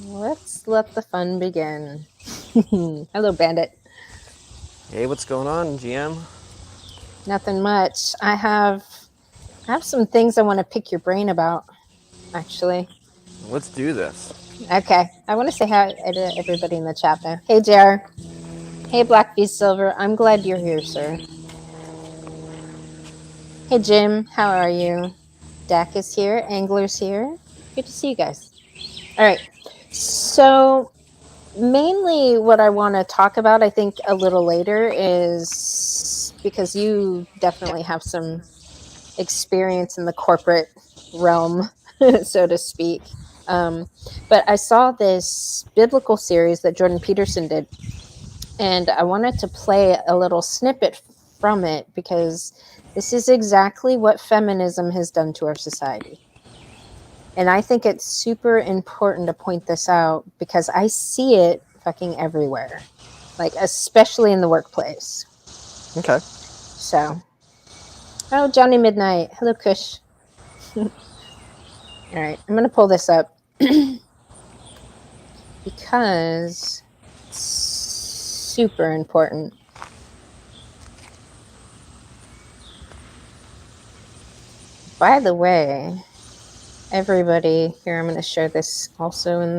Let's let the fun begin. Hello, Bandit. Hey, what's going on, GM? Nothing much. I have some things I want to pick your brain about, actually. Let's do this. Okay. I want to say hi to everybody in the chat though. Hey, JR. Hey, Black V Silver. I'm glad you're here, sir. Hey, Jim. How are you? Dak is here. Angler's here. Good to see you guys. All right. So, mainly what I want to talk about, I think, a little later is because you definitely have some experience in the corporate realm, so to speak. But I saw this biblical series that Jordan Peterson did, and I wanted to play a little snippet from it because this is exactly what feminism has done to our society. And I think it's super important to point this out because I see it fucking everywhere, like especially in the workplace. Okay. So, oh, Johnny Midnight. Hello, Kush. All right, I'm going to pull this up because it's super important. By the way, everybody here, I'm going to share this also in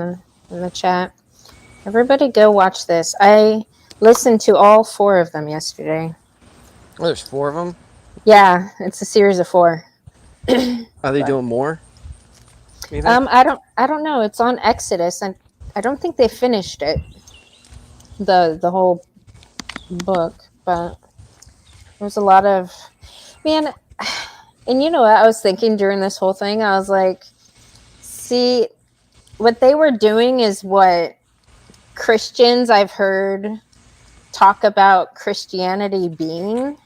the chat. Everybody go watch this. I listened to all 4 of them yesterday. Oh, there's 4 of them. Yeah, it's a series of 4. Are they But doing more? You think? I don't know. It's on Exodus, and I don't think they finished it, the whole book, but there's a lot of, man. And you know what I was thinking during this whole thing? I was like, see, what they were doing is what Christians I've heard talk about Christianity being.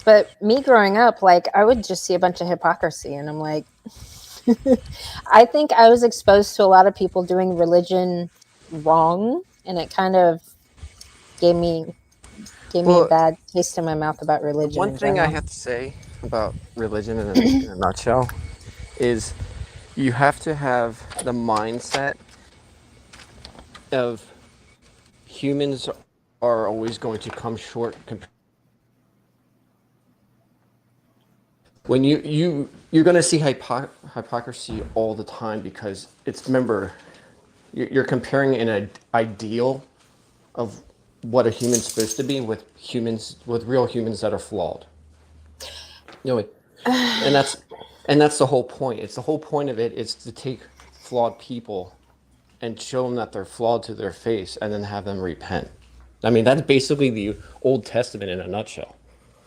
But me growing up, like, I would just see a bunch of hypocrisy, and I'm like, I think I was exposed to a lot of people doing religion wrong, and it kind of gave me a Well, bad taste in my mouth about religion one in thing I general. have to say about religion in a nutshell is you have to have the mindset of humans are always going to come short. When you're going to see hypocrisy all the time because it's, remember, you're comparing an ideal of what a human's supposed to be with real humans that are flawed. You know, and that's the whole point. It's the whole point of it is to take flawed people and show them that they're flawed to their face and then have them repent. I mean, that's basically the Old Testament in a nutshell.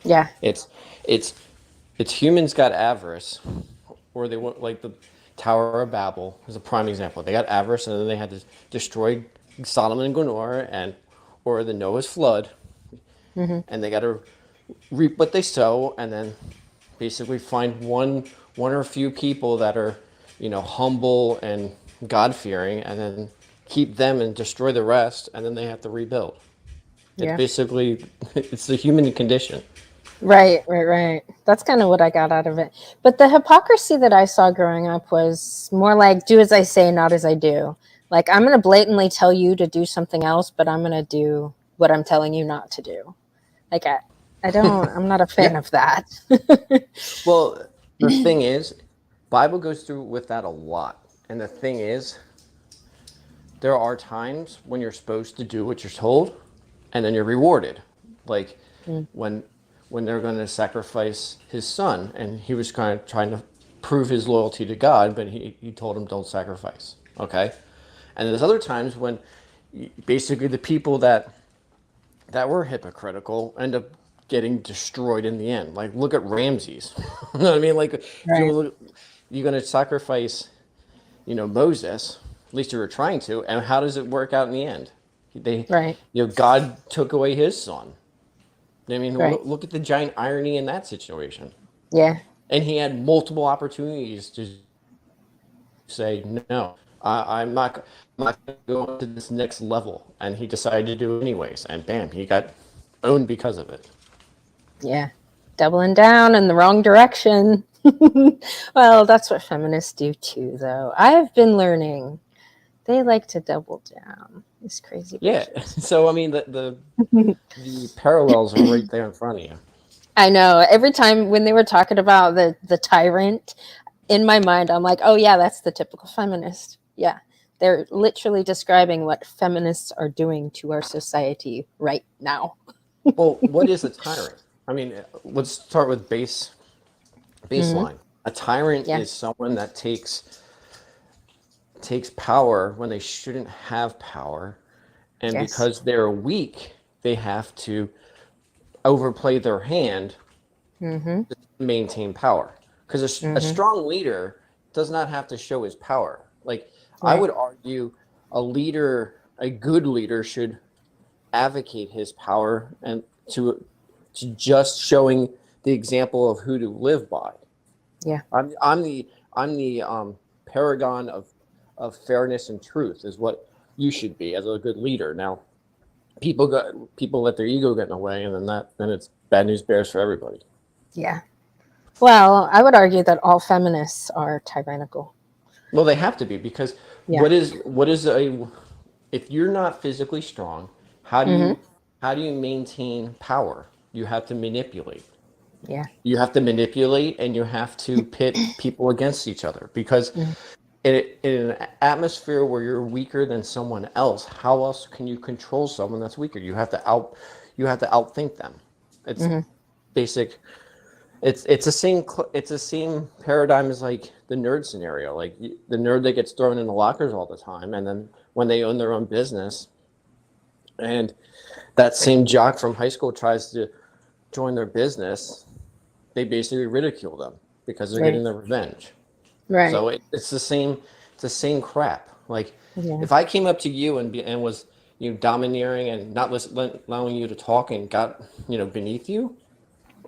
Yeah. It's it's it's humans got avarice, or they want, like the Tower of Babel is a prime example. They got avarice and then they had to destroy Sodom and Gomorrah, or the Noah's flood, Mm-hmm. and they got to reap what they sow, and then basically find one or a few people that are, humble and God fearing, and then keep them and destroy the rest, and then they have to rebuild. It's Yeah. basically it's the human condition. Right. That's kind of what I got out of it. But the hypocrisy that I saw growing up was more like, do as I say, not as I do. Like, I'm going to blatantly tell you to do something else, but I'm going to do what I'm telling you not to do. Like, I'm not a fan Yeah. of that. Well, the thing is, Bible goes through with that a lot. And the thing is, there are times when you're supposed to do what you're told, and then you're rewarded. Like Mm, when when they're going to sacrifice his son, and he was kind of trying to prove his loyalty to God, but he told him don't sacrifice. Okay, and there's other times when basically the people that were hypocritical end up getting destroyed in the end. Like look at Ramses. You know what I mean? Like if right. you're going to sacrifice, Moses, at least you were trying to, and how does it work out in the end? They, Right. God took away his son. I mean, Right. look at the giant irony in that situation. Yeah. And he had multiple opportunities to say no. I'm not going to go to this next level, and he decided to do it anyways. And bam, he got owned because of it. Yeah. Doubling down in the wrong direction. Well, that's what feminists do too, though. I've been learning. They like to double down. These crazy Yeah. bitches. So I mean, the parallels are right there in front of you. I know. Every time when they were talking about the tyrant, in my mind, I'm like, oh yeah, that's the typical feminist. Yeah, they're literally describing what feminists are doing to our society right now. Well, what is a tyrant? I mean, let's start with Hmm. baseline. A tyrant Yeah. is someone that takes power when they shouldn't have power, and Yes. because they're weak, they have to overplay their hand Mm-hmm. to maintain power. Because a Mm-hmm. strong leader does not have to show his power. Like, I Right. would argue a good leader should advocate his power and to just showing the example of who to live by. Yeah. I'm the paragon of fairness and truth is what you should be as a good leader. Now, people let their ego get in the way, and then it's bad news bears for everybody. Yeah. Well, I would argue that all feminists are tyrannical. Well, they have to be because Yeah. what is a if you're not physically strong, how do Mm-hmm. you how do you maintain power? You have to manipulate. Yeah. You have to manipulate, and you have to pit people against each other because Mm-hmm. in an atmosphere where you're weaker than someone else, how else can you control someone that's weaker? You have to outthink them. It's Mm-hmm. basic. It's the same paradigm as like the nerd scenario, like the nerd that gets thrown in the lockers all the time, and then when they own their own business, and that same jock from high school tries to join their business, they basically ridicule them because they're getting Right. their revenge. Right. So it's the same crap. Like Yeah. if I came up to you and was domineering and not allowing you to talk and got beneath you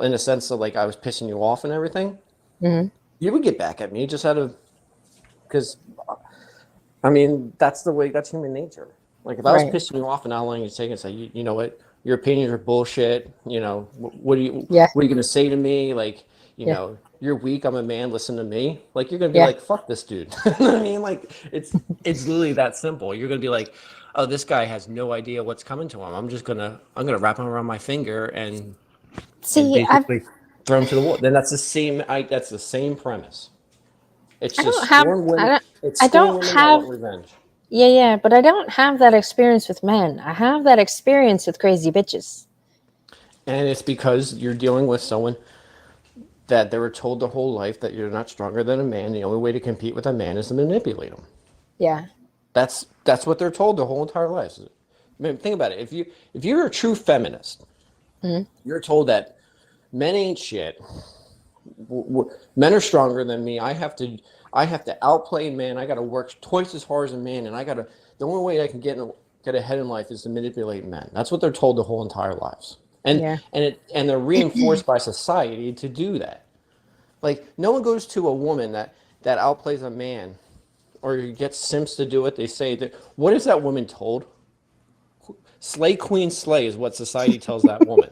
in a sense of like I was pissing you off and everything, Mm-hmm. you would get back at me just out of because I mean that's human nature. Like if I was Right. pissing you off and not allowing you to take it, and say you know what your opinions are bullshit. Yeah. What are you gonna say to me? Like Yeah. you're weak. I'm a man. Listen to me. Like you're gonna be Yeah. like fuck this dude. I mean like it's literally that simple. You're gonna be like oh this guy has no idea what's coming to him. I'm gonna wrap him around my finger and See, basically throw him to the wall. Then that's the same premise. It's I don't just have, I scorn don't women that have, want revenge. yeah, yeah, but I don't have that experience with men. I have that experience with crazy bitches. And it's because you're dealing with someone that they were told their whole life that you're not stronger than a man. The only way to compete with a man is to manipulate them. Yeah. That's what they're told their whole entire lives. I mean, think about it. If you're a true feminist, Mm-hmm. you're told that men ain't shit. Men are stronger than me. I have to outplay men. I got to work twice as hard as a man, and the only way I can get ahead in life is to manipulate men. That's what they're told their whole entire lives, Yeah. and they're reinforced by society to do that. Like no one goes to a woman that outplays a man, or gets simps to do it. They say that what is that woman told? Slay queen slay is what society tells that woman.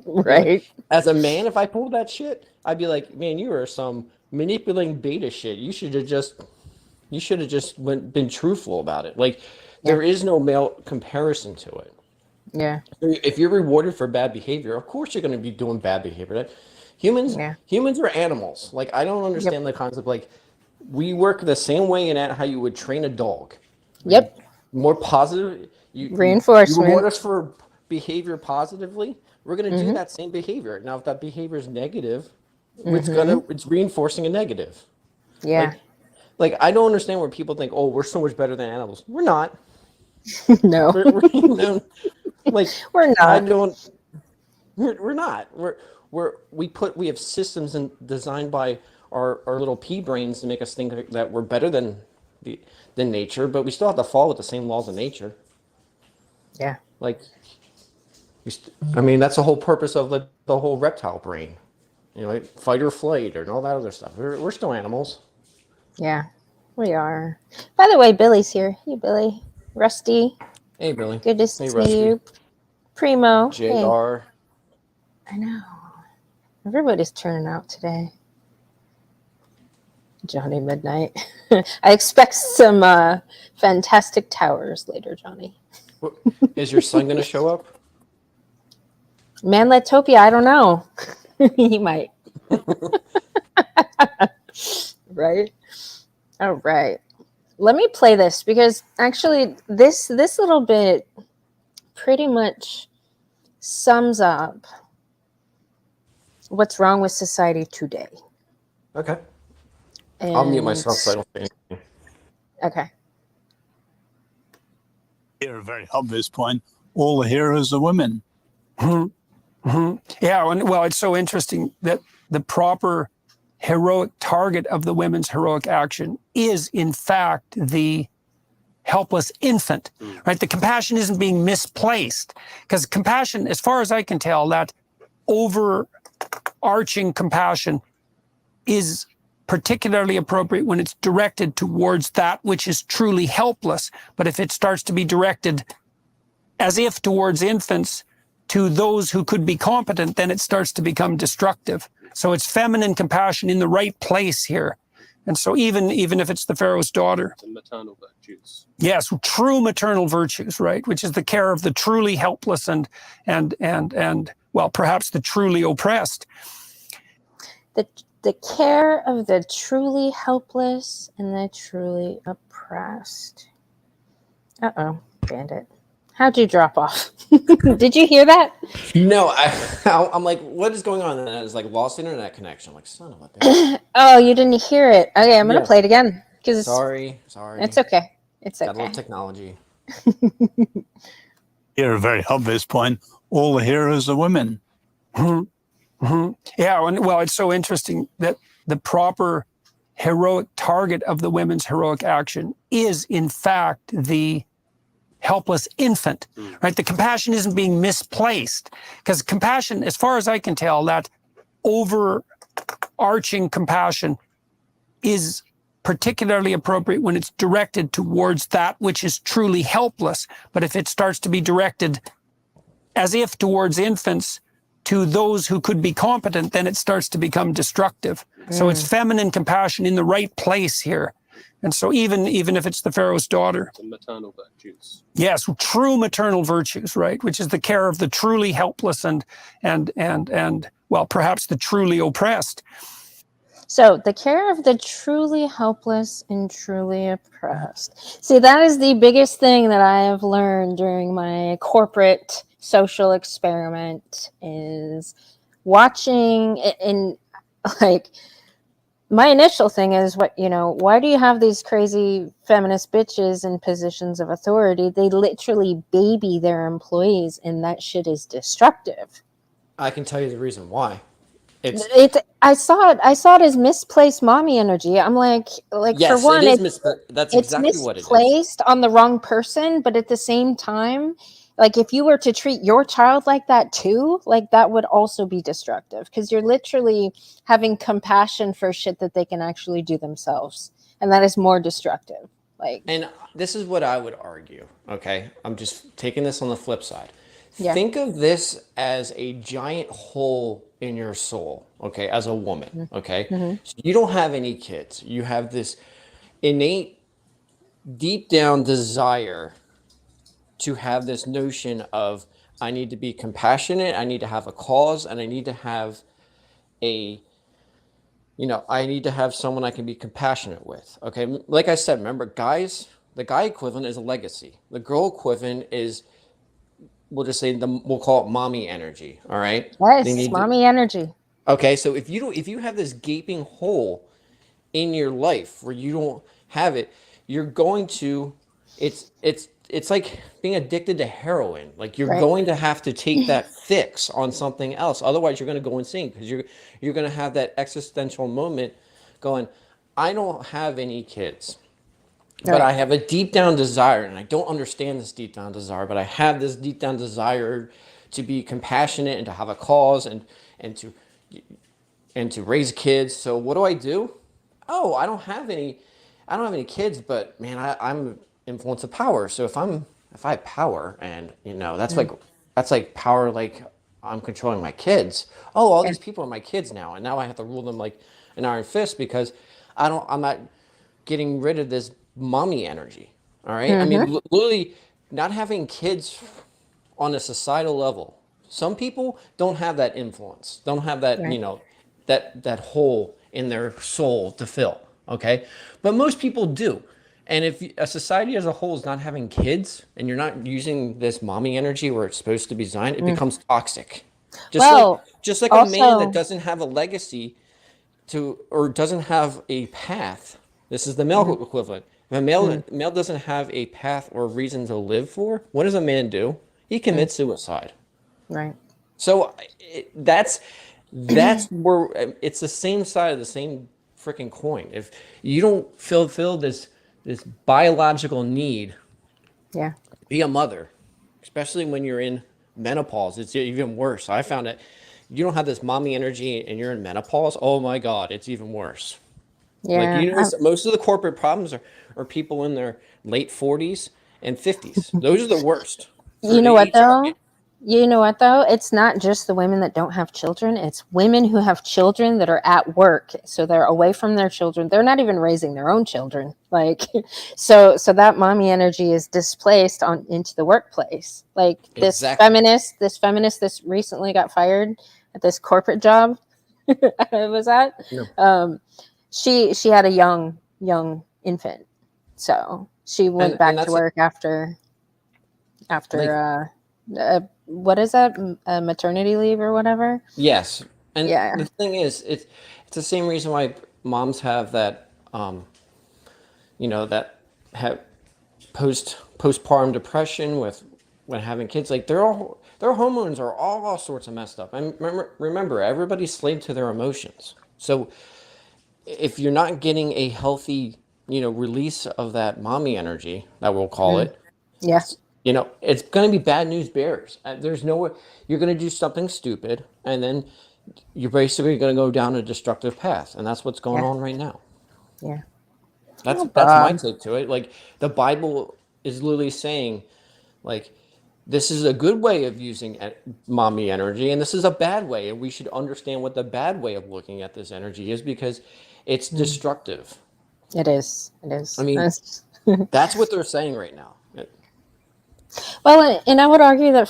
Right. As a man, if I pulled that shit, I'd be like, man, you are some manipulating beta shit. You should have just been truthful about it. Like, Yeah. there is no male comparison to it. Yeah. If you're rewarded for bad behavior, of course you're going to be doing bad behavior. Yeah. Humans are animals. Like, I don't Yep. understand the concept. Like, we work the same way in how you would train a dog. We Yep. more positive. You reward Reinforcement. us for behavior positively. We're going to do Mm-hmm. that same behavior. Now, if that behavior is negative, Mm-hmm. it's reinforcing a negative. Yeah. Like I don't understand where people think, oh, we're so much better than animals. We're not. No, We're like we're I not. don't. We're not. We have systems designed by our little pea brains to make us think that we're better the than nature, but we still have to follow with the same laws of nature. Yeah. Like, I mean, that's the whole purpose of the whole reptile brain. Like fight or flight and all that other stuff. We're still animals. Yeah. We are. By the way, Billy's here. Hey, Billy. Rusty. Hey, Billy. Good to Hey, see Rusty. you. Primo. Hey. JR. I know. Everybody's turning out today. Johnny Midnight. I expect some fantastic towers later, Johnny. What, is your son going to show up? Manletopia, I don't know. He might. Right? All right. Let me play this because actually this little bit pretty much sums up what's wrong with society today. Okay. And I'll mute myself so I don't say anything. okay. Here, a very obvious point. All the heroes are women. Yeah, and well, it's so interesting that the proper heroic target of the women's heroic action is, in fact, the helpless infant, right? The compassion isn't being misplaced because compassion, as far as I can tell, that overarching compassion is particularly appropriate when it's directed towards that which is truly helpless. But if it starts to be directed as if towards infants, to those who could be competent, then it starts to become destructive. So it's feminine compassion in the right place here. And so even if it's the Pharaoh's daughter. The maternal virtues. Yes, true maternal virtues, right? Which is the care of the truly helpless and well, perhaps the truly oppressed. The care of the truly helpless and the truly oppressed. Uh-oh, Bandit. How'd you drop off? Did you hear that? No, I'm like, what is going on? And it's like lost internet connection. I'm like, son of a bitch. Oh, you didn't hear it. Okay, I'm gonna play it again because Sorry. it's okay. It's Got a okay. little technology. Here, a very obvious point. All the heroes are women. Yeah, and well, it's so interesting that the proper heroic target of the women's heroic action is, in fact, the helpless infant, right? The compassion isn't being misplaced because compassion, as far as I can tell, that overarching compassion is particularly appropriate when it's directed towards that which is truly helpless. But if it starts to be directed as if towards infants, to those who could be competent, then it starts to become destructive. So it's feminine compassion in the right place here. And so even if it's the Pharaoh's daughter. The maternal virtues. Yes, true maternal virtues, right? Which is the care of the truly helpless and well, perhaps the truly oppressed. So the care of the truly helpless and truly oppressed. See, that is the biggest thing that I have learned during my corporate social experiment is watching and like my initial thing is why do you have these crazy feminist bitches in positions of authority? They literally baby their employees and that shit is destructive. I can tell you the reason why. I saw it as misplaced mommy energy. I'm like yes, for one, that's it's exactly what it is. misplaced on the wrong person, but at the same time, like if you were to treat your child like that too, like that would also be destructive because you're literally having compassion for shit that they can actually do themselves, and that is more destructive. And this is what I would argue. Okay, I'm just taking this on the flip side. Yeah. Think of this as a giant hole in your soul, okay, as a woman, okay? So you don't have any kids. You have this innate, deep down desire to have this notion of I need to be compassionate, I need to have a cause, and I need to have I need to have someone I can be compassionate with, okay? Like I said, remember, guys, the guy equivalent is a legacy. The girl equivalent is we'll just say we'll call it mommy energy. All right. Yes, mommy energy. Okay. So if you have this gaping hole in your life where you don't have it, you're going to, it's like being addicted to heroin. Like you're going to have to take that fix on something else. Otherwise you're going to go insane because you're going to have that existential moment going, I don't have any kids. But I have a deep down desire, and I don't understand this deep down desire, but I have this deep down desire to be compassionate and to have a cause and to raise kids. So what do? Oh, I don't have any kids, but man, I'm influence of power. So if I have power and that's like power like I'm controlling my kids. Oh, all these people are my kids now, and now I have to rule them like an iron fist because I'm not getting rid of this mommy energy. All right. I mean, literally not having kids on a societal level. Some people don't have that influence, don't have that, Right. that hole in their soul to fill. Okay. But most people do. And if a society as a whole is not having kids and you're not using this mommy energy where it's supposed to be designed, it becomes toxic. Just like Well, just like a man that also, doesn't have a legacy to or doesn't have a path. This is the male equivalent. If a male doesn't have a path or reason to live for, what does a man do? He commits suicide. right. So that's where it's the same side of the same freaking coin. If you don't fulfill this biological need, Yeah. be a mother, especially when you're in menopause, it's even worse. I found that you don't have this mommy energy and you're in menopause. Oh my God, it's even worse. Like Yeah. most of the corporate problems are people in their late 40s and 50s. Those are the worst for You know what HR. though? You know what though? It's not just the women that don't have children. It's women who have children that are at work, so they're away from their children. They're not even raising their own children. Like, so that mommy energy is displaced on into the workplace. Like Exactly. this recently got fired at this corporate job I was at. Yeah. She had a young infant, so she went And back to that's work after like what is that, maternity leave or whatever. yes. And Yeah. the thing is, it's the same reason why moms have that that have postpartum depression with when having kids. Like their hormones are all sorts of messed up. And remember, everybody's slave to their emotions. So if you're not getting a healthy, release of that mommy energy, that we'll call Mm. it, Yeah. it's going to be bad news bears. There's no way you're going to do something stupid, and then you're basically going to go down a destructive path, and that's what's going Yeah. on right now. Yeah. That's Oh, that's my Bob. take to it. Like the Bible is literally saying, like this is a good way of using mommy energy, and this is a bad way, and we should understand what the bad way of looking at this energy is because it's Mm. destructive. It is. It I is. mean, that's what they're saying right now. Well, and I would argue that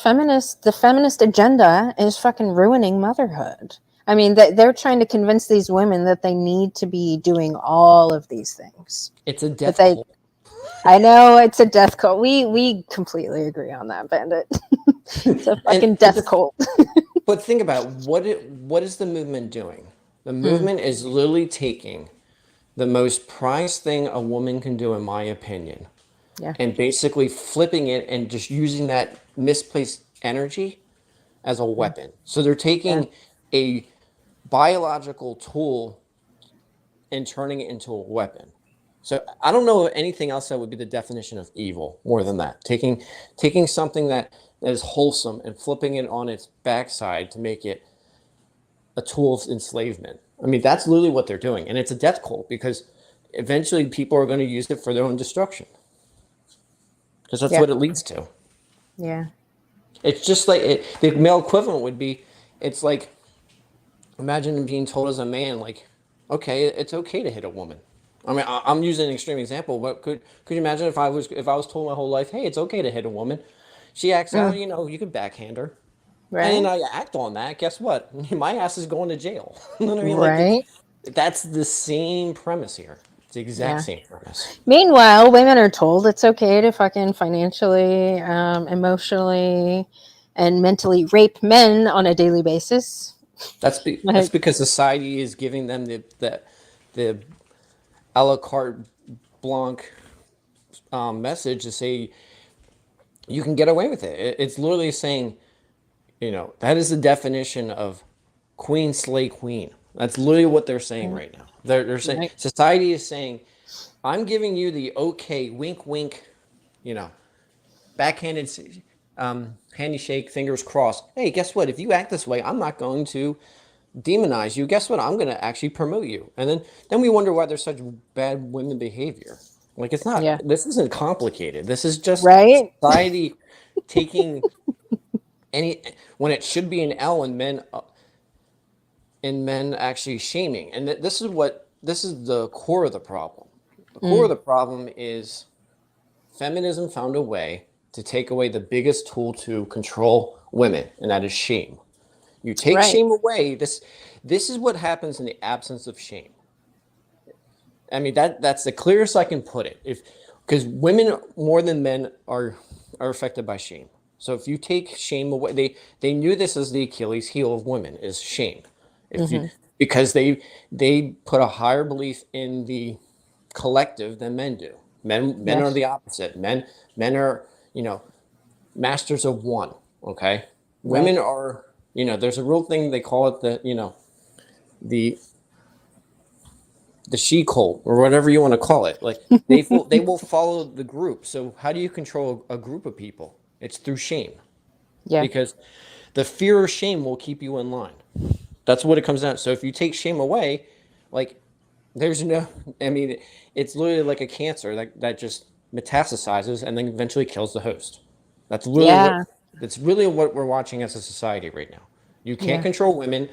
the feminist agenda is fucking ruining motherhood. I mean, they're trying to convince these women that they need to be doing all of these things. It's a But death cult. I know it's a death cult. We completely agree on that, Bandit. It's a And fucking death cult. but think about what is the movement doing? The Hmm. movement is literally taking the most prized thing a woman can do, in my opinion, Yeah. and basically flipping it and just using that misplaced energy as a Yeah. weapon. So they're Yeah. taking a biological tool and turning it into a weapon. So I don't know anything else that would be the definition of evil more than that. Taking something that is wholesome and flipping it on its backside to make it a tool of enslavement. I mean, that's literally what they're doing, and it's a death cult because eventually people are going to use it for their own destruction because that's Yeah. what it leads to. Yeah. It's just like the male equivalent would be. It's like imagine being told as a man, like, okay, it's okay to hit a woman. I mean, I'm using an extreme example, but could you imagine if I was told my whole life, hey, it's okay to hit a woman? She acts out, Mm. you could backhand her, and then Right. I act on that. Guess what? My ass is going to jail. You know what I mean? Like Right. that's the same premise here. It's the exact Yeah. same premise. Meanwhile, women are told it's okay to fucking financially, emotionally, and mentally rape men on a daily basis. That's Like, because society is giving them the a la carte blanc message to say you can get away with it. It's literally saying, that is the definition of queen slay queen. That's literally what they're saying right now. They're saying right. society is saying, I'm giving you the okay, wink, wink, you know, backhanded, handy shake, fingers crossed. Hey, guess what? If you act this way, I'm not going to demonize you. Guess what? I'm going to actually promote you. And then we wonder why there's such bad women behavior. Like it's not. Yeah. This isn't complicated. This is just Right. society taking any when it should be an L in men actually shaming. And this is what this is the core of the problem. The core of the problem is feminism found a way to take away the biggest tool to control women, and that is shame. You take Right. shame away. This is what happens in the absence of shame. I mean, that's the clearest I can put it. If because women more than men are affected by shame. So if you take shame away, they knew this as the Achilles heel of women is shame. If you because they put a higher belief in the collective than men do. Men are Yes. the opposite. Men are, masters of one. Okay. Right. Women are, there's a real thing they call it the the she cult or whatever you want to call it. Like they will follow the group. So how do you control a group of people? It's through shame, Yeah. because the fear of shame will keep you in line. That's what it comes down to. So if you take shame away, like there's no, I mean, it's literally like a cancer that just metastasizes and then eventually kills the host. Yeah. That's really what we're watching as a society right now. You can't Yeah. control women.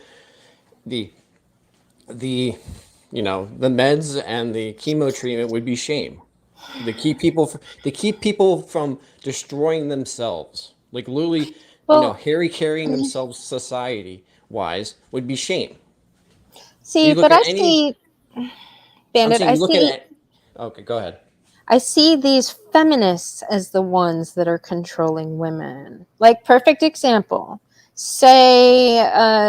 The the the meds and the chemo treatment would be shame. To keep people from destroying themselves, like literally, Well, Harry carrying themselves society wise would be shame. see, You look but at I any. see, I'm Bandit, saying you look at. Okay, go ahead. I see these feminists as the ones that are controlling women. Like, perfect example. Say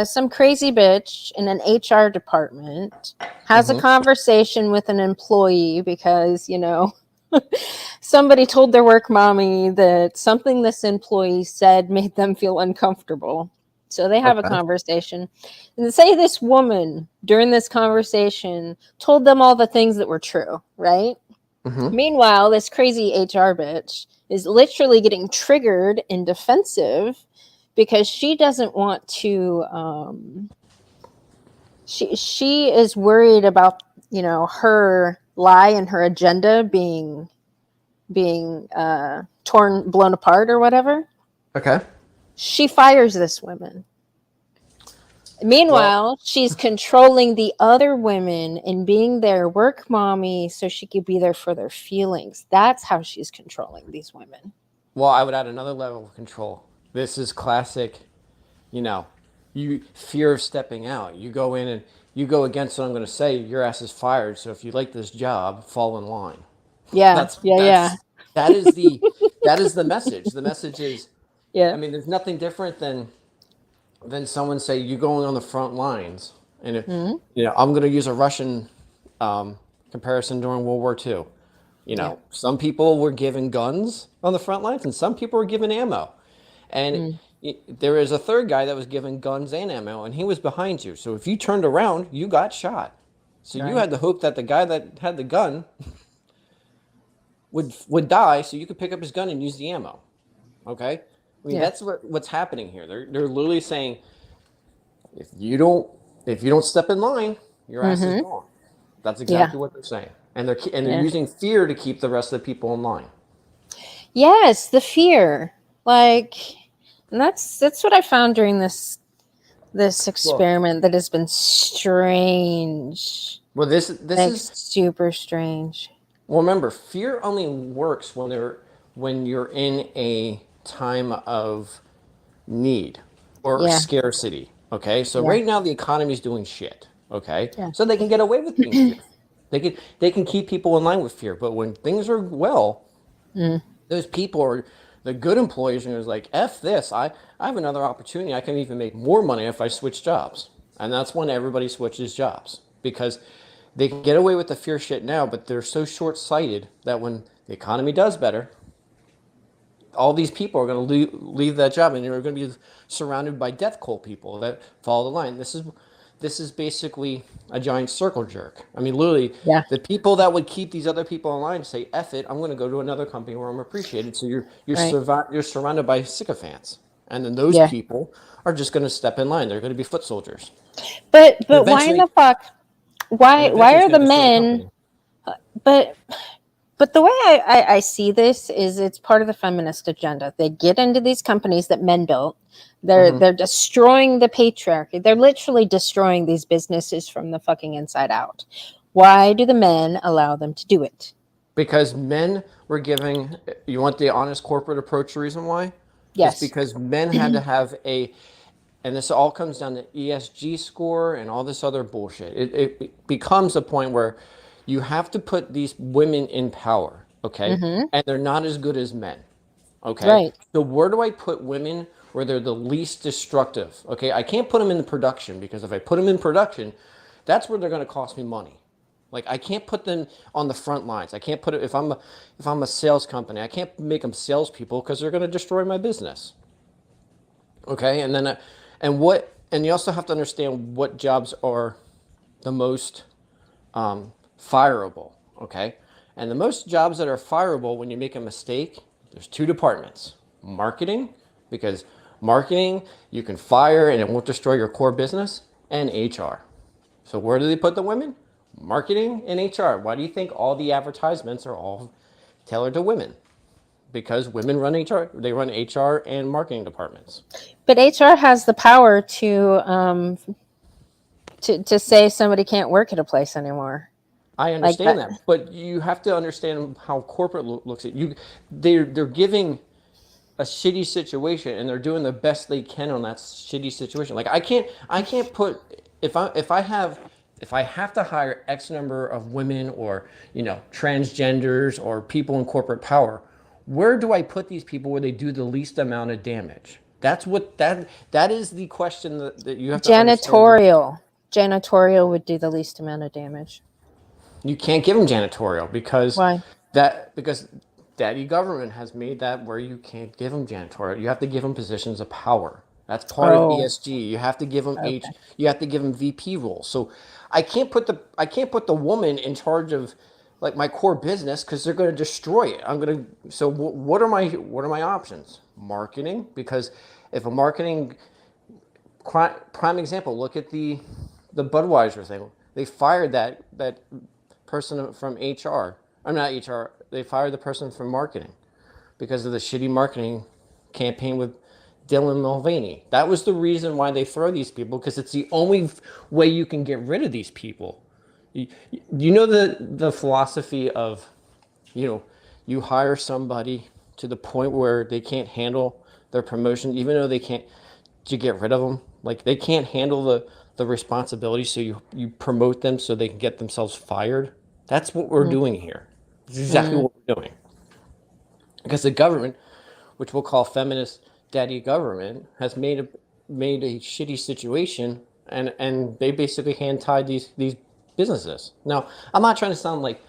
some crazy bitch in an HR department has a Hmm. conversation with an employee because, somebody told their work mommy that something this employee said made them feel uncomfortable. So they have a Okay. conversation. And say this woman during this conversation told them all the things that were true, right? Hmm. Meanwhile, this crazy HR bitch is literally getting triggered and defensive because she doesn't want to. She is worried about her lie and her agenda being blown apart or whatever. Okay. She fires this woman. Well, Meanwhile, she's controlling the other women and being their work mommy so she could be there for their feelings. That's how she's controlling these women. I would add another level of control. This is classic, you know, you fear of stepping out. You go in and you go against what I'm going to say. Your ass is fired. So if you like this job, fall in line. Yeah, That's yeah, yeah, that's that is the that is the message. The message is, yeah. I mean, there's nothing different than someone say you going on the front lines, and Mhm. I'm going to use a Russian comparison during World War II. Yeah. Some people were given guns on the front lines, and some people were given ammo. And Mm. there is a third guy that was given guns and ammo, and he was behind you. So if you turned around, you got shot. So you Right. had to hope that the guy that had the gun would die, so you could pick up his gun and use the ammo. Okay, I mean Yeah. that's what's happening here. They're literally saying if you don't step in line, your ass is Mm-hmm. gone. That's Yeah. exactly what they're saying, and they're Yeah. using fear to keep the rest of the people in line. Yes, the fear. Like, and that's what I found during this Well, experiment that has been strange. this Like is super strange. well. Remember, fear only works when you're in a time of need or Yeah. scarcity. Okay, so Yeah. right now the economy is doing shit. Okay, Yeah. so they can get away with being fearful. They can keep people in line with fear. But when things are well, Mm. those people are the good employees, and it's like f this. I have another opportunity. I can even make more money if I switch jobs, and that's when everybody switches jobs because they can get away with the fear shit now, but they're so short sighted that when the economy does better, all these people are going to leave that job, and they're going to be surrounded by death cult people that follow the line. This is basically a giant circle jerk. I mean, literally, Yeah. the people that would keep these other people in line say, "F it, I'm going to go to another company where I'm appreciated." So Right. you're surrounded by sycophants, and then those Yeah. people are just going to step in line. They're going to be foot soldiers, and But why in the eventually, fuck? and Why eventually, it's are going the to destroy the men? company. But the way I see this is it's part of the feminist agenda. They get into these companies that men built. They're destroying the patriarchy. They're literally destroying these businesses from the fucking inside out. Why do the men allow them to do it? Because men were giving, you want the honest corporate approach, the reason why? It's Yes. because men had to have and this all comes down to ESG score and all this other bullshit. It becomes a point where you have to put these women in power, okay? And they're not as good as men, okay? Right. So where do I put women where they're the least destructive? Okay, I can't put them in the production, because if I put them in production, that's where they're going to cost me money. Like, I can't put them on the front lines. I can't put it, if I'm a sales company, I can't make them salespeople, because they're going to destroy my business. Okay, and then and you also have to understand what jobs are the most fireable. Okay, and the most jobs that are fireable when you make a mistake, there's two departments: marketing, because marketing you can fire and it won't destroy your core business, and HR. So where do they put the women? Marketing and HR. Why do you think all the advertisements are all tailored to women? Because women run HR. They run HR and marketing departments. But HR has the power to say somebody can't work at a place anymore. I Like understand that. that, but you have to understand how corporate looks at you. They're giving a shitty situation, and they're doing the best they can on that shitty situation. Like, I can't put, if I have to hire X number of women, or transgenders, or people in corporate power, where do I put these people where they do the least amount of damage? That's what that is the question that you have to understand. Janitorial would do the least amount of damage. You can't give them janitorial, Why? because daddy government has made that where you can't give them janitorial. You have to give them positions of power. That's part of Oh, ESG. You have to give them okay. you have to give them VP roles. So I can't put the woman in charge of, like, my core business, because they're going to destroy it. So what are my options? Marketing, because if a marketing prime example, look at the Budweiser thing. They fired that person from HR. I'm not HR. They fired the person from marketing because of the shitty marketing campaign with Dylan Mulvaney. That was the reason why they throw these people, because it's the only way you can get rid of these people. You know the philosophy of, you hire somebody to the point where they can't handle their promotion, even though they can't, to get rid of them. Like, they can't handle the responsibility, so you promote them so they can get themselves fired. That's what we're doing here. This is exactly Mm, what we're doing. Because the government, which we'll call feminist daddy government, has made a shitty situation, and they basically hand tied these businesses. Now, I'm not trying to sound like,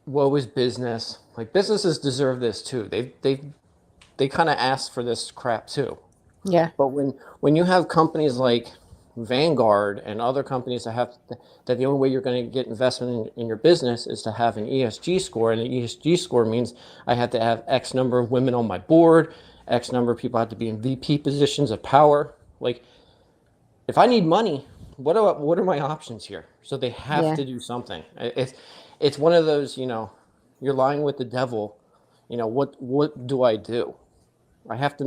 woe is business. Like, businesses deserve this too. They kind of asked for this crap too. yeah. But when you have companies like Vanguard and other companies that the only way you're going to get investment in your business is to have an ESG score, and an ESG score means I have to have X number of women on my board, X number of people have to be in VP positions of power. Like, if I need money, what are my options here? So they have Yeah. to do something. It's one of those, you're lying with the devil. What do I do? I have to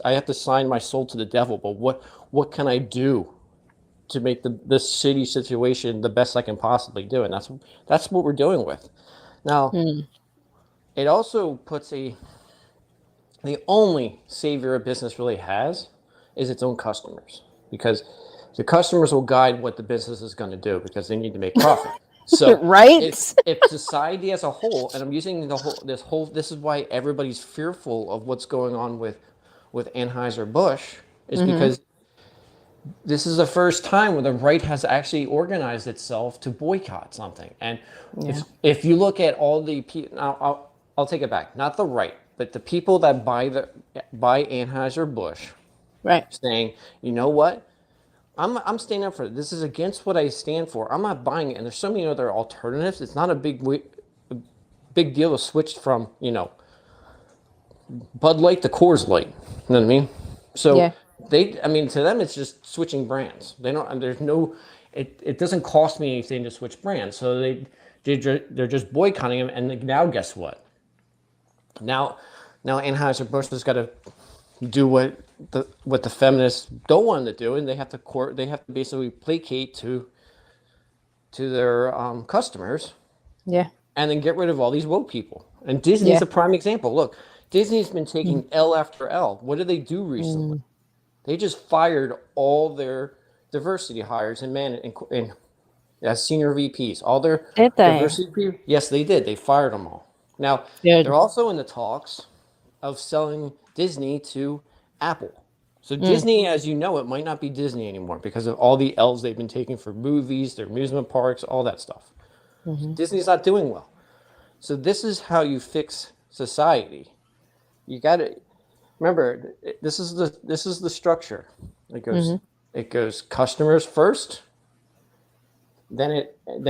I have to sign my soul to the devil, but what can I do to make this shitty situation the best I can possibly do? And that's what we're doing with. Now, Mm, it also puts the only savior a business really has is its own customers, because the customers will guide what the business is going to do, because they need to make profit. So right? if society as a whole, and I'm using this is why everybody's fearful of what's going on with Anheuser-Busch, is Hmm. because this is the first time where the right has actually organized itself to boycott something. And Yeah. if you look at all the people, now I'll take it back, not the right, but the people that buy Anheuser-Busch, Right. saying, you know what, I'm standing up for it. This is against what I stand for. I'm not buying it. And there's so many other alternatives. It's not a big deal to switch from, Bud Light to Coors Light. You know what I mean? So Yeah. to them, it's just switching brands. They don't. There's no. It doesn't cost me anything to switch brands. So they're just boycotting them. And now, guess what? Now Anheuser-Busch has got to do what the feminists don't want them to do, and they have to basically placate to to their customers, Yeah. and then get rid of all these woke people. And Disney's Yeah. a prime example. Look, Disney's been taking L after L. What did they do recently? Mm. They just fired all their diversity hires and as senior VPs. All their Did they? diversity people. Yes, they did. They fired them all. Now, Good. they're also in the talks of selling Disney to Apple. So Mm. Disney, as you know, it might not be Disney anymore because of all the L's they've been taking for movies, their amusement parks, all that stuff. Mm-hmm. Disney's not doing well. So this is how you fix society. You got to remember this is the structure. It goes Mm-hmm. it goes customers first. Then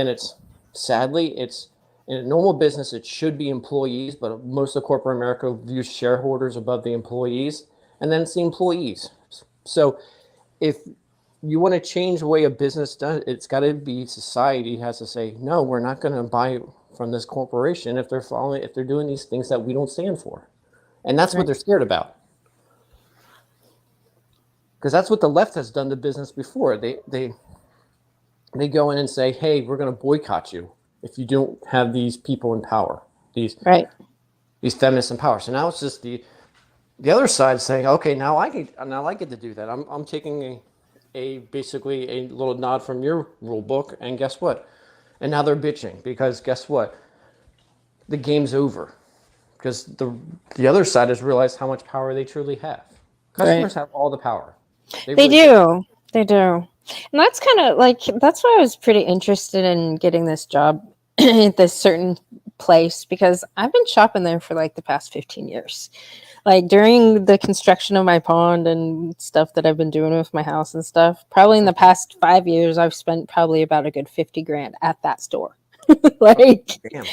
it's sadly it's in a normal business it should be employees, but most of corporate America views shareholders above the employees, and then it's the employees. So if you want to change the way a business does, it's got to be society has to say no. We're not going to buy from this corporation if they're doing these things that we don't stand for, and that's what Right. they're scared about. Because that's what the left has done to business before. They go in and say, "Hey, we're going to boycott you if you don't have these people in power, these Right. these feminists in power." So now it's just the other side saying, "Okay, now I get to do that. I'm taking a basically a little nod from your rule book, and guess what? And now they're bitching because guess what? The game's over because the other side has realized how much power they truly have. Right. Customers have all the power. They Really do. They do. And that's kind of like, that's why I was pretty interested in getting this job at this certain place, because I've been shopping there for like the past 15 years. Like during the construction of my pond and stuff that I've been doing with my house and stuff, probably in the past 5 years, I've spent probably about a good 50 grand at that store. Like, Damn.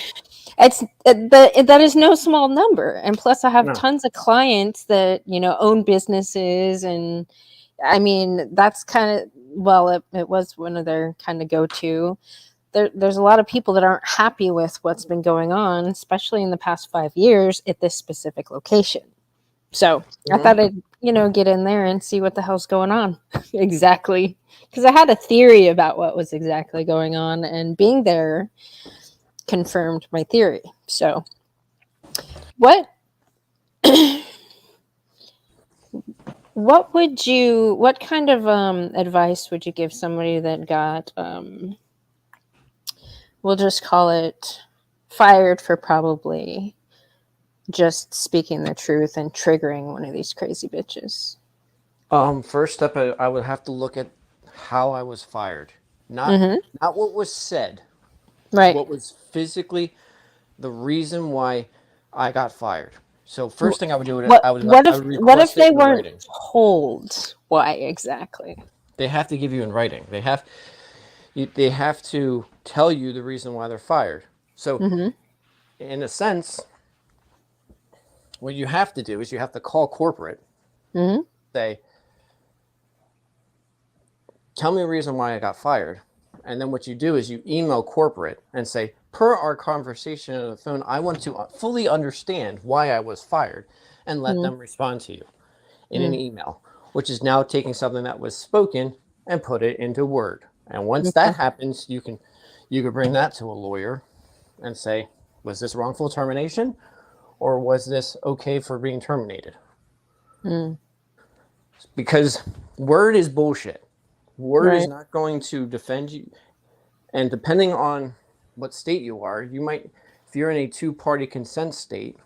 that is no small number. And plus I have No. tons of clients that, own businesses, and I mean, that's kind of, well, it was one of their kind of go-to. There's a lot of people that aren't happy with what's been going on, especially in the past 5 years at this specific location. So I thought I'd, get in there and see what the hell's going on. Exactly. Because I had a theory about what was exactly going on, and being there confirmed my theory. So what what kind of advice would you give somebody that got we'll just call it fired for probably just speaking the truth and triggering one of these crazy bitches? First step, I would have to look at how I was fired, not Mm-hmm. not what was said, Right. what was physically the reason why I got fired. So first thing I would do is What I would what if request they it in weren't writing. told why exactly? They have to give you in writing. They have to tell you the reason why they're fired. So Mm-hmm. in a sense, what you have to do is you have to call corporate, Mm-hmm. say, tell me the reason why I got fired. And then what you do is you email corporate and say, per our conversation on the phone, I want to fully understand why I was fired, and let them respond to you in an email, which is now taking something that was spoken and put it into Word. And once that happens, you can bring that to a lawyer and say, was this wrongful termination, or was this okay for being terminated? Because Word is bullshit. Word is Right. not going to defend you. And depending on what state you are, you might, if you're in a two-party consent state,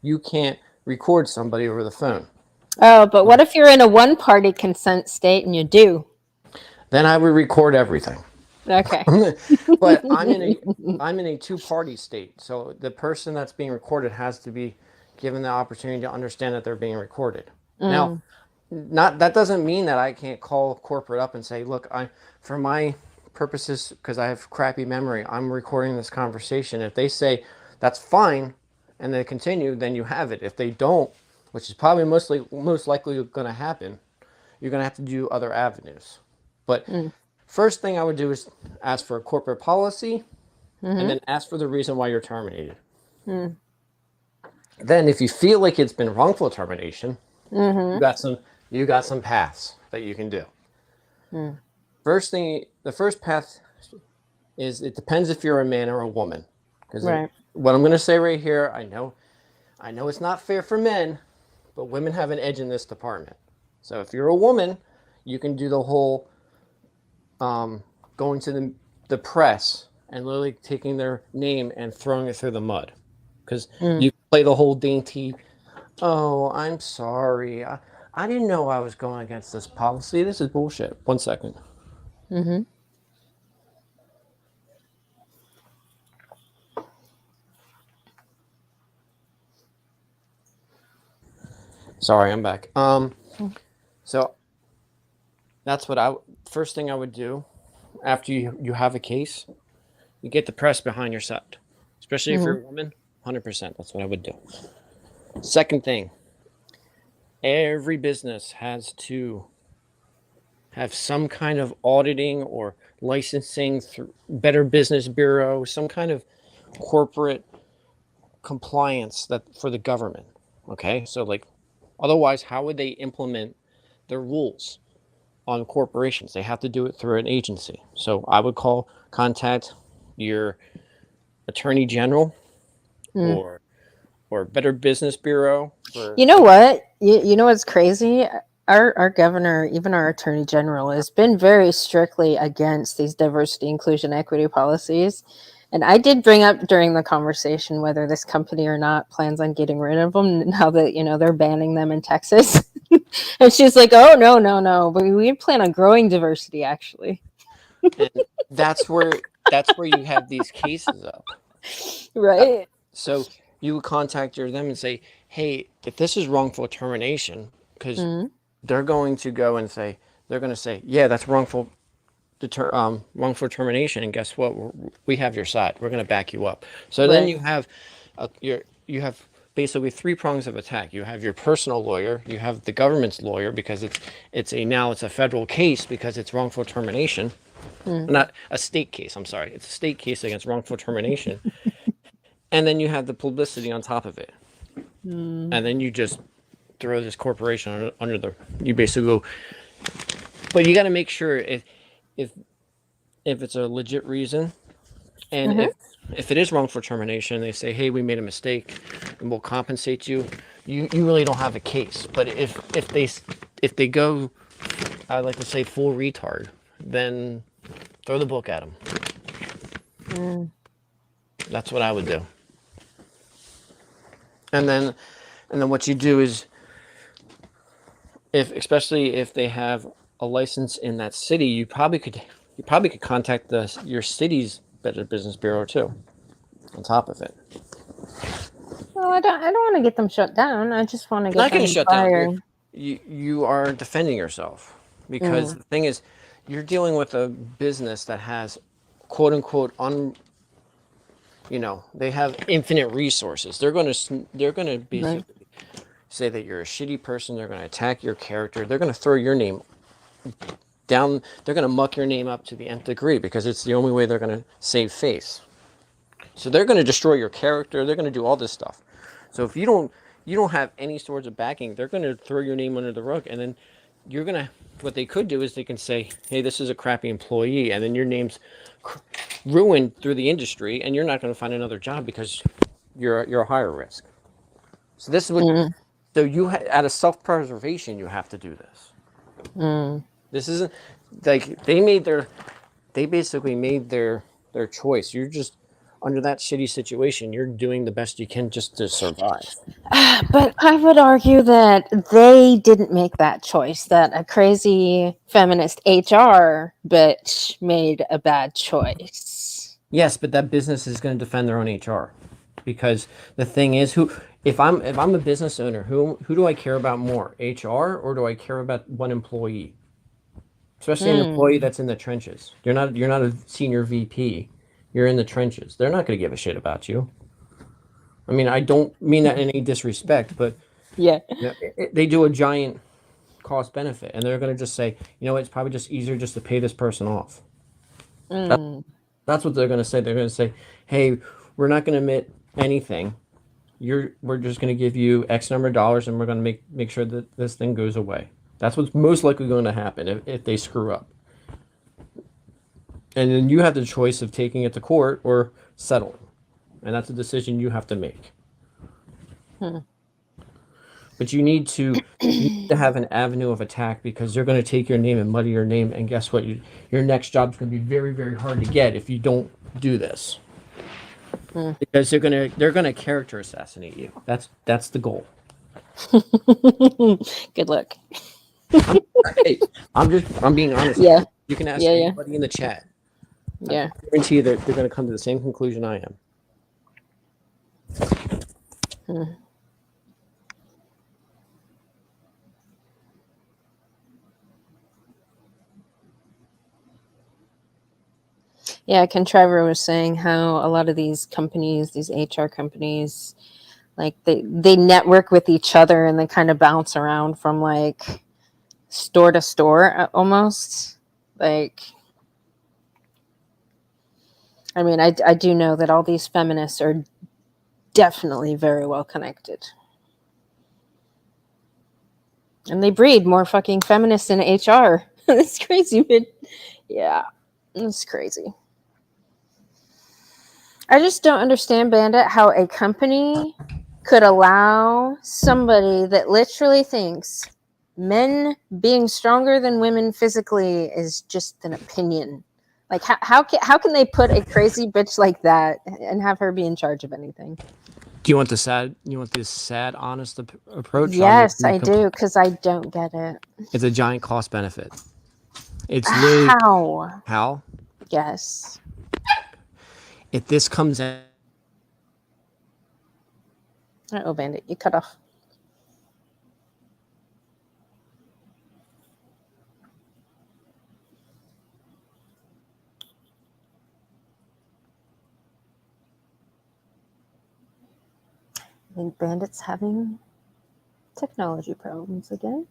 you can't record somebody over the phone. Oh, but what if you're in a one-party consent state and you do? Then I would record everything. Okay. But I'm in a two-party state, so the person that's being recorded has to be given the opportunity to understand that they're being recorded. Now, that doesn't mean that I can't call corporate up and say, look, for my purposes, because I have crappy memory, I'm recording this conversation. If they say that's fine and they continue, then you have it. If they don't, which is probably most likely going to happen, you're going to have to do other avenues. But first thing I would do is ask for a corporate policy, and then ask for the reason why you're terminated. Then if you feel like it's been wrongful termination, you got some paths that you can do. The first path is it depends if you're a man or a woman. Because Right. what I'm going to say right here, I know it's not fair for men, but women have an edge in this department. So if you're a woman, you can do the whole going to the press and literally taking their name and throwing it through the mud. Because Mm. you play the whole dainty, oh, I'm sorry. I didn't know I was going against this policy. This is bullshit. 1 second. Mm-hmm. Sorry, I'm back. So that's what first thing I would do after you have a case, you get the press behind your side, especially if you're a woman. 100%. That's what I would do. Second thing, every business has to have some kind of auditing or licensing through Better Business Bureau, some kind of corporate compliance that for the government. Okay, so like, otherwise, how would they implement their rules on corporations? They have to do it through an agency. So I would contact your attorney general Mm. or Better Business Bureau for. You know what? You know what's crazy? Our governor, even our attorney general, has been very strictly against these diversity, inclusion, equity policies. And I did bring up during the conversation whether this company or not plans on getting rid of them now that, they're banning them in Texas. And she's like, oh, no, no, no. But we plan on growing diversity, actually. And that's where you have these cases up. Right. So you would contact them and say, hey, if this is wrongful termination, because they're going to go and say, yeah, that's wrongful termination, and guess what? We have your side. We're going to back you up. So then Right. you have you have basically three prongs of attack. You have your personal lawyer, you have the government's lawyer because it's a federal case because it's wrongful termination, not a state case. I'm sorry, it's a state case against wrongful termination, and then you have the publicity on top of it, and then you just throw this corporation under the. You basically go, but you got to make sure if it's a legit reason, and if it is wrongful termination, they say, hey, we made a mistake, and we'll compensate you. You really don't have a case. But if they go, I like to say full retard, then throw the book at them. That's what I would do. And then what you do is, especially if they have a license in that city, you probably could contact your city's Better Business Bureau too. On top of it, Well, I don't want to get them shut down. I just want to get not them getting shut fired. down. You are defending yourself because the thing is, you're dealing with a business that has, quote unquote, they have infinite resources. They're going to basically say that you're a shitty person. They're going to attack your character. They're going to throw your name down. They're going to muck your name up to the nth degree because it's the only way they're going to save face. So they're going to destroy your character. They're going to do all this stuff. So if you don't have any sorts of backing, they're going to throw your name under the rug, and then you're going to. What they could do is they can say, "Hey, this is a crappy employee," and then your name's ruined through the industry, and you're not going to find another job because you're a higher risk. So this is what. So out of self-preservation, you have to do this. This isn't like they basically made their choice. You're just under that shitty situation. You're doing the best you can just to survive. But I would argue that they didn't make that choice, that a crazy feminist HR bitch made a bad choice. Yes, but that business is going to defend their own HR, because the thing is, if I'm a business owner, who do I care about more, HR or do I care about one employee? Especially an employee that's in the trenches. You're not a senior VP. You're in the trenches. They're not going to give a shit about you. I mean, I don't mean that in any disrespect, but Yeah. they do a giant cost benefit, and they're going to just say, it's probably just easier just to pay this person off. That's what they're going to say. They're going to say, hey, we're not going to admit anything. We're just going to give you X number of dollars, and we're going to make sure that this thing goes away. That's what's most likely going to happen if they screw up. And then you have the choice of taking it to court or settling. And that's a decision you have to make. But you need to have an avenue of attack because they're going to take your name and muddy your name. And guess what? Your next job is going to be very, very hard to get if you don't do this. Because they're gonna character assassinate you. That's the goal. Good luck. Hey, I'm being honest. Yeah. You can ask Yeah, yeah. anybody in the chat. Yeah. I guarantee you that they're going to come to the same conclusion I am. Yeah, Contriver was saying how a lot of these companies, these HR companies, like they network with each other and they kind of bounce around from like store to store almost. Like, I mean, I do know that all these feminists are definitely very well connected. And they breed more fucking feminists in HR. It's crazy, but yeah, it's crazy. I just don't understand, Bandit, how a company could allow somebody that literally thinks men being stronger than women physically is just an opinion. Like, how can they put a crazy bitch like that and have her be in charge of anything? Do you want the sad? You want this sad, honest approach? Yes, I do, because I don't get it. It's a giant cost benefit. It's literally How? Yes. If this comes in, Oh, Bandit, you cut off. I think Bandit's having technology problems again.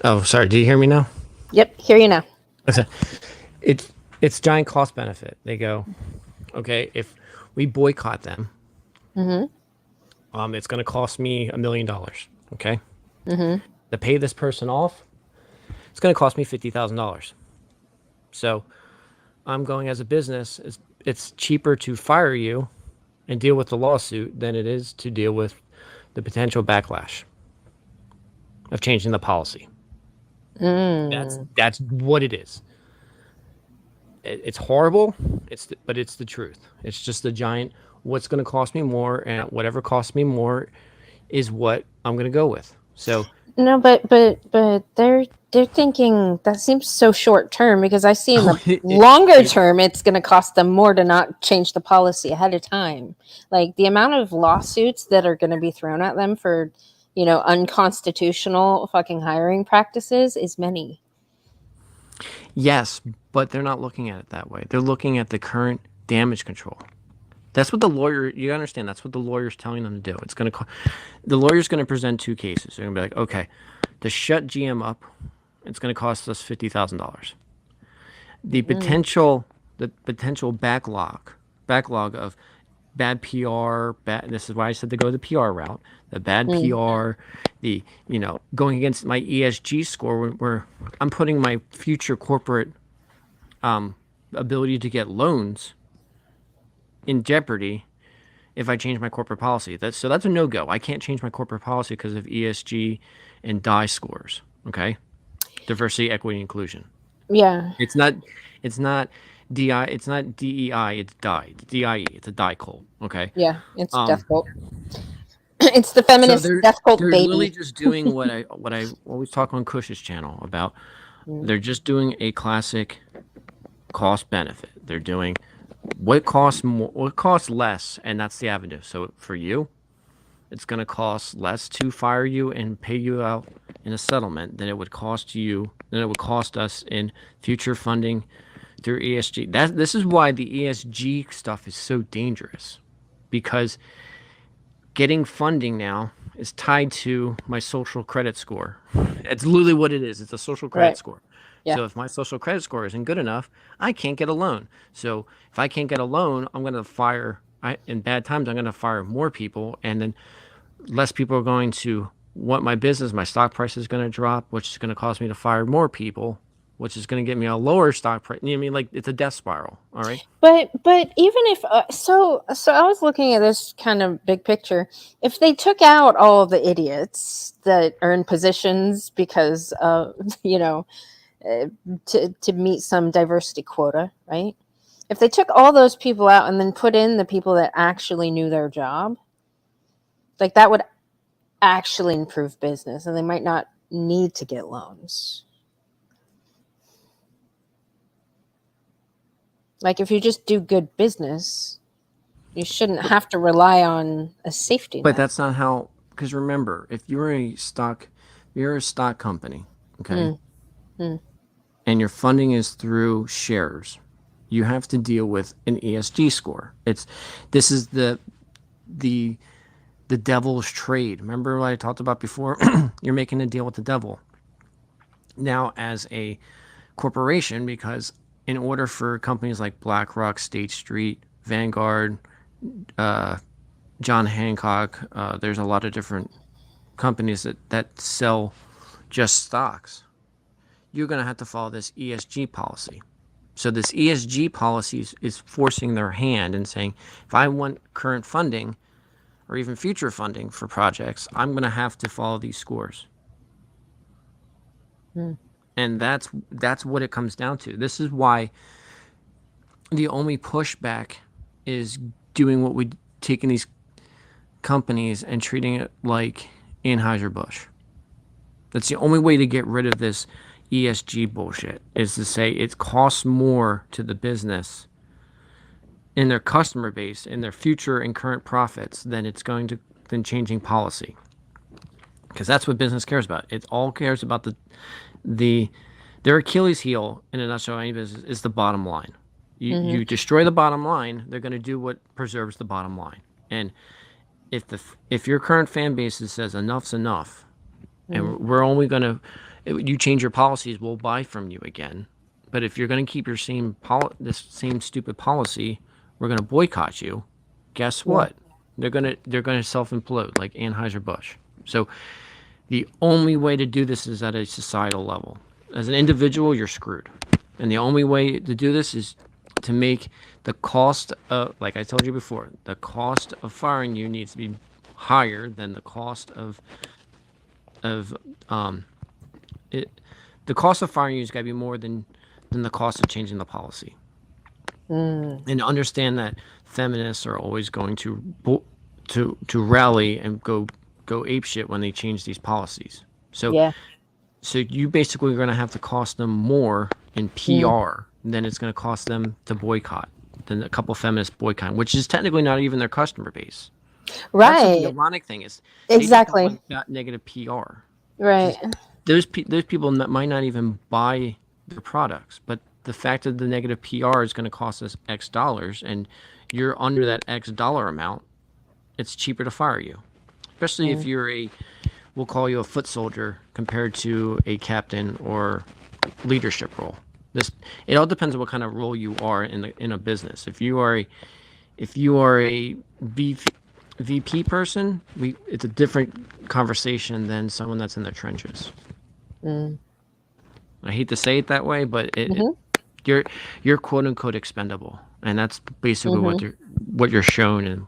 oh, sorry. Do you hear me now? Yep, hear you now. It's giant cost benefit. They go, okay, if we boycott them, it's going to cost me $1 million. Okay, to pay this person off, it's going to cost me $50,000. So I'm going as a business. It's cheaper to fire you and deal with the lawsuit than it is to deal with the potential backlash of changing the policy. That's what it is. It's horrible. But it's the truth. It's just the giant. What's going to cost me more, and whatever costs me more, is what I'm going to go with. So No, but they're thinking that seems so short term, because I see in the longer term it's going to cost them more to not change the policy ahead of time. Like, the amount of lawsuits that are going to be thrown at them for, unconstitutional fucking hiring practices is many. yes, but they're not looking at it that way. They're looking at the current damage control. That's what the lawyer. You understand? That's what the lawyer's telling them to do. It's going to. The lawyer's going to present two cases. They're going to be like, okay, to shut GM up, it's going to cost us $50,000. The potential backlog of bad PR. This is why I said to go the PR route. The bad PR, the going against my ESG score, where I'm putting my future corporate ability to get loans in jeopardy if I change my corporate policy. That's a no-go. I can't change my corporate policy because of ESG and DI scores. Okay, diversity, equity, inclusion. Yeah. It's not DI. It's not DEI. It's DI. DIE. It's a DI cult. Okay. Yeah, it's death cult. It's the feminist death cult they're baby. literally just doing what I always talk on Cush's channel about. They're just doing a classic cost benefit. They're doing what costs more, what costs less, and that's the avenue. So for you, it's going to cost less to fire you and pay you out in a settlement than it would cost us in future funding through ESG. This is why the ESG stuff is so dangerous, because getting funding now is tied to my social credit score. It's literally what it is. It's a social credit score. Yeah. So if my social credit score isn't good enough, I can't get a loan. So if I can't get a loan, I'm going to fire. In bad times, I'm going to fire more people, and then less people are going to want my business. My stock price is going to drop, which is going to cause me to fire more people, which is going to get me a lower stock price. You know what I mean? Like, it's a death spiral. All right. But even if so I was looking at this kind of big picture. If they took out all the idiots that are in positions because you know, to meet some diversity quota, right? If they took all those people out and then put in the people that actually knew their job, like that would actually improve business, and they might not need to get loans. Like if you just do good business, you shouldn't have to rely on a safety But net. that's not how, because remember, if you're a stock company, okay, and your funding is through shares, you have to deal with an ESG score. This is the devil's trade. Remember what I talked about before? You're making a deal with the devil. Now, as a corporation, because in order for companies like BlackRock, State Street, Vanguard, John Hancock, there's a lot of different companies that sell just stocks. You're going to have to follow this ESG policy. So this ESG policy is forcing their hand and saying, if I want current funding or even future funding for projects, I'm going to have to follow these scores. And that's what it comes down to. This is why the only pushback is doing what we taking these companies and treating it like Anheuser-Busch. That's the only way to get rid of this ESG bullshit, is to say it costs more to the business in their customer base, in their future and current profits, than changing policy. Because that's what business cares about. It all cares about their Achilles heel, in a nutshell, any business, is the bottom line. You destroy the bottom line, they're going to do what preserves the bottom line. And if your current fan base says enough's enough, and we're only going to, you change your policies, we'll buy from you again. But if you're going to keep your this same stupid policy, we're going to boycott you. Guess what? They're going to self-implode like Anheuser-Busch. So the only way to do this is at a societal level. As an individual, you're screwed. And the only way to do this is to make the cost of, like I told you before, the cost of firing you needs to be higher than the cost of the cost of firing you has got to be more than the cost of changing the policy. And understand that feminists are always going to rally and go apeshit when they change these policies. So you basically are going to have to cost them more in PR than it's going to cost them to boycott, than a couple feminists boycotting, which is technically not even their customer base. Right. That's the ironic thing is Exactly. They just got negative PR. Right. Those people might not even buy the products, but the fact that the negative PR is going to cost us X dollars, and you're under that X dollar amount, it's cheaper to fire you. Especially if you're we'll call you a foot soldier compared to a captain or leadership role. It all depends on what kind of role you are in a business. If you are a VP person, it's a different conversation than someone that's in the trenches. I hate to say it that way, but you're quote unquote expendable, and that's basically what you're shown. And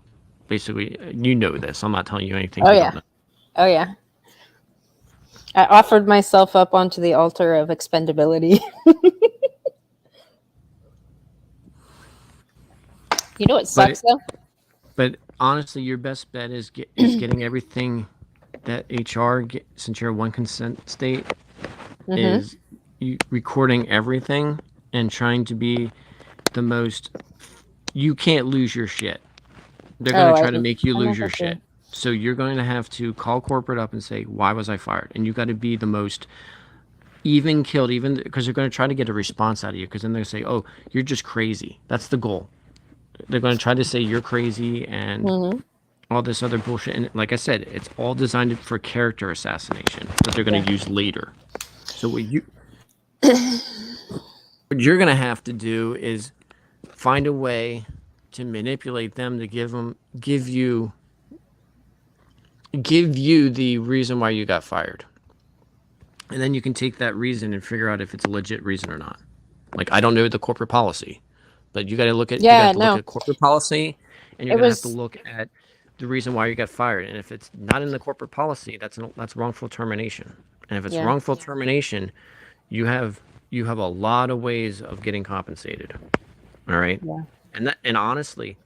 basically, you know this. I'm not telling you anything. Oh you yeah. don't know. Oh yeah. I offered myself up onto the altar of expendability. You know what sucks though? But honestly, your best bet is getting everything that HR, since you're a one consent state, is you recording everything and trying to be the most. You can't lose your shit. They're going to try to make you lose your shit. So you're going to have to call corporate up and say, why was I fired? And you got to be the most even killed, even because they're going to try to get a response out of you, because then they're going to say, oh, you're just crazy. That's the goal. They're going to try to say you're crazy and all this other bullshit. And like I said, it's all designed for character assassination that they're going to use later. So what you're going to have to do is find a way to manipulate them to give you the reason why you got fired. and then you can take that reason and figure out if it's a legit reason or not. Like, I don't know the corporate policy, but you got to look at No, corporate policy, and you're it going to have to was, look at the reason why you got fired. And if it's not in the corporate policy, that's wrongful termination. And if it's yeah, wrongful termination, you have a lot of ways of getting compensated. All right, yeah, and honestly,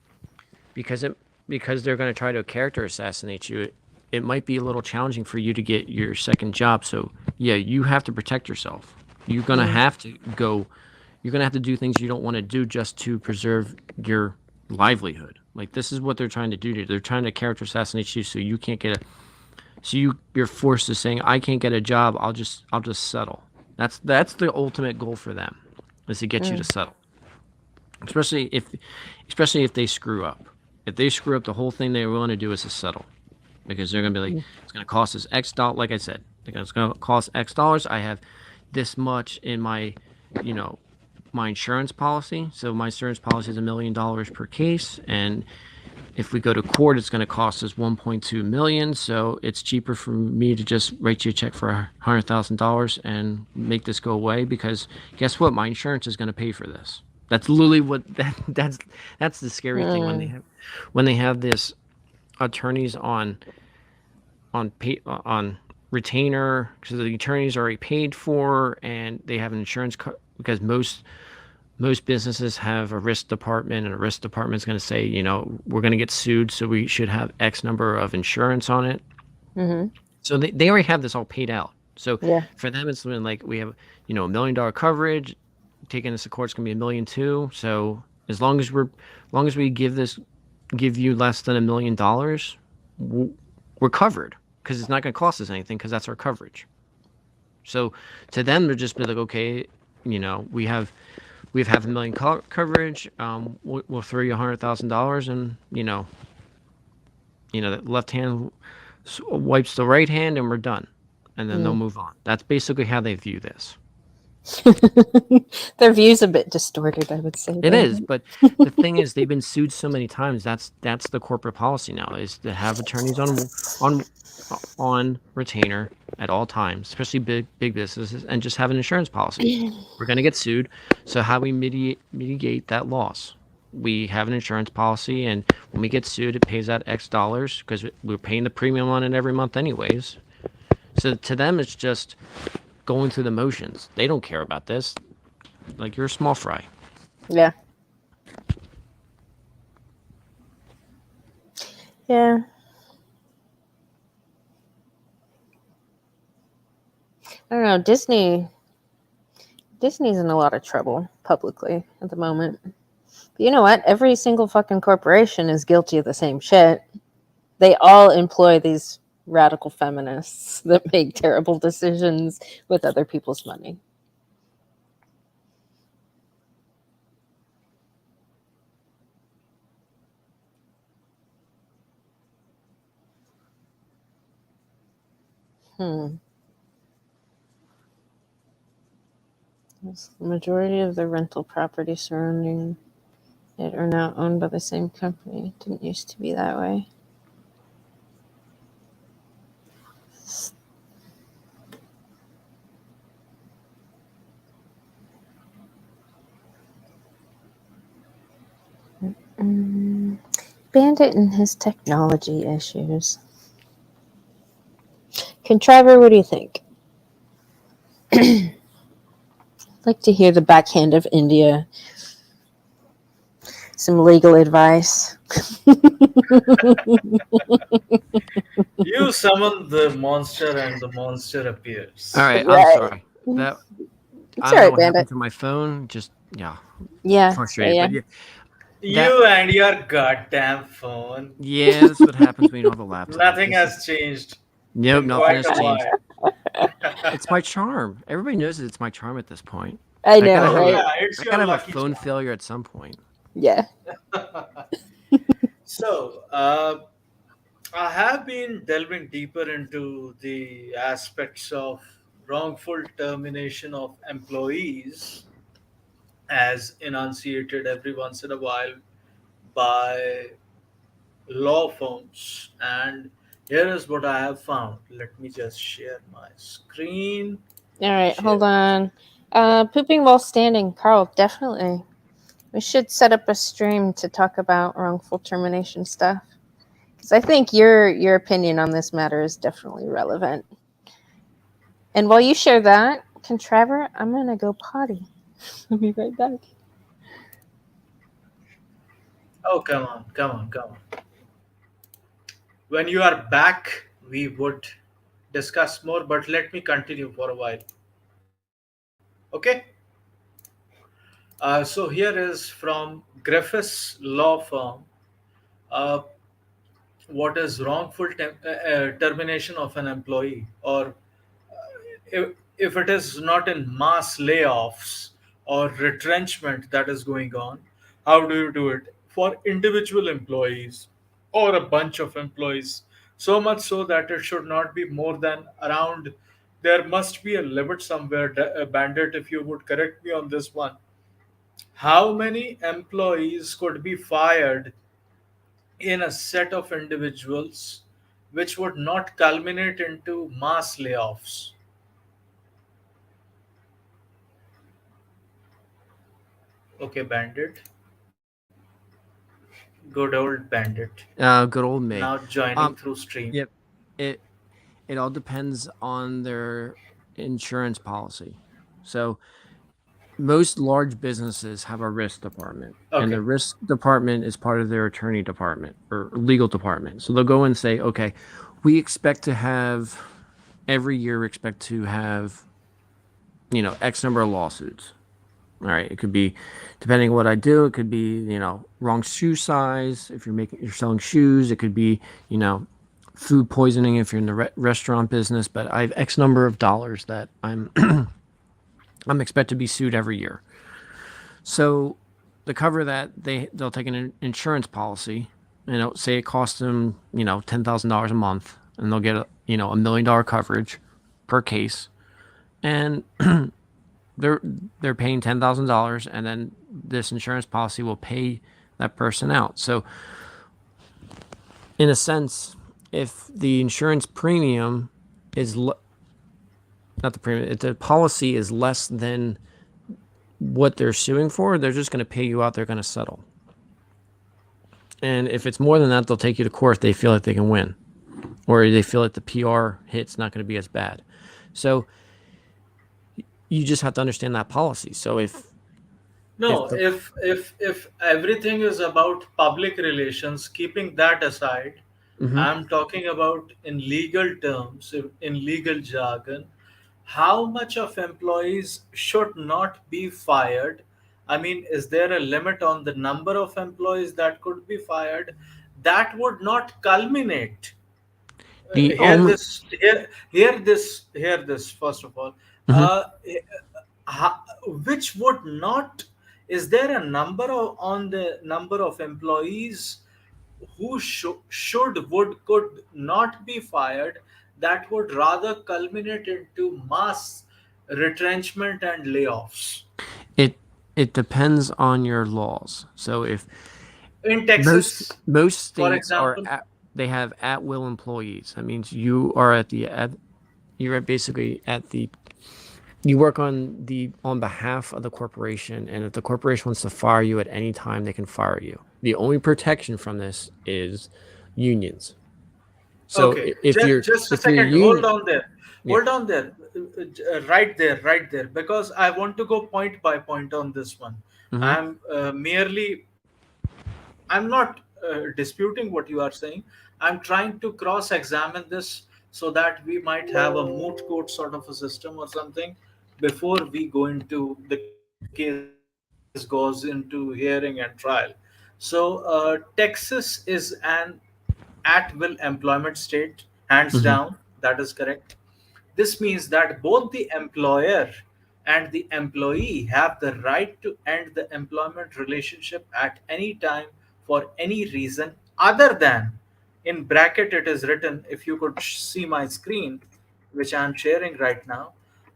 because they're going to try to character assassinate you, it might be a little challenging for you to get your second job. So yeah, you have to protect yourself. You're going to mm, have to go. You're going to have to do things you don't want to do just to preserve your livelihood. Like, this is what they're trying to do to you. They're trying to character assassinate you so you can't get a. So you're forced to saying, I can't get a job. I'll just settle. That's the ultimate goal for them, is to get you to mm, settle. Especially if they screw up. If they screw up, the whole thing they want to do is to settle, because they're gonna be like, mm, it's gonna cost us X dollar. Like I said, it's gonna cost X dollars. I have this much in my, you know, my insurance policy. So my insurance policy is $1 million per case, and if we go to court, it's going to cost us 1.2 million. So it's cheaper for me to just write you a check for $100,000 and make this go away, because guess what? My insurance is going to pay for this. That's literally what that's the scary thing mm, when they have this attorneys on retainer, because the attorneys are already paid for, and they have an insurance because most businesses have a risk department, and a risk department is going to say, we're going to get sued, so we should have X number of insurance on it. mm-hmm, So they already have this all paid out. So yeah, for them, it's been like, we have, $1 million coverage. Taking this to court is going to be $1.2 million. So as long as we give you less than $1 million, we're covered, because it's not going to cost us anything, because that's our coverage. So to them, they're just be like, okay, we have $1 million coverage. We'll throw you $100,000, and the left hand wipes the right hand, and we're done, and then they'll mm. move on. That's basically how they view this. Their view's a bit distorted, I would say. It Though. is, but the thing is, they've been sued so many times. That's the corporate policy now, is to have attorneys on retainer at all times, especially big businesses, and just have an insurance policy. We're going to get sued, so how we mitigate that loss? We have an insurance policy, and when we get sued, it pays out X dollars, because we're paying the premium on it every month anyways. So to them, it's just going through the motions. They don't care about this. Like, you're a small fry. Yeah. Yeah. I don't know. Disney's in a lot of trouble publicly at the moment. But you know what? Every single fucking corporation is guilty of the same shit. They all employ these radical feminists that make terrible decisions with other people's money. The majority of the rental properties surrounding it are now owned by the same company. It didn't used to be that way. Bandit and his technology issues. Contriver, what do you think? I'd like to hear the backhand of India. Some legal advice. You summon the monster and the monster appears. All right, I'm Right. sorry. That It's I don't know alright, what happened Bandit. to my phone. Just Yeah. frustrated. Yeah. But yeah, You and your goddamn phone. that's what happens when you don't have a laptop. Nothing has changed Nope, in nothing quite has a changed. while. It's my charm. Everybody knows that it's my charm at this point. I gotta know, have right? Yeah, it's I your gotta have a lucky phone charm. failure at some point. Yeah. So, I have been delving deeper into the aspects of wrongful termination of employees as enunciated every once in a while by law firms. And here is what I have found. Let me just share my screen. All right, share. hold on. Pooping while standing, Carl. Definitely, we should set up a stream to talk about wrongful termination stuff because I think your opinion on this matter is definitely relevant. And while you share that, Contriver, I'm gonna go potty. I'll be right back. Oh, come on, come on, come on. When you are back, we would discuss more, but let me continue for a while. Okay? So here is from Griffiths Law Firm, uh, what is wrongful termination of an employee, or if it is not in mass layoffs or retrenchment that is going on, how do you do it for individual employees or a bunch of employees? So much so that it should not be more than around, there must be a limit somewhere, Bandit, if you would correct me on this one. How many employees could be fired in a set of individuals which would not culminate into mass layoffs? Okay, Bandit. Good old Bandit. Good old Now me. joining Um, through stream. yep. It it all depends on their insurance policy. So most large businesses have a risk department, Okay. and the risk department is part of their attorney department or legal department. So they'll go and say, okay, we expect to have every year we expect to have X number of lawsuits. All right, it could be depending on what I do. It could be wrong shoe size if you're selling shoes. It could be you know food poisoning if you're in the restaurant business. But I have X number of dollars that I'm expected to be sued every year. So to cover that, they'll take an insurance policy, say it costs them $10,000 a month, and they'll get $1 million coverage per case, and they're they're paying $10,000, and then this insurance policy will pay that person out. So in a sense, if the insurance premium is not the premium, if the policy is less than what they're suing for, they're just going to pay you out. They're going to settle. And if it's more than that, they'll take you to court if they feel like they can win, or they feel like the PR hit's not going to be as bad. So you just have to understand that policy. So if No, the if everything is about public relations, keeping that aside, Mhm. I'm talking about in legal terms, in legal jargon, how much of employees should not be fired? I mean, is there a limit on the number of employees that could be fired that would not culminate? the Hear only this, hear this first of all. Mhm. uh, which would not, is there a number on the number of employees who should would could not be fired, that would rather culminate into mass retrenchment and layoffs? it it depends on your laws. So if In most Texas, most for states are example. they have at will employees. That means you are you're basically at the you work on behalf of the corporation, and if the corporation wants to fire you at any time, they can fire you. The only protection from this is unions. So Okay, just a if you're second. Hold union, on there. yeah. Hold on there. Right there, right there. Because I want to go point by point on this one. Hmm. I'm merely, I'm not disputing what you are saying. I'm trying to cross examine this so that we might have a moot court sort of a system or something before we go into the case goes into hearing and trial. So, Texas is an at will employment state, hands down. Hmm. That is correct. This means that both the employer and the employee have the right to end the employment relationship at any time for any reason other than, in bracket it is written, if you could see my screen, which I am sharing right now,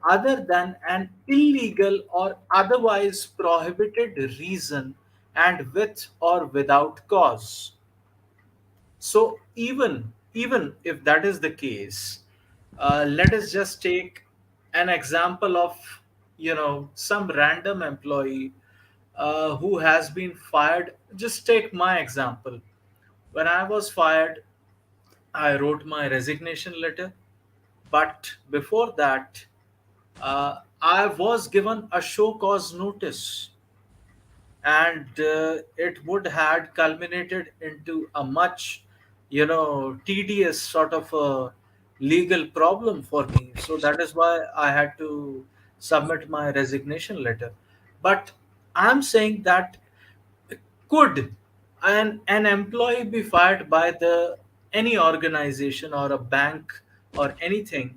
other than an illegal or otherwise prohibited reason and with or without cause. So even if that is the case, let us just take an example of, some random employee who has been fired. Just take my example. When I was fired, I wrote my resignation letter, but before that, I was given a show cause notice, and it would had culminated into a much, tedious sort of a legal problem for me. So that is why I had to submit my resignation letter. But I'm saying that, could an employee be fired by the any organization or a bank or anything?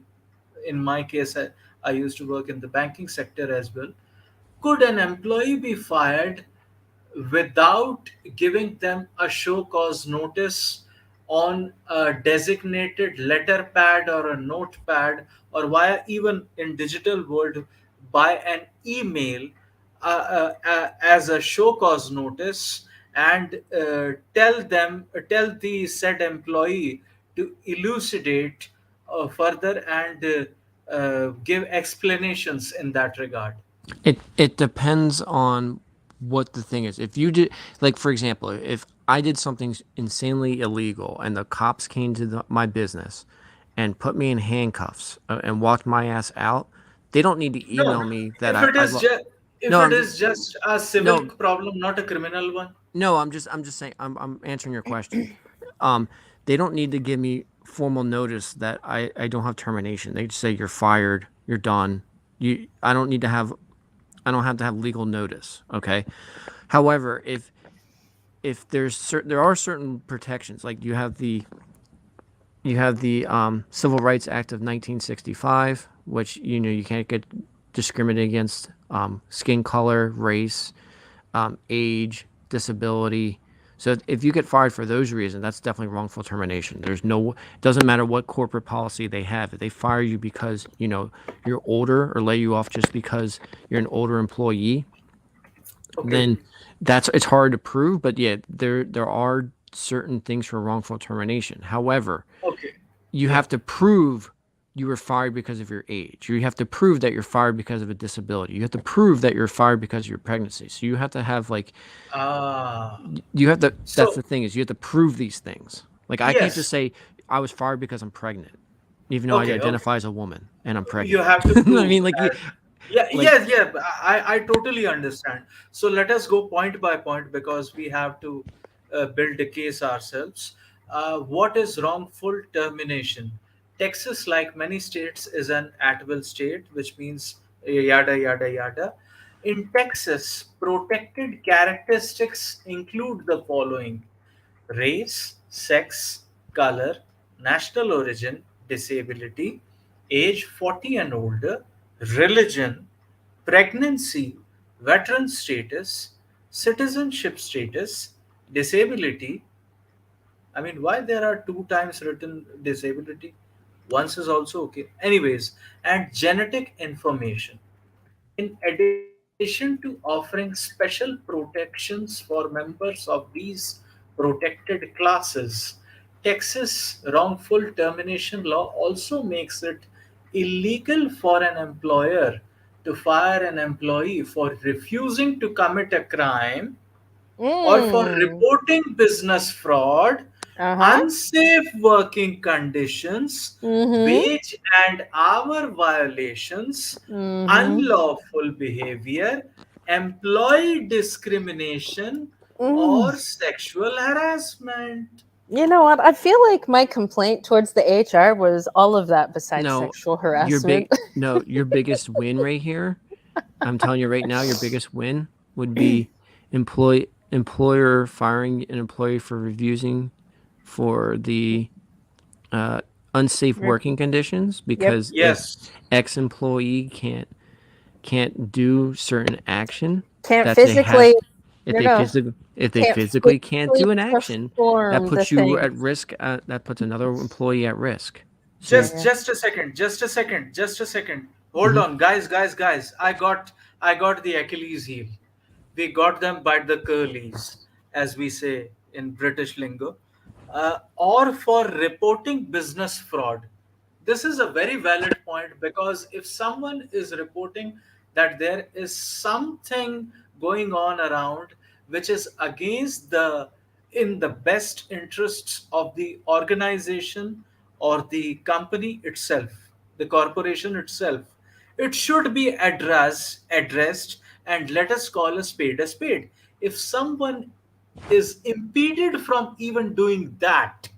In my case, I used to work in the banking sector as well. Could an employee be fired without giving them a show cause notice on a designated letter pad or a notepad, or via, even in digital world, by an email, as a show cause notice, and tell the said employee to elucidate further, and give explanations in that regard? It depends on what the thing is. If you did, like for example, if I did something insanely illegal and the cops came to my business and put me in handcuffs and walked my ass out, they don't need to No, email me that if it is just if no, it I'm just is just a civil no, problem, not a criminal one. no, I'm just saying I'm answering your question. Um, they don't need to give me formal notice that I don't have termination. They just say you're fired, you're done. I don't have to have legal notice. Okay. However, if there are certain protections, like you have the Civil Rights Act of 1965, which you can't get discriminated against skin color, race, age, disability. So if you get fired for those reasons, that's definitely wrongful termination. It doesn't matter what corporate policy they have. If they fire you because, you're older or lay you off just because you're an older employee, Okay, then it's hard to prove. But yeah, there are certain things for wrongful termination. However, okay, you yeah. have to prove you were fired because of your age. You have to prove that you're fired because of a disability. You have to prove that you're fired because of your pregnancy. So you have to have like Ah, you have to that's so the thing is you have to prove these things. Like I can't just yes, say I was fired because I'm pregnant, even though I okay, okay. identify as a woman and I'm You pregnant. have to I prove mean like that. Yeah, like yes, yeah. I totally understand. So let us go point by point, because we have to build a case ourselves. What is wrongful termination? Texas, like many states, is an at-will state, which means yada yada yada. In Texas, protected characteristics include the following: race, sex, color, national origin, disability, age 40 and older, religion, pregnancy, veteran status, citizenship status, disability. I mean, why there are two times written disability? Once is also okay. Anyways, and genetic information. In addition to offering special protections for members of these protected classes, Texas wrongful termination law also makes it illegal for an employer to fire an employee for refusing to commit a crime, or for Mm. reporting business fraud, Uh-huh. unsafe working conditions, Mm-hmm. wage and hour violations, Mm-hmm. unlawful behavior, employee discrimination, Mm. or sexual harassment. You know what? I feel like my complaint towards the HR was all of that besides no, sexual your harassment. big no, your biggest win right here, I'm telling you right now, your biggest win would be employer firing an employee for refusing for the uh, unsafe Yep. working conditions, Yep. because if Yes. X employee can't do certain action Can't that they physically, has no, no, if they can't physically can't physically do an action that perform the puts you thing. at risk, that puts another employee at risk. Yeah, So just yeah. just a second, just a second. Hold mhm. on, guys. I got the Achilles heel. We got them by the curlies, as we say in British lingo. Or for reporting business fraud. this is a very valid point, because if someone is reporting that there is something going on around which is against the in the best interests of the organization or the company itself, the corporation itself, it should be addressed, and let us call a spade a spade. If someone is impeded from even doing that,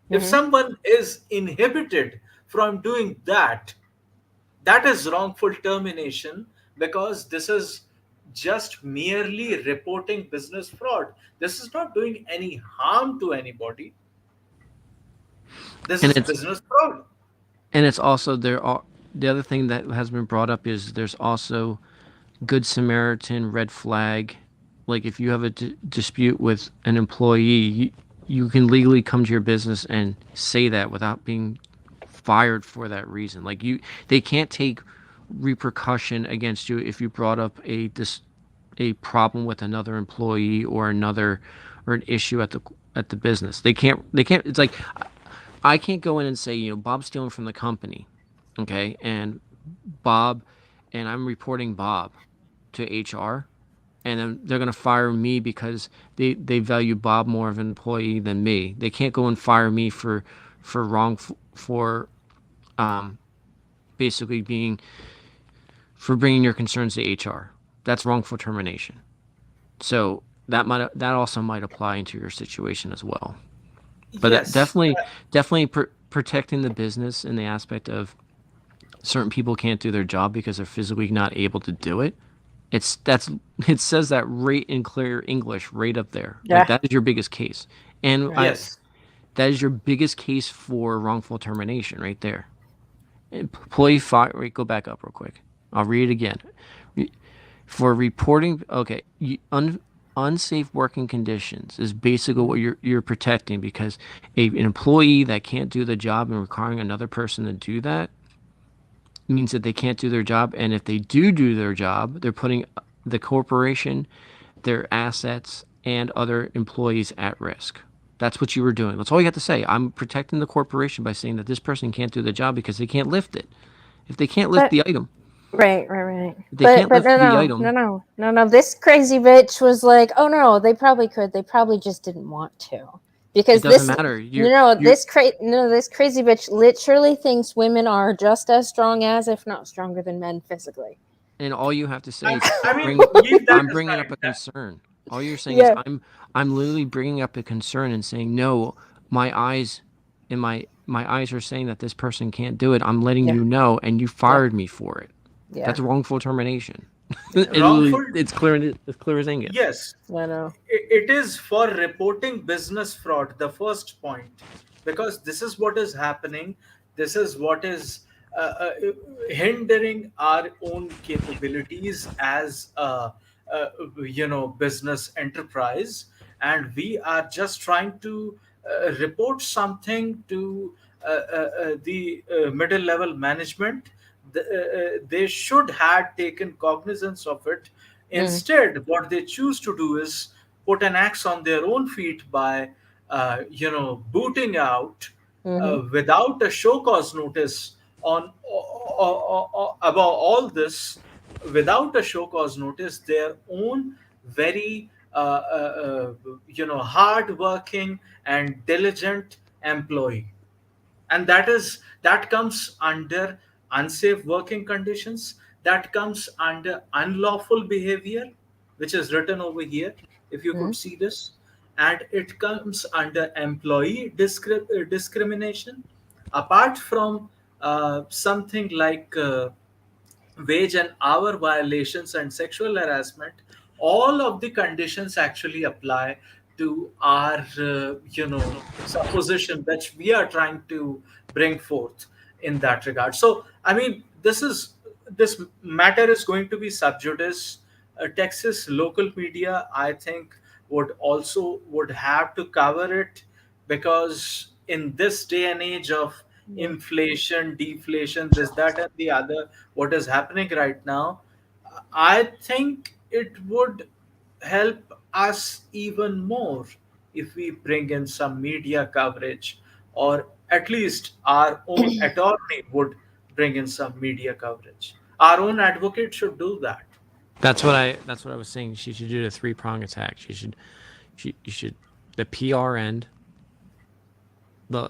if Hmm. someone is inhibited from doing that, that is wrongful termination, because this is just merely reporting business fraud. This is not doing any harm to anybody. This And is it's business fraud. and it's also there are the other thing that has been brought up is there's also good Samaritan, red flag. Like if you have a dispute with an employee, you can legally come to your business and say that without being fired for that reason. Like they can't take repercussion against you if you brought up a problem with another employee or an issue at the business. They can't. It's like I can't go in and say, Bob's stealing from the company, okay, Bob, and I'm reporting Bob to HR, and then they're gonna fire me because they value Bob more of an employee than me. They can't go and fire me for wrong for um basically being for bringing your concerns to HR. That's wrongful termination. So that also might apply into your situation as well. But Yes. definitely protecting the business in the aspect of certain people can't do their job because they're physically not able to do it. It's that's it says that right in clear English right up there. Like Yeah. that is your biggest case. And Right. I Yes. that is your biggest case for wrongful termination right there. Employee fire. Wait, go back up real quick. I'll read it again. For reporting, okay, unsafe working conditions is basically what you're protecting because an employee that can't do the job and requiring another person to do that means that they can't do their job. And if they do their job, they're putting the corporation, their assets, and other employees at risk. That's what you were doing. That's all you have to say. I'm protecting the corporation by saying that this person can't do the job because they can't lift it. If they can't lift But the item, right. if they can't But lift the no, item, no, no, no. This crazy bitch was like, oh no, they probably could. They probably just didn't want to, it because doesn't this, matter. You're this crazy bitch literally thinks women are just as strong as, if not stronger than men physically. and all you have to say I, is I mean, bring. leave that I'm bringing up aside. a concern. All you're saying is Yeah. I'm literally bringing up a concern and saying no. My eyes and my eyes are saying that this person can't do it. I'm letting Yeah. you know, and you Yeah. fired me for it. Yeah. That's wrongful termination. it literally, Wrongful. it's clear as English. Yes, I know. it is for reporting business fraud, the first point, because this is what is happening. This is what is hindering our own capabilities as a business enterprise, and we are just trying to report something to the middle level management. They should have taken cognizance of it. Mm, Instead, what they choose to do is put an axe on their own feet by, booting out mm-hmm. without a show cause notice on about all this, without a show cause notice, their own very hard working and diligent employee. And that comes under unsafe working conditions, that comes under unlawful behavior, which is written over here, if you could Mm, see this, and it comes under employee discrimination, apart from something like wage and hour violations and sexual harassment. All of the conditions actually apply to our supposition that we are trying to bring forth in that regard. So I mean, this matter is going to be sub judice. Texas local media, I think, would have to cover it, because in this day and age of yeah. inflation, deflation, this, that, and the other, what is happening right now, I think it would help us even more if we bring in some media coverage or at least our own attorney would bring in some media coverage. Our own advocate should do that. That's what I was saying. She should do the three-prong attack. You should the PR end, the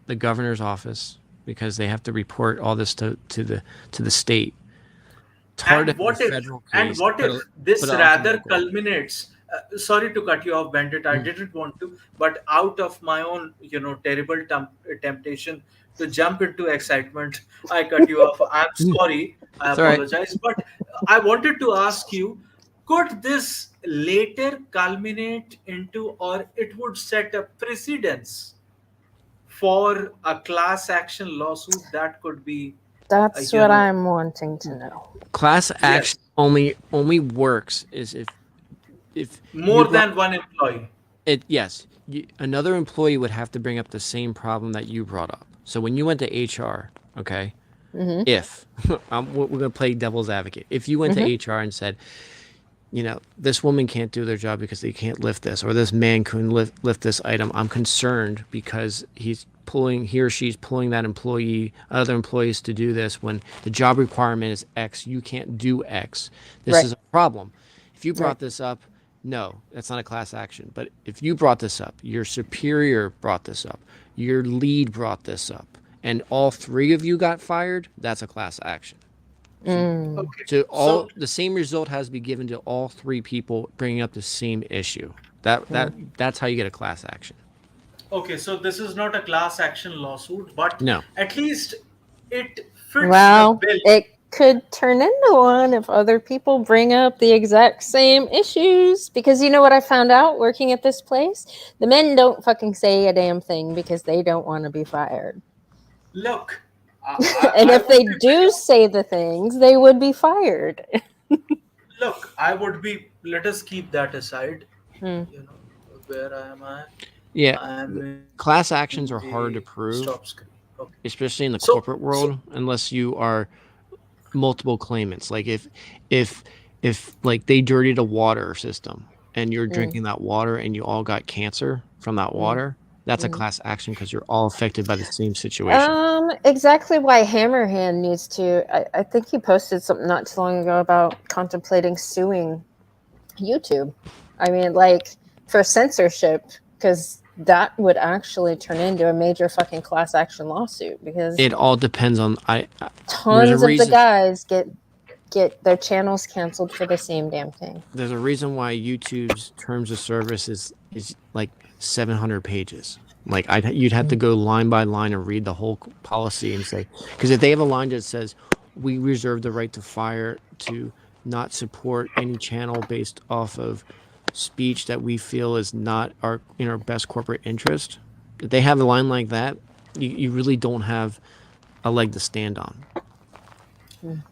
the governor's office, because they have to report all this to the state. It's hard to And have a what if, federal and case, what if but this also rather local. culminates? Sorry to cut you off, Bandit. I didn't want to, but out of my own, terrible temptation to jump into excitement, I cut you off. I'm sorry. I It's all right. apologize. But I wanted to ask you, could this later culminate into, or it would set a precedence for a class action lawsuit that could be, That's you what know, I'm wanting to know. Class yes, action only works is if you more brought than one employee. it. Yes, another employee would have to bring up the same problem that you brought up. So when you went to HR, okay, if we're going to play devil's advocate, if you went to HR and said, this woman can't do their job because they can't lift this, or this man couldn't lift this item. I'm concerned because he or she's pulling that other employees to do this when the job requirement is X. You can't do X. This Right. is a problem. If you Right. brought this up, no, that's not a class action. But if you brought this up, your superior brought this up, your lead brought this up, and all three of you got fired, that's a class action. Mm. Okay. So So, the same result has to be given to all three people bringing up the same issue. That's how you get a class action. okay, so this is not a class action lawsuit, but No, at least it fits the Well, bill. it could turn into one if other people bring up the exact same issues. Because you know what I found out working at this place? The men don't fucking say a damn thing because they don't want to be fired. Look, And I if they would be do very, say the things, they would be fired. look, I would be, let us keep that aside. Hmm. Where am I? yeah, I am in class the actions are hard to stop prove, screen. Okay. especially in the So, corporate world, unless you are multiple claimants. Like if like they dirtied a water system and you're drinking that water and you all got cancer from that water, that's a class action because you're all affected by the same situation. Exactly why Hammerhand needs to. I think he posted something not too long ago about contemplating suing YouTube. I mean, like for censorship, because that would actually turn into a major fucking class action lawsuit. Because It all depends on there's a tons of the reason. guys get their channels canceled for the same damn thing. There's a reason why YouTube's terms of service is like 700 pages. Like you'd have to go line by line and read the whole policy and say, because if they have a line that says we reserve the right to not support any channel based off of speech that we feel is not in our best corporate interest, if they have a line like that, you really don't have a leg to stand on.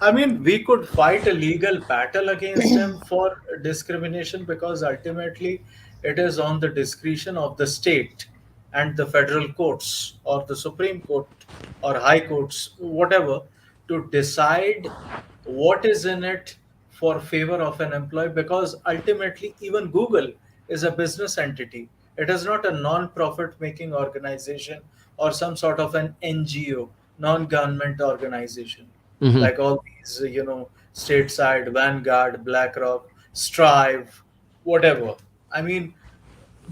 I mean, we could fight a legal battle against them for discrimination because ultimately it is on the discretion of the state and the federal courts or the Supreme Court or high courts, whatever, to decide what is in it for favor of an employee because ultimately even Google is a business entity. It is not a non-profit making organization or some sort of an NGO, non-government organization Hmm. like all these, stateside, Vanguard, BlackRock, Strive, whatever. I mean,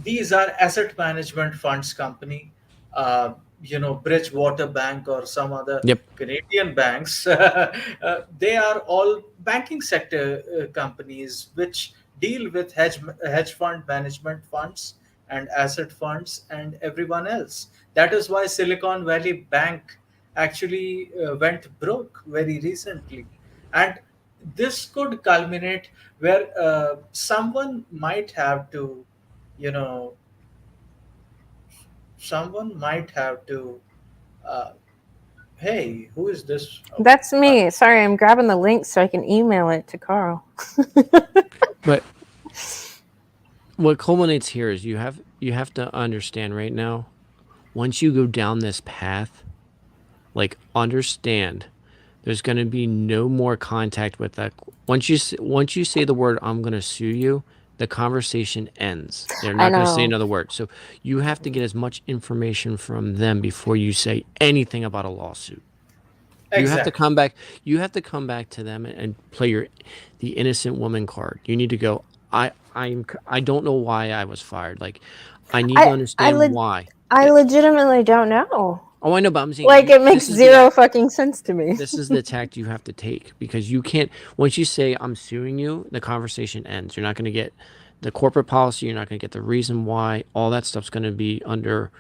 these are asset management funds company, Bridgewater Bank or some other Yep. Canadian banks. They are all banking sector companies which deal with hedge fund management funds and asset funds and everyone else. That is why Silicon Valley Bank actually went broke very recently. And this could culminate where someone might have to, you know, someone might have to, uh, hey, who is this? Okay. That's me. Sorry, I'm grabbing the link so I can email it to Carl. But what culminates here is you have to understand right now, once you go down this path, like understand there's going to be no more contact with that. Once you say the word I'm going to sue you, the conversation ends. They're I not going to say know. another word. So you have to get as much information from them before you say anything about a lawsuit. You have to Exactly. come back. You have to come back to them and play the innocent woman card. You need to go. I don't know why I was fired. Like, I need to I I understand le- why. I Eh, legitimately don't know. Oh, I know, but I'm Like saying it makes this is the zero act. fucking sense to me. This is the tact you have to take because you can't. Once you say I'm suing you, the conversation ends. You're not going to get the corporate policy. You're not going to get the reason why. All that stuff's going to be under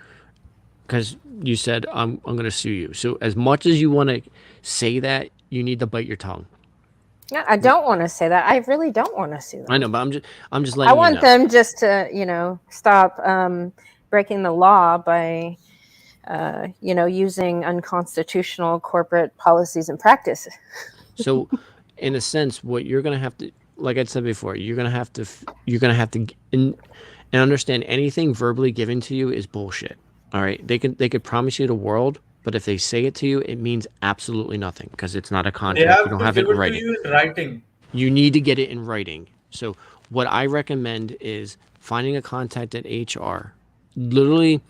because you said I'm going to sue you. So as much as you want to say that, you need to bite your tongue. Yeah, I don't want to say that. I really don't want to sue I them. know, but I'm just I letting you want know. them just to, stop breaking the law by, using unconstitutional corporate policies and practices. So, in a sense, what you're gonna have to, like I said before, you're gonna have to and understand anything verbally given to you is bullshit. All right, they could promise you the world, but if they say it to you, it means absolutely nothing because it's not a They contract. You have don't to have it give in it to writing. you in writing. You need to get it in writing. So, what I recommend is finding a contact at HR, literally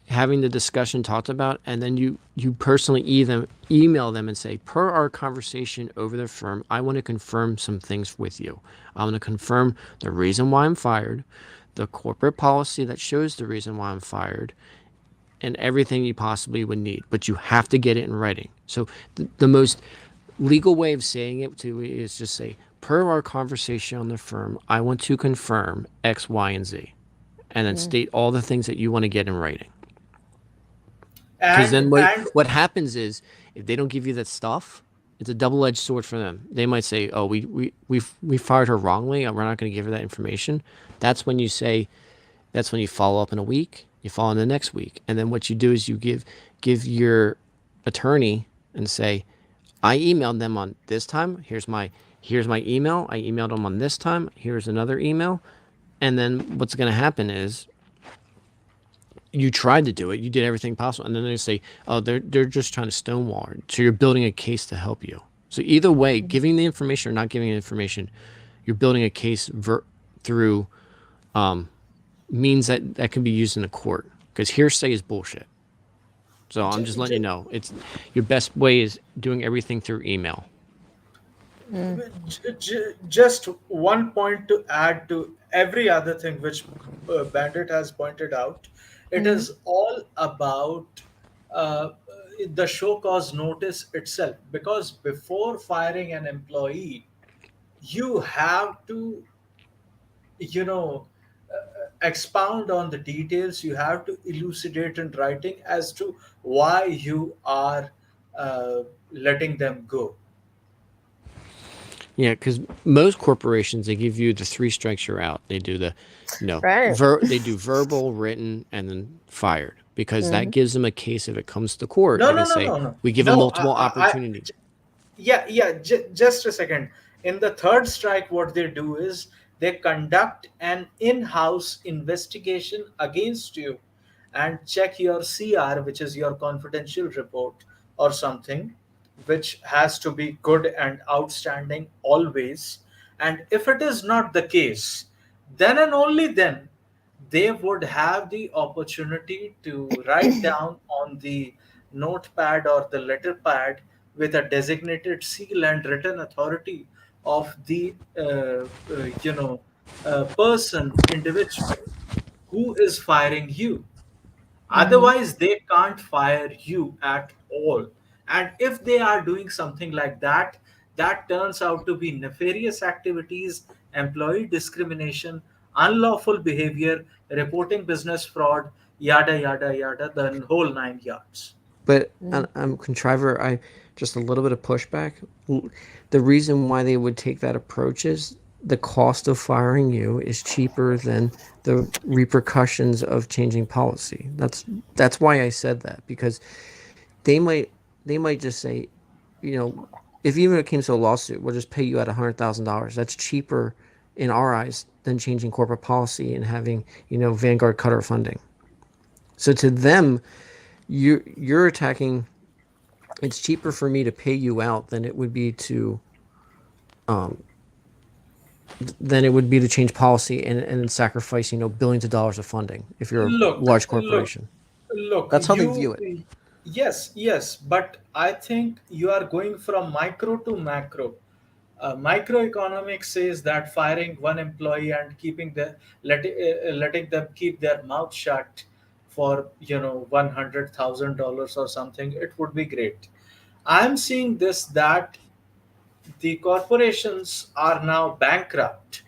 having the discussion talked about, and then you personally email them and say, per our conversation over the firm, I want to confirm some things with you. I want to confirm the reason why I'm fired, the corporate policy that shows the reason why I'm fired, and everything you possibly would need. But you have to get it in writing. So the most legal way of saying it to is just say, per our conversation on the firm, I want to confirm X, Y, and Z, and then Mm. state all the things that you want to get in writing. Because and then what and what happens is if they don't give you that stuff, it's a double-edged sword for them. They might say, "Oh, we fired her wrongly, and we're not going to give her that information." That's when you say, that's when you follow up in a week. You follow in the next week, and then what you do is you give your attorney and say, "I emailed them on this time. Here's my email. I emailed them on this time. Here's another email." And then what's going to happen is you tried to do it, you did everything possible, and then they say, "Oh, they're just trying to stonewall her." So you're building a case to help you. So either way, giving the information or not giving the information, you're building a case through means that can be used in a court because hearsay is bullshit. So I'm just letting you know, it's your best way is doing everything through email. Mm. just one point to add to every other thing which Bandit has pointed out. It Mhm. is all about uh, the show cause notice itself, because before firing an employee, you have to, you know, expound on the details. You have to elucidate in writing as to why you are uh, letting them go. Yeah, because most corporations they give you the three strikes you're out. They do the, Right. they do verbal, written, and then fired because that Mhm. gives them a case. If it comes to court, No, they no, can no, say no, no, we give them no. multiple opportunity. Yeah, yeah. Just a second. In the third strike, what they do is they conduct an in-house investigation against you and check your CR, which is your confidential report or something, which has to be good and outstanding always. And if it is not the case, then and only then they would have the opportunity to write down on the notepad or the letter pad with a designated seal and written authority of the person, individual who is firing you. Mhm. Otherwise, they can't fire you at all. And if they are doing something like that, that turns out to be nefarious activities, employee discrimination, unlawful behavior, reporting business fraud, yada, yada, yada, the whole 9 yards. But Mm. I'm contriver. I just a little bit of pushback. The reason why they would take that approach is the cost of firing you is cheaper than the repercussions of changing policy. That's why I said that because they might they might just say, you know, if even it came to a lawsuit, we'll just pay you at $100,000. That's cheaper in our eyes than changing corporate policy and having Vanguard cut our funding. So to them, you're attacking. It's cheaper for me to pay you out than it would be to then it would be to change policy and sacrifice, billions of dollars of funding if you're a Look, large look, corporation. look, That's how they view it. yes, yes, but I think you are going from micro to macro. Microeconomics says that firing one employee and letting them keep their mouth shut for $100,000 or something, it would be great. I'm seeing this that the corporations are now bankrupt,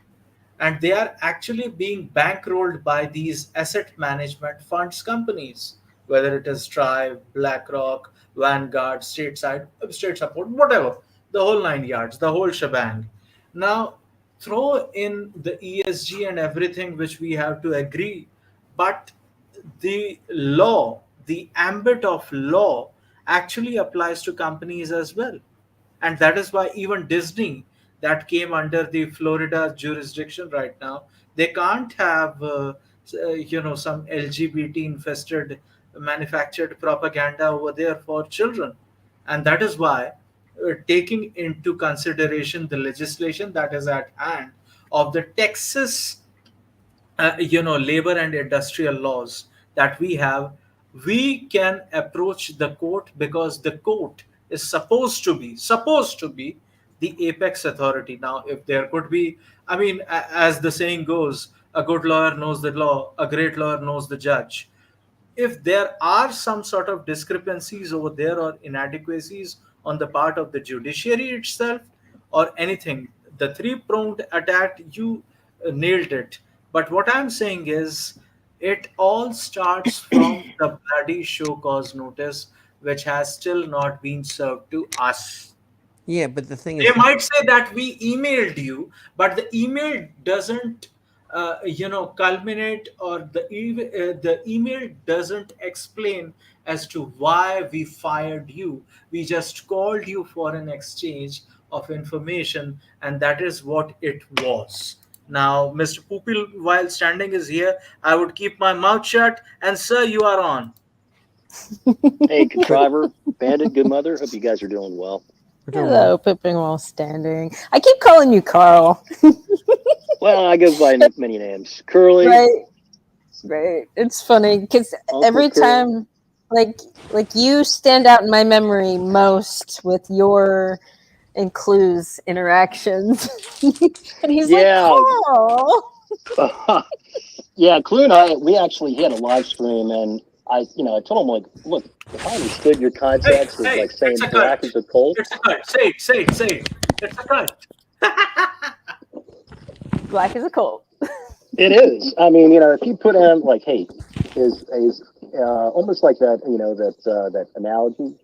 and they are actually being bankrolled by these asset management funds companies, whether it is Strive, BlackRock, Vanguard, State Support, whatever, the whole 9 yards, the whole shebang. Now, throw in the ESG and everything which we have to agree, but the law, the ambit of law, actually applies to companies as well. And that is why even Disney, that came under the Florida jurisdiction right now, they can't have some LGBT infested manufactured propaganda over there for children. And that is why, taking into consideration the legislation that is at hand of the Texas labor and industrial laws that we have, we can approach the court, because the court is supposed to be the apex authority. Now, if there could be, I mean, as the saying goes, a good lawyer knows the law, a great lawyer knows the judge. If there are some sort of discrepancies over there or inadequacies on the part of the judiciary itself or anything, the three pronged attack, you nailed it. But what I'm saying is, it all starts from the bloody show cause notice, which has still not been served to us. Yeah, but the thing They is, might say that we emailed you, but the email doesn't culminate, or the email doesn't explain as to why we fired you. We just called you for an exchange of information, and that is what it was. Now, Mr. Pupil, while standing is here, I would keep my mouth shut, and sir, you are on. Hey, but Contriver, Bandit, Good Mother. Hope you guys are doing well. we're doing Hello, well. Pippin while standing. I keep calling you Carl. Well, I go by many names. Curly, Right, right. It's funny because Uncle every Curly. time, like you stand out in my memory most with your and Clue's interactions, and he's like, Yeah, Carl. yeah. Clue and I, we actually had a live stream, and I told him, like, look, if I understood your Hey, context as hey, like it's saying a black cult. is a cult. It's a cult. Say it. It's a cult. Black is a cult. It is. I mean, if you put in like, hey, is almost like that, that analogy.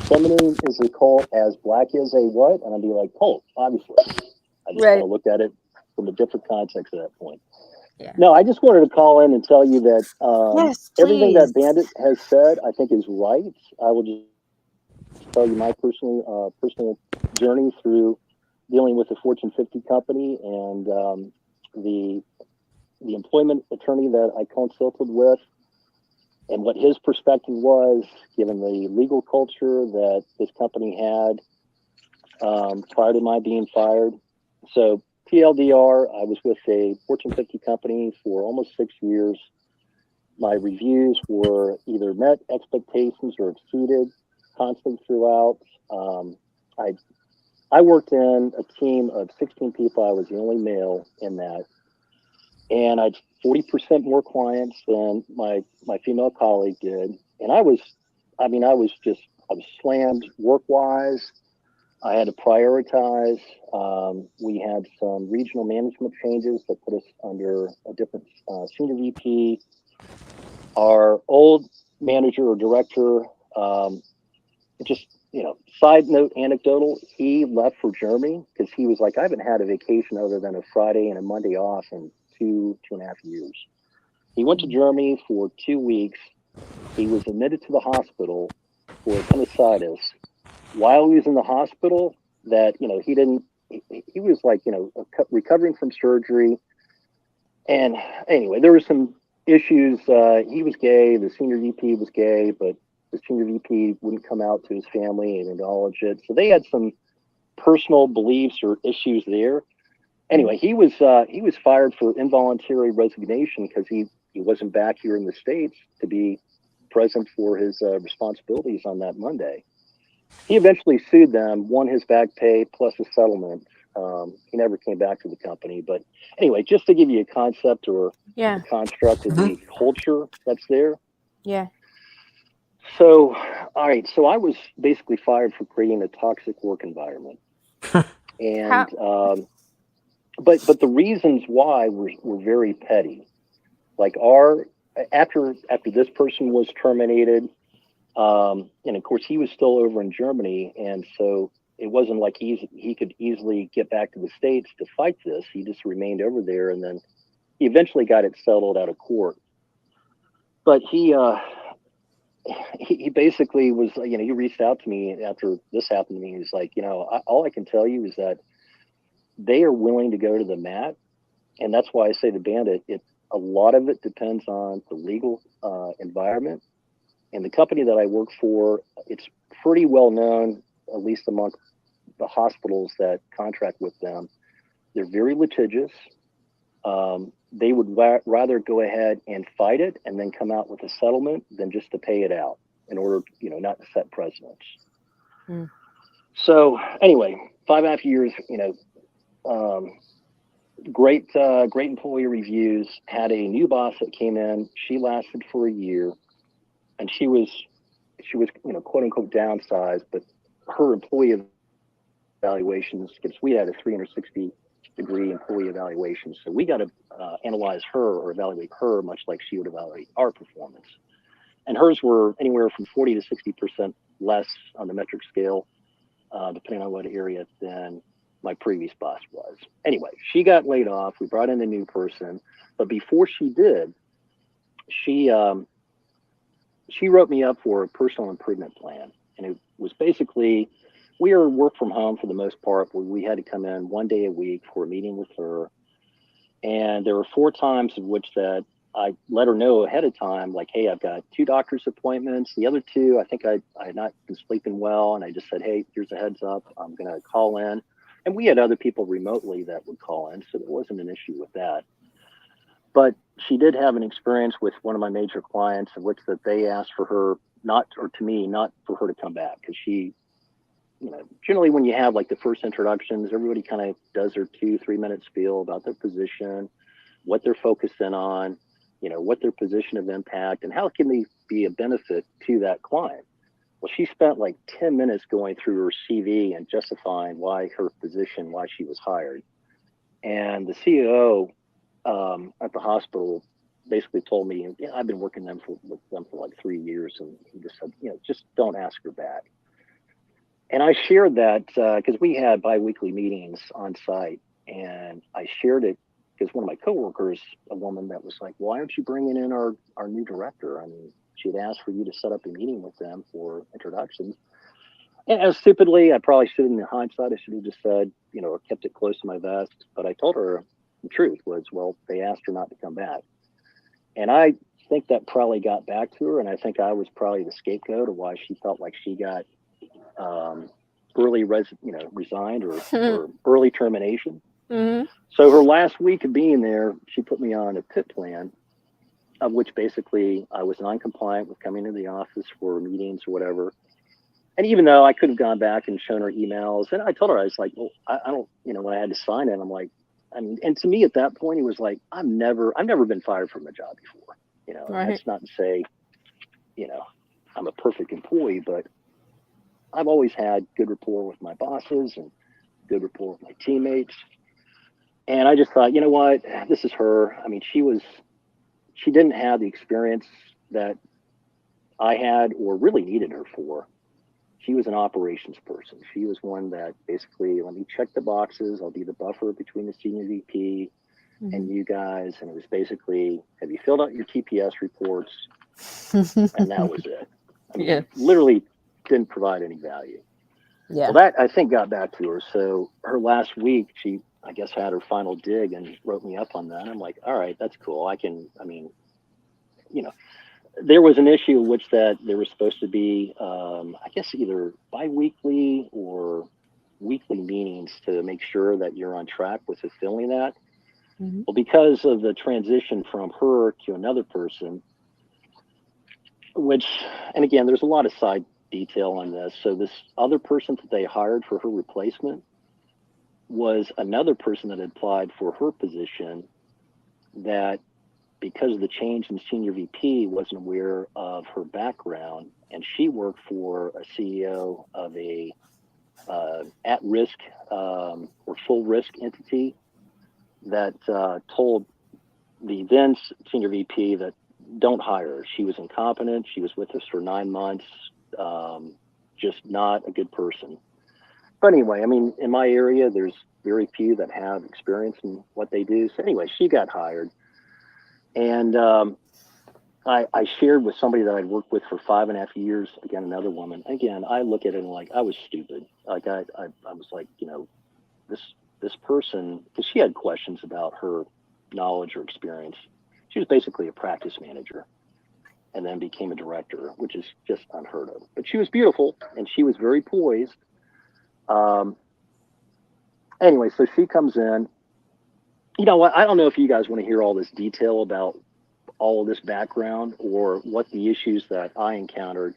Feminine is a cult as black is a what? And I'd be like, cult, obviously. I just kind Right. of looked at it from a different context at that point. Yeah. No, I just wanted to call in and tell you that Yes, everything please. that Bandit has said, I think is right. I will just tell you my personal journey through dealing with a Fortune 50 company and the employment attorney that I consulted with, and what his perspective was, given the legal culture that this company had prior to my being fired. So TLDR, I was with a Fortune 50 company for almost 6 years. My reviews were either met expectations or exceeded, constant throughout. I worked in a team of 16 people. I was the only male in that. And I had 40% more clients than my female colleague did. And I was slammed work-wise. I had to prioritize. We had some regional management changes that put us under a different senior VP. Our old manager or director, just, side note, anecdotal, he left for Germany because he was like, I haven't had a vacation other than a Friday and a Monday off in two and a half years. He went to Germany for 2 weeks. He was admitted to the hospital for appendicitis. While he was in the hospital, he was like, recovering from surgery. And anyway, there were some issues. He was gay. The senior VP was gay, but the senior VP wouldn't come out to his family and acknowledge it. So they had some personal beliefs or issues there. Anyway, he was fired for involuntary resignation because he wasn't back here in the States to be present for his responsibilities on that Monday. He eventually sued them, won his back pay plus a settlement. He never came back to the company. But anyway, just to give you a concept or Yeah. a construct of the culture that's there. Yeah. So, all right. So I was basically fired for creating a toxic work environment. And, but the reasons why were very petty. Like after this person was terminated, and of course he was still over in Germany, and so it wasn't like he could easily get back to the States to fight this. He just remained over there, and then he eventually got it settled out of court. But he basically was, he reached out to me after this happened to me. He was like, all I can tell you is that they are willing to go to the mat, and that's why I say the bandit. A lot of it depends on the legal environment. And the company that I work for, it's pretty well known, at least among the hospitals that contract with them. They're very litigious. They would rather go ahead and fight it and then come out with a settlement than just to pay it out in order, not to set precedents. Mm. So anyway, 5.5 years, great employee reviews. Had a new boss that came in. She lasted for a year. And she was, quote unquote downsized, but her employee evaluations, because we had a 360-degree employee evaluation. So we got to analyze her or evaluate her much like she would evaluate our performance. And hers were anywhere from 40 to 60% less on the metric scale, depending on what area than my previous boss was. Anyway, she got laid off. We brought in a new person, but before she did, she wrote me up for a personal improvement plan. And it was basically, we were work from home for the most part, but we had to come in 1 day a week for a meeting with her. And there were 4 times in which that I let her know ahead of time, like, hey, I've got 2 doctor's appointments. The other 2, I think I had not been sleeping well. And I just said, hey, here's a heads up. I'm going to call in. And we had other people remotely that would call in. So there wasn't an issue with that. But she did have an experience with one of my major clients in which that they asked for her not for her to come back, because she, generally when you have like the first introductions, everybody kind of does their 2-3 minute spiel about their position, what they're focusing on, what their position of impact, and how can they be a benefit to that client. Well, she spent like 10 minutes going through her CV and justifying why her position, why she was hired. And the CEO at the hospital basically told me, I've been working with them for like 3 years, and he just said, just don't ask her back. And I shared that because we had biweekly meetings on site, and I shared it because one of my coworkers, a woman that was like, why aren't you bringing in our new director? I mean, she had asked for you to set up a meeting with them for introductions. And as stupidly, I probably should, in hindsight, I should have just said, or kept it close to my vest. But I told her the truth was, well, they asked her not to come back. And I think that probably got back to her. And I think I was probably the scapegoat of why she felt like she got resigned or early termination. Mm-hmm. So her last week of being there, she put me on a PIP plan, of which basically I was non-compliant with coming to the office for meetings or whatever. And even though I could have gone back and shown her emails, and I told her, I was like, well, I don't, when I had to sign it, I'm like, and to me at that point, it was like, I've never been fired from a job before, Right. That's not to say, I'm a perfect employee, but I've always had good rapport with my bosses and good rapport with my teammates. And I just thought, you know what, this is her. I mean, she didn't have the experience that I had or really needed her for. She was an operations person. She was one that basically, let me check the boxes. I'll be the buffer between the senior VP and you guys. And it was basically, have you filled out your TPS reports? And that was it. I mean, literally didn't provide any value. Yeah. Well, that I think got back to her. So her last week, she, I guess, had her final dig and wrote me up on that. I'm like, all right, that's cool. There was an issue in which that there was supposed to be, I guess, either bi-weekly or weekly meetings to make sure that you're on track with fulfilling that. Mm-hmm. Well, because of the transition from her to another person, which, and again, there's a lot of side detail on this. So this other person that they hired for her replacement was another person that had applied for her position that, because of the change in senior VP, wasn't aware of her background, and she worked for a CEO of a at-risk or full risk entity that told the then senior VP that don't hire her. She was incompetent. She was with us for 9 months. Just not a good person. But anyway, I mean, in my area, there's very few that have experience in what they do. So anyway, she got hired. And I shared with somebody that I'd worked with for 5.5 years, again, another woman. Again, I look at it and like, I was stupid. Like I was like, you know, this person, because she had questions about her knowledge or experience. She was basically a practice manager and then became a director, which is just unheard of. But she was beautiful and she was very poised. Anyway, so she comes in. You know what? I don't know if you guys want to hear all this detail about all of this background or what the issues that I encountered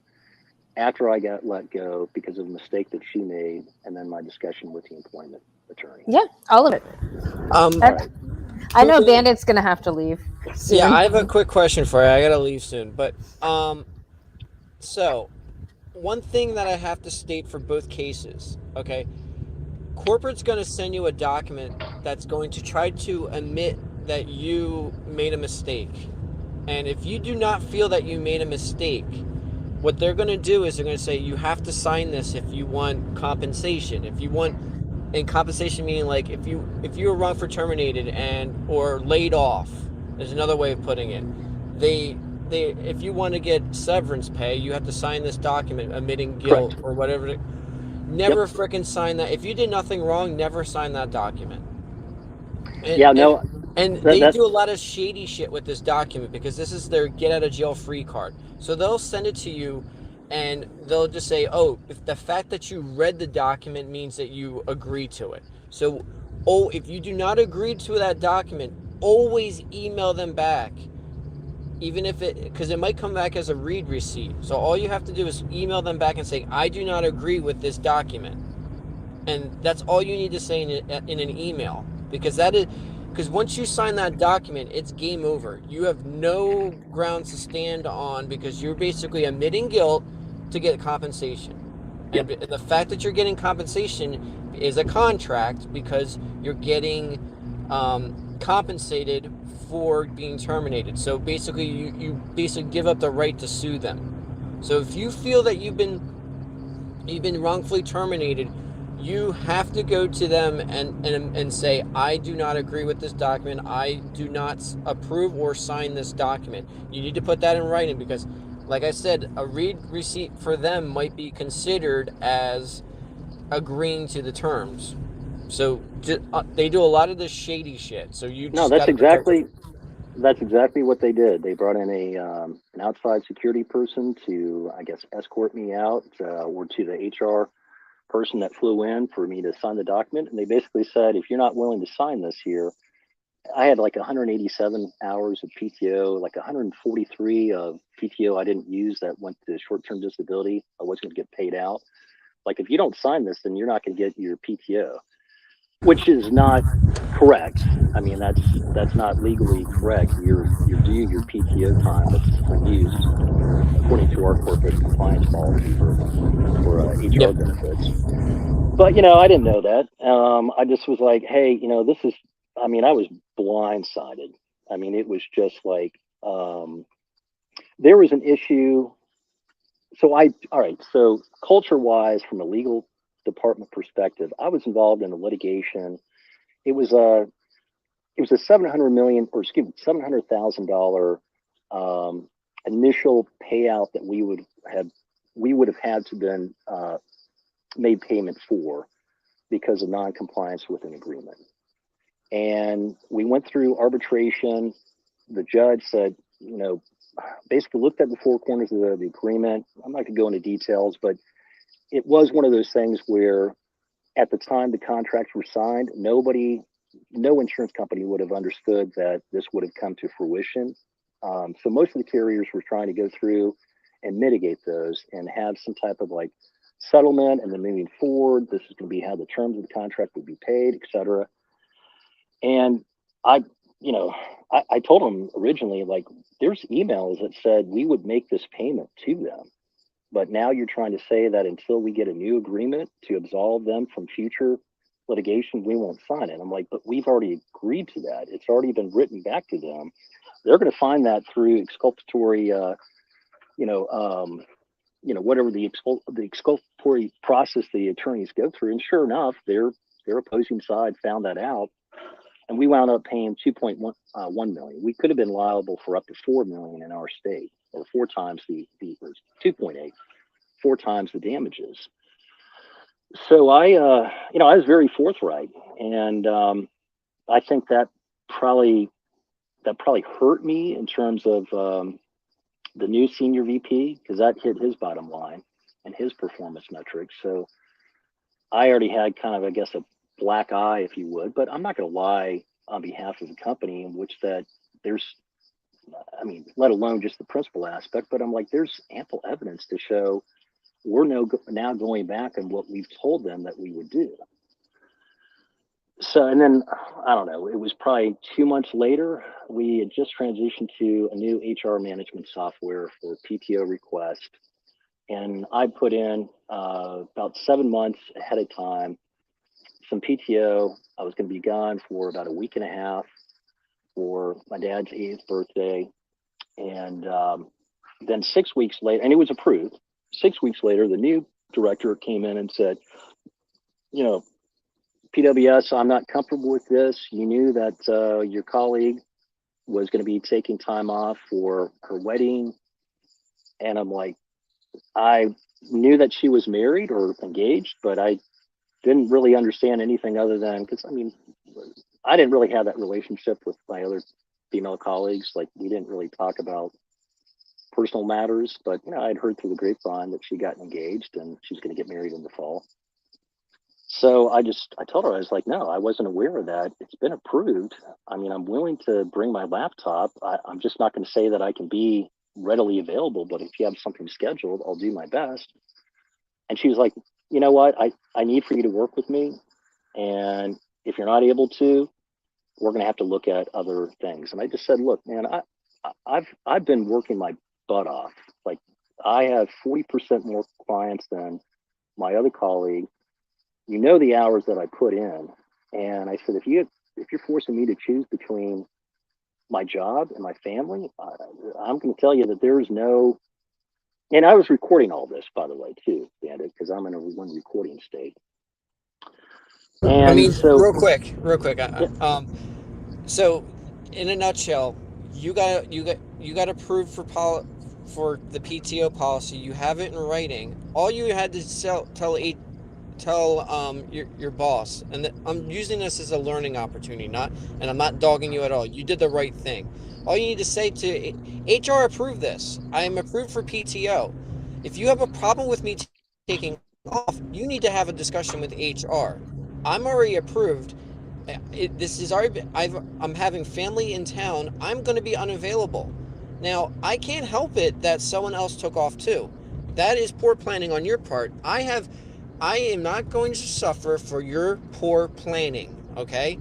after I got let go because of a mistake that she made, and then my discussion with the employment attorney. Yeah, all of it. All right. I know Bandit's gonna have to leave soon. Yeah, I have a quick question for you. I gotta leave soon, but so one thing that I have to state for both cases, okay? Corporate's going to send you a document that's going to try to admit that you made a mistake. And if you do not feel that you made a mistake, what they're going to do is they're going to say you have to sign this if you want compensation. If you want, and compensation meaning like if you were wrong for terminated and or laid off, there's another way of putting it. They if you want to get severance pay, you have to sign this document admitting guilt. Correct. Or whatever. Never frickin' sign that. If you did nothing wrong, never sign that document. And, yeah, no. And they do a lot of shady shit with this document because this is their get out of jail free card. So they'll send it to you and they'll just say, oh, if the fact that you read the document means that you agree to it. So, if you do not agree to that document, always email them back. Even if because it might come back as a read receipt. So all you have to do is email them back and say, I do not agree with this document. And that's all you need to say in an email. Because once you sign that document, it's game over. You have no grounds to stand on because you're basically admitting guilt to get compensation. Yep. And the fact that you're getting compensation is a contract because you're getting compensated for being terminated. So basically you basically give up the right to sue them. So if you feel that you've been wrongfully terminated, you have to go to them and say, I do not agree with this document. I do not approve or sign this document. You need to put that in writing because, like I said, a read receipt for them might be considered as agreeing to the terms. So they do a lot of this shady shit. So you just that's exactly what they did. They brought in an outside security person to, I guess, escort me out, or to the HR person that flew in for me to sign the document. And they basically said, if you're not willing to sign this here, I had like 187 hours of PTO, like 143 of PTO I didn't use that went to short-term disability. I wasn't going to get paid out. Like, if you don't sign this, then you're not going to get your PTO, which is not correct. I mean, that's not legally correct. You're due your PTO time that's for use according to our corporate compliance policy for HR benefits. But, I didn't know that. I just was like, hey, this is, I mean, I was blindsided. I mean, it was just like, there was an issue. So all right. So culture wise, from a legal department perspective, I was involved in a litigation. It was a $700,000 initial payout that we would have had to been made payment for because of non-compliance with an agreement. And we went through arbitration. The judge said, basically looked at the four corners of the agreement. I'm not going to go into details, but it was one of those things where at the time the contracts were signed, no insurance company would have understood that this would have come to fruition. So most of the carriers were trying to go through and mitigate those and have some type of like settlement, and then moving forward, this is going to be how the terms of the contract would be paid, et cetera. And I, I told them originally, like, there's emails that said we would make this payment to them. But now you're trying to say that until we get a new agreement to absolve them from future litigation, we won't sign it. I'm like, but we've already agreed to that. It's already been written back to them. They're going to find that through exculpatory, whatever the exculpatory process the attorneys go through. And sure enough, their opposing side found that out. And we wound up paying 2.1 million. We could have been liable for up to 4 million in our state, or 4 times the 2.8, 4 times the damages. So I was very forthright, and I think that probably hurt me in terms of the new senior VP, because that hit his bottom line and his performance metrics. So I already had kind of, I guess, a black eye, if you would, but I'm not going to lie on behalf of the company in which that there's, let alone just the principal aspect, but I'm like, there's ample evidence to show we're now going back on what we've told them that we would do. So, and then, I don't know, it was probably 2 months later, we had just transitioned to a new HR management software for PTO request. And I put in about 7 months ahead of time some PTO. I was going to be gone for about a week and a half for my dad's 80th birthday. And then 6 weeks later, and it was approved. 6 weeks later, the new director came in and said, PWS, I'm not comfortable with this. You knew that your colleague was going to be taking time off for her wedding. And I'm like, I knew that she was married or engaged, but I didn't really understand anything other than, because I didn't really have that relationship with my other female colleagues. Like, we didn't really talk about personal matters, but I'd heard through the grapevine that she got engaged and she's going to get married in the fall. So I told her, I was like, no, I wasn't aware of that. It's been approved. I'm willing to bring my laptop. I'm just not going to say that I can be readily available, but if you have something scheduled, I'll do my best. And she was like, you know what? I need for you to work with me. And if you're not able to, we're going to have to look at other things. And I just said, look, man, I've been working my butt off. Like, I have 40% more clients than my other colleague. The hours that I put in. And I said, if you're forcing me to choose between my job and my family, I'm going to tell you that there's no, and I was recording all this, by the way, too, Bandit, because I'm in a one recording state. And real quick. Yeah. So, in a nutshell, you got approved for the PTO policy. You have it in writing. All you had to tell your boss, and I'm using this as a learning opportunity, and I'm not dogging you at all. You did the right thing. All you need to say to HR, approve this. I am approved for PTO. If you have a problem with me taking off, you need to have a discussion with HR. I'm already approved. I'm having family in town. I'm going to be unavailable. Now, I can't help it that someone else took off too. That is poor planning on your part. I am not going to suffer for your poor planning, okay?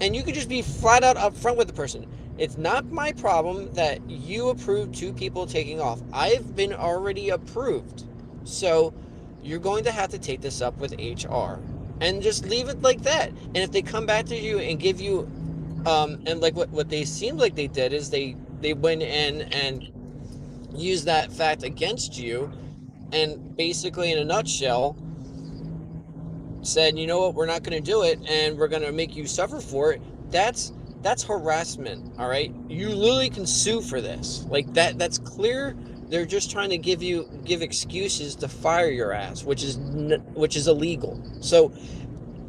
And you could just be flat out upfront with the person. It's not my problem that you approved 2 people taking off. I've been already approved. So you're going to have to take this up with HR. And just leave it like that. And if they come back to you and give you, and like what they seemed like they did is they went in and used that fact against you, and basically in a nutshell said, you know what, we're not going to do it and we're going to make you suffer for it. That's harassment. All right, you literally can sue for this. Like, that's clear. They're just trying to give excuses to fire your ass, which is illegal. So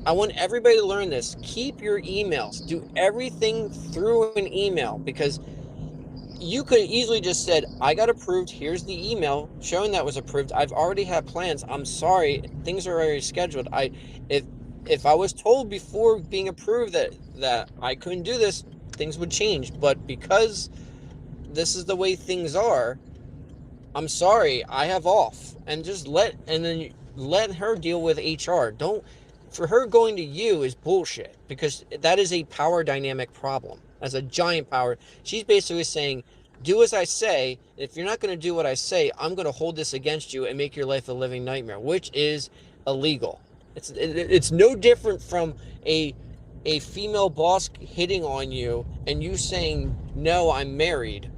I want everybody to learn this. Keep your emails. Do everything through an email, because you could easily just said, I got approved, here's the email showing that was approved, I've already had plans, I'm sorry, things are already scheduled. If if I was told before being approved that I couldn't do this, things would change, but because this is the way things are, I'm sorry, I have off, and just let her deal with HR. Don't For her going to you is bullshit, because that is a power dynamic problem. As a giant power, she's basically saying, "Do as I say. If you're not going to do what I say, I'm going to hold this against you and make your life a living nightmare," which is illegal. It's no different from a female boss hitting on you and you saying, "No, I'm married,"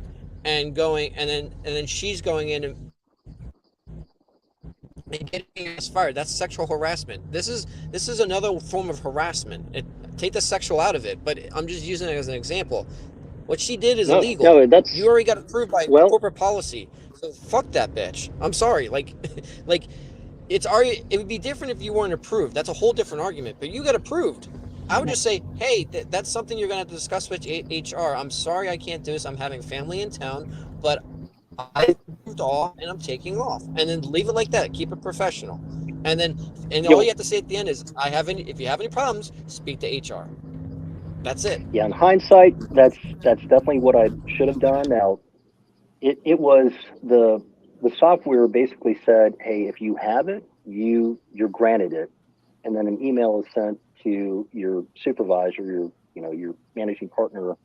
and going and then she's going in and getting your ass fired. That's sexual harassment. This is another form of harassment. Take the sexual out of it, but I'm just using it as an example. What she did is No, illegal. no, that's You already got approved by well, corporate policy. So fuck that bitch. I'm sorry. Like like it's already, it would be different if you weren't approved. That's a whole different argument. But you got approved. I would just say, hey, that's something you're going to have to discuss with HR. I'm sorry I can't do this. I'm having family in town, but I approved off and I'm taking off. And then leave it like that. Keep it professional. And then, and you all know, you have to say at the end is, if you have any problems, speak to HR. That's it. yeah. In hindsight, that's definitely what I should have done. Now, it was the software basically said, hey, if you have it, you're granted it, and then an email is sent to your supervisor, your managing partner,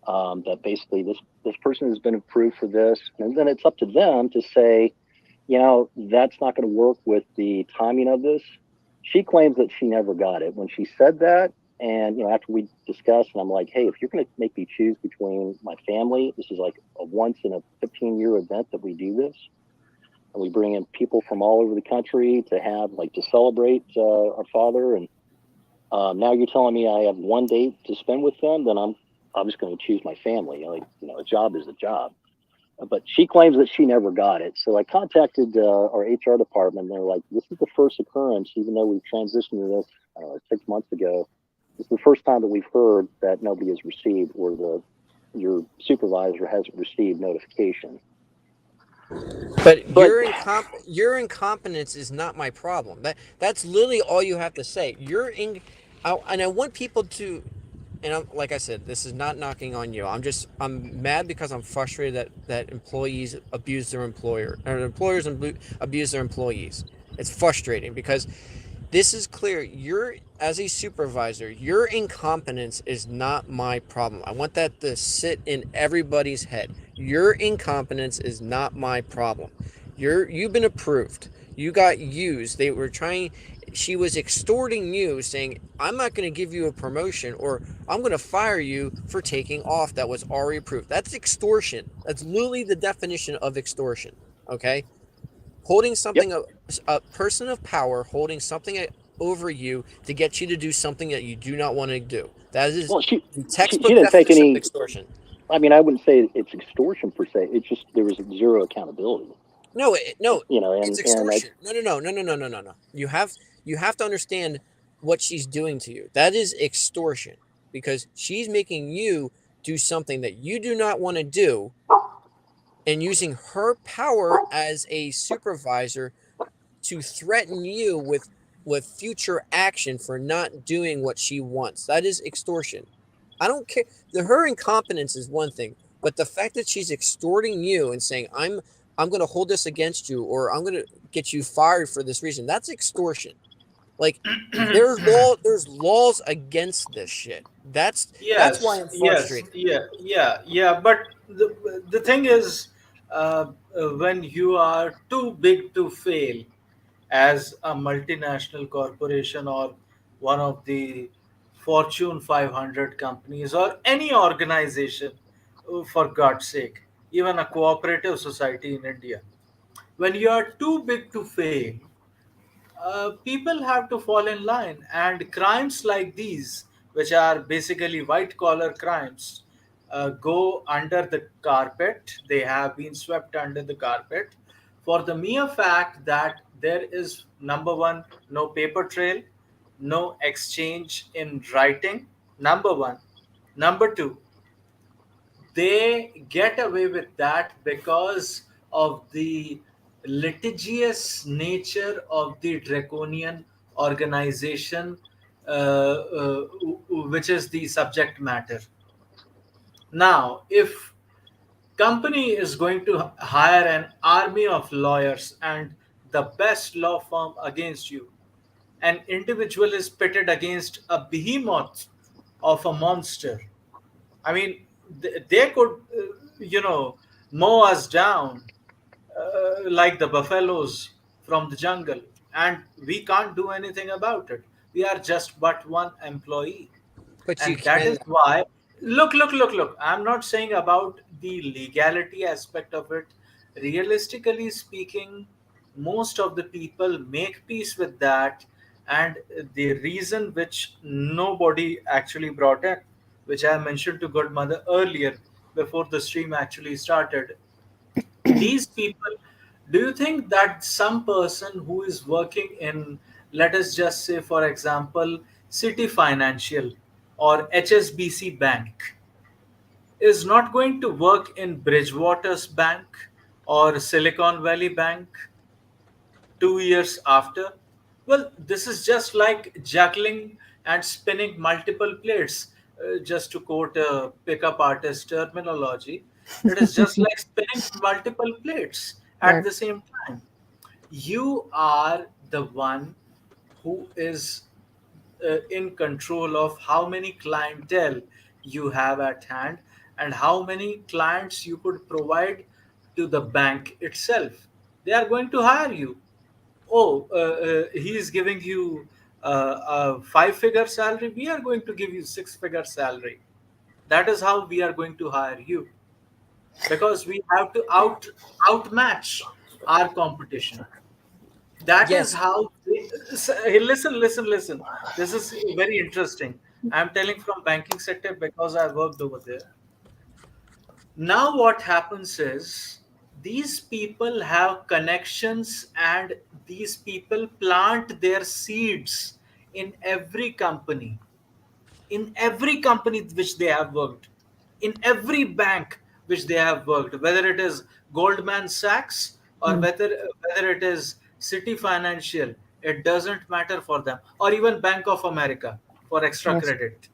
that basically this person has been approved for this, and then it's up to them to say, that's not going to work with the timing of this. She claims that she never got it when she said that. And, after we discussed, and I'm like, hey, if you're going to make me choose between my family, this is like a once in a 15-year event that we do this. And we bring in people from all over the country to have, like, to celebrate our father. And now you're telling me I have one date to spend with them, then I'm just going to choose my family. Like, a job is a job. But she claims that she never got it. So I contacted our HR department. And they're like, this is the first occurrence, even though we've transitioned to this 6 months ago. This is the first time that we've heard that nobody has received, or your supervisor hasn't received notification. But But your incompetence is not my problem. That's literally all you have to say. And I want people to, and like I said, this is not knocking on you. I'm mad because I'm frustrated that employees abuse their employer, or employers abuse their employees. It's frustrating because this is clear. As a supervisor, your incompetence is not my problem. I want that to sit in everybody's head. Your incompetence is not my problem. You've been approved. You got used. She was extorting you, saying, I'm not going to give you a promotion, or I'm going to fire you for taking off that was already approved. That's extortion. That's literally the definition of extortion. Okay? Holding yep, something, a person of power holding something over you to get you to do something that you do not want to do. That is well, she the she textbook didn't take definition of any. extortion. I mean, I wouldn't say it's extortion per se. It's just there was zero accountability. No, it's And I extortion. No. You have to understand what she's doing to you. That is extortion, because she's making you do something that you do not want to do, and using her power as a supervisor to threaten you with future action for not doing what she wants. That is extortion. I don't care. Her incompetence is one thing, but the fact that she's extorting you and saying, I'm going to hold this against you, or I'm going to get you fired for this reason, that's extortion. Like, there's laws against this shit. That's why Yes, I'm yes, frustrated. yeah. But the thing is, when you are too big to fail, as a multinational corporation or one of the Fortune 500 companies or any organization, for God's sake, even a cooperative society in India, when you are too big to fail, people have to fall in line, and crimes like these, which are basically white collar crimes, go under the carpet. They have been swept under the carpet for the mere fact that there is, number one, no paper trail, no exchange in writing, number one. Number two, they get away with that because of the litigious nature of the draconian organization, which is the subject matter. Now, if company is going to hire an army of lawyers and the best law firm against you, an individual is pitted against a behemoth of a monster. I mean, they could, mow us down like the buffaloes from the jungle, and we can't do anything about it. We are just but one employee. But you And that can. is why, look, I'm not saying about the legality aspect of it. Realistically speaking, most of the people make peace with that. And the reason which nobody actually brought in, which I mentioned to good mother earlier before the stream actually started, these people, do you think that some person who is working in, let us just say for example, City Financial or HSBC Bank, is not going to work in Bridgewater's Bank or Silicon Valley Bank 2 years after? Well, this is just like juggling and spinning multiple plates. Just to quote a pickup artist terminology, it is just like spinning multiple plates at Right. the same time. You are the one who is in control of how many clientele you have at hand and how many clients you could provide to the bank itself. They are going to hire you. Oh, he is giving you a five-figure salary. We are going to give you six-figure salary. That is how we are going to hire you, because we have to outmatch our competition. That is Yes. how hey, listen, this is very interesting. I'm telling from banking sector because I worked over there. Now what happens is, these people have connections and these people plant their seeds in every company, in every company which they have worked, in every bank which they have worked, whether it is Goldman Sachs or Mm. whether it is City Financial, it doesn't matter for them, or even Bank of America for extra Yes. credit.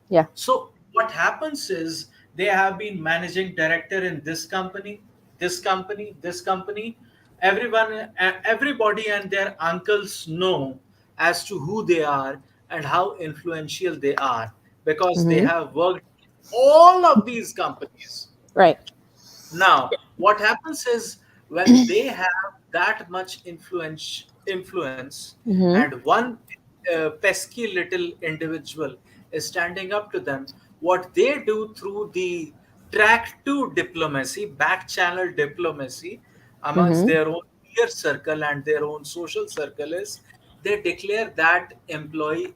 Yeah. So what happens is, they have been managing director in this company, this company, this company. Everybody and their uncles know as to who they are and how influential they are, because they Hmm. have worked in all of these companies. Right. Now, what happens is, when they have that much influence, Hmm. and one pesky little individual is standing up to them, what they do through the track to diplomacy, back channel diplomacy amongst Hmm. their own peer circle and their own social circle is, they declare that employee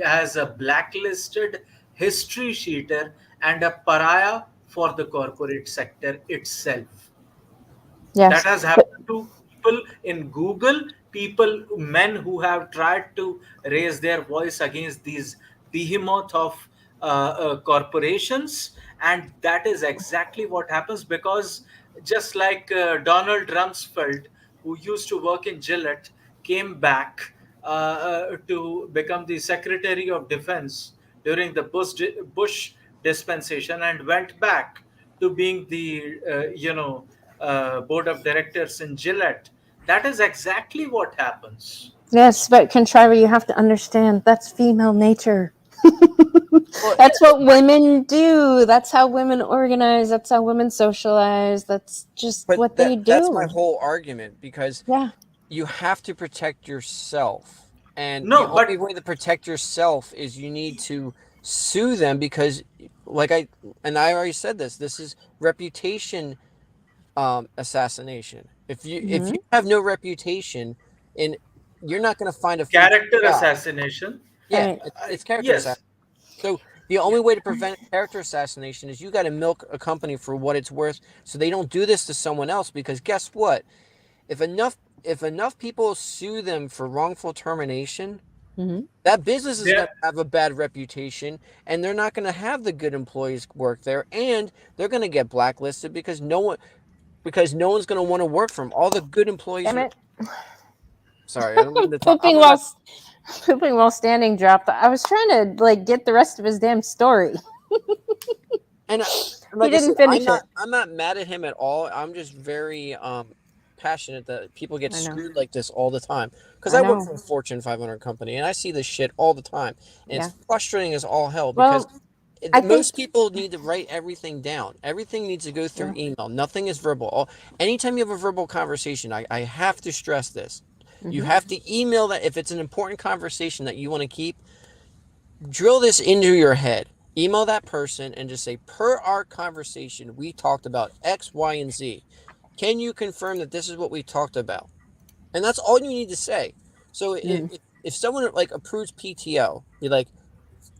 as a blacklisted history sheeter and a pariah for the corporate sector itself. That Yes. has happened to people in Google, people, men who have tried to raise their voice against these behemoth of corporations. And that is exactly what happens, because just like Donald Rumsfeld, who used to work in Gillette, came back to become the Secretary of Defense during the Bush dispensation, and went back to being the board of directors in Gillette. That is exactly what happens. Yes, but Contriver, you have to understand that's female nature. Well, That's yes, what but women do. That's how women organize. That's how women socialize. That's just But what they that's my do. whole argument because Yeah. you have to protect yourself. And the no, only but way to protect yourself is you need to sue them because like I already said this is reputation assassination. If you Hmm. have no reputation and you're not going to find a future character job. assassination. Yeah, Right. it's character Yes, assassination. So the only way to prevent character assassination is you got to milk a company for what it's worth so they don't do this to someone else because guess what? If enough people sue them for wrongful termination, That business is There, going to have a bad reputation, and they're not going to have the good employees work there, and they're going to get blacklisted because no one's going to want to work for them. All the good employees Damn are. it. Sorry, I don't mean to talk. Pooping while pooping while standing dropped. I was trying to like get the rest of his damn story. And He like I didn't said, finish it. I'm not mad at him at all. I'm just very passionate that people get I know. screwed like this all the time. Because I I work know. for a Fortune 500 company, and I see this shit all the time, and Yeah. it's frustrating as all hell because Well, I think most people need to write everything down. Everything needs to go through yeah. email. Nothing is verbal. Anytime you have a verbal conversation, I have to stress this. You have to email that if it's an important conversation that you want to keep. Drill this into your head. Email that person and just say, per our conversation, we talked about X, Y, and Z. Can you confirm that this is what we talked about? And that's all you need to say. So if someone like approves PTO, you're like,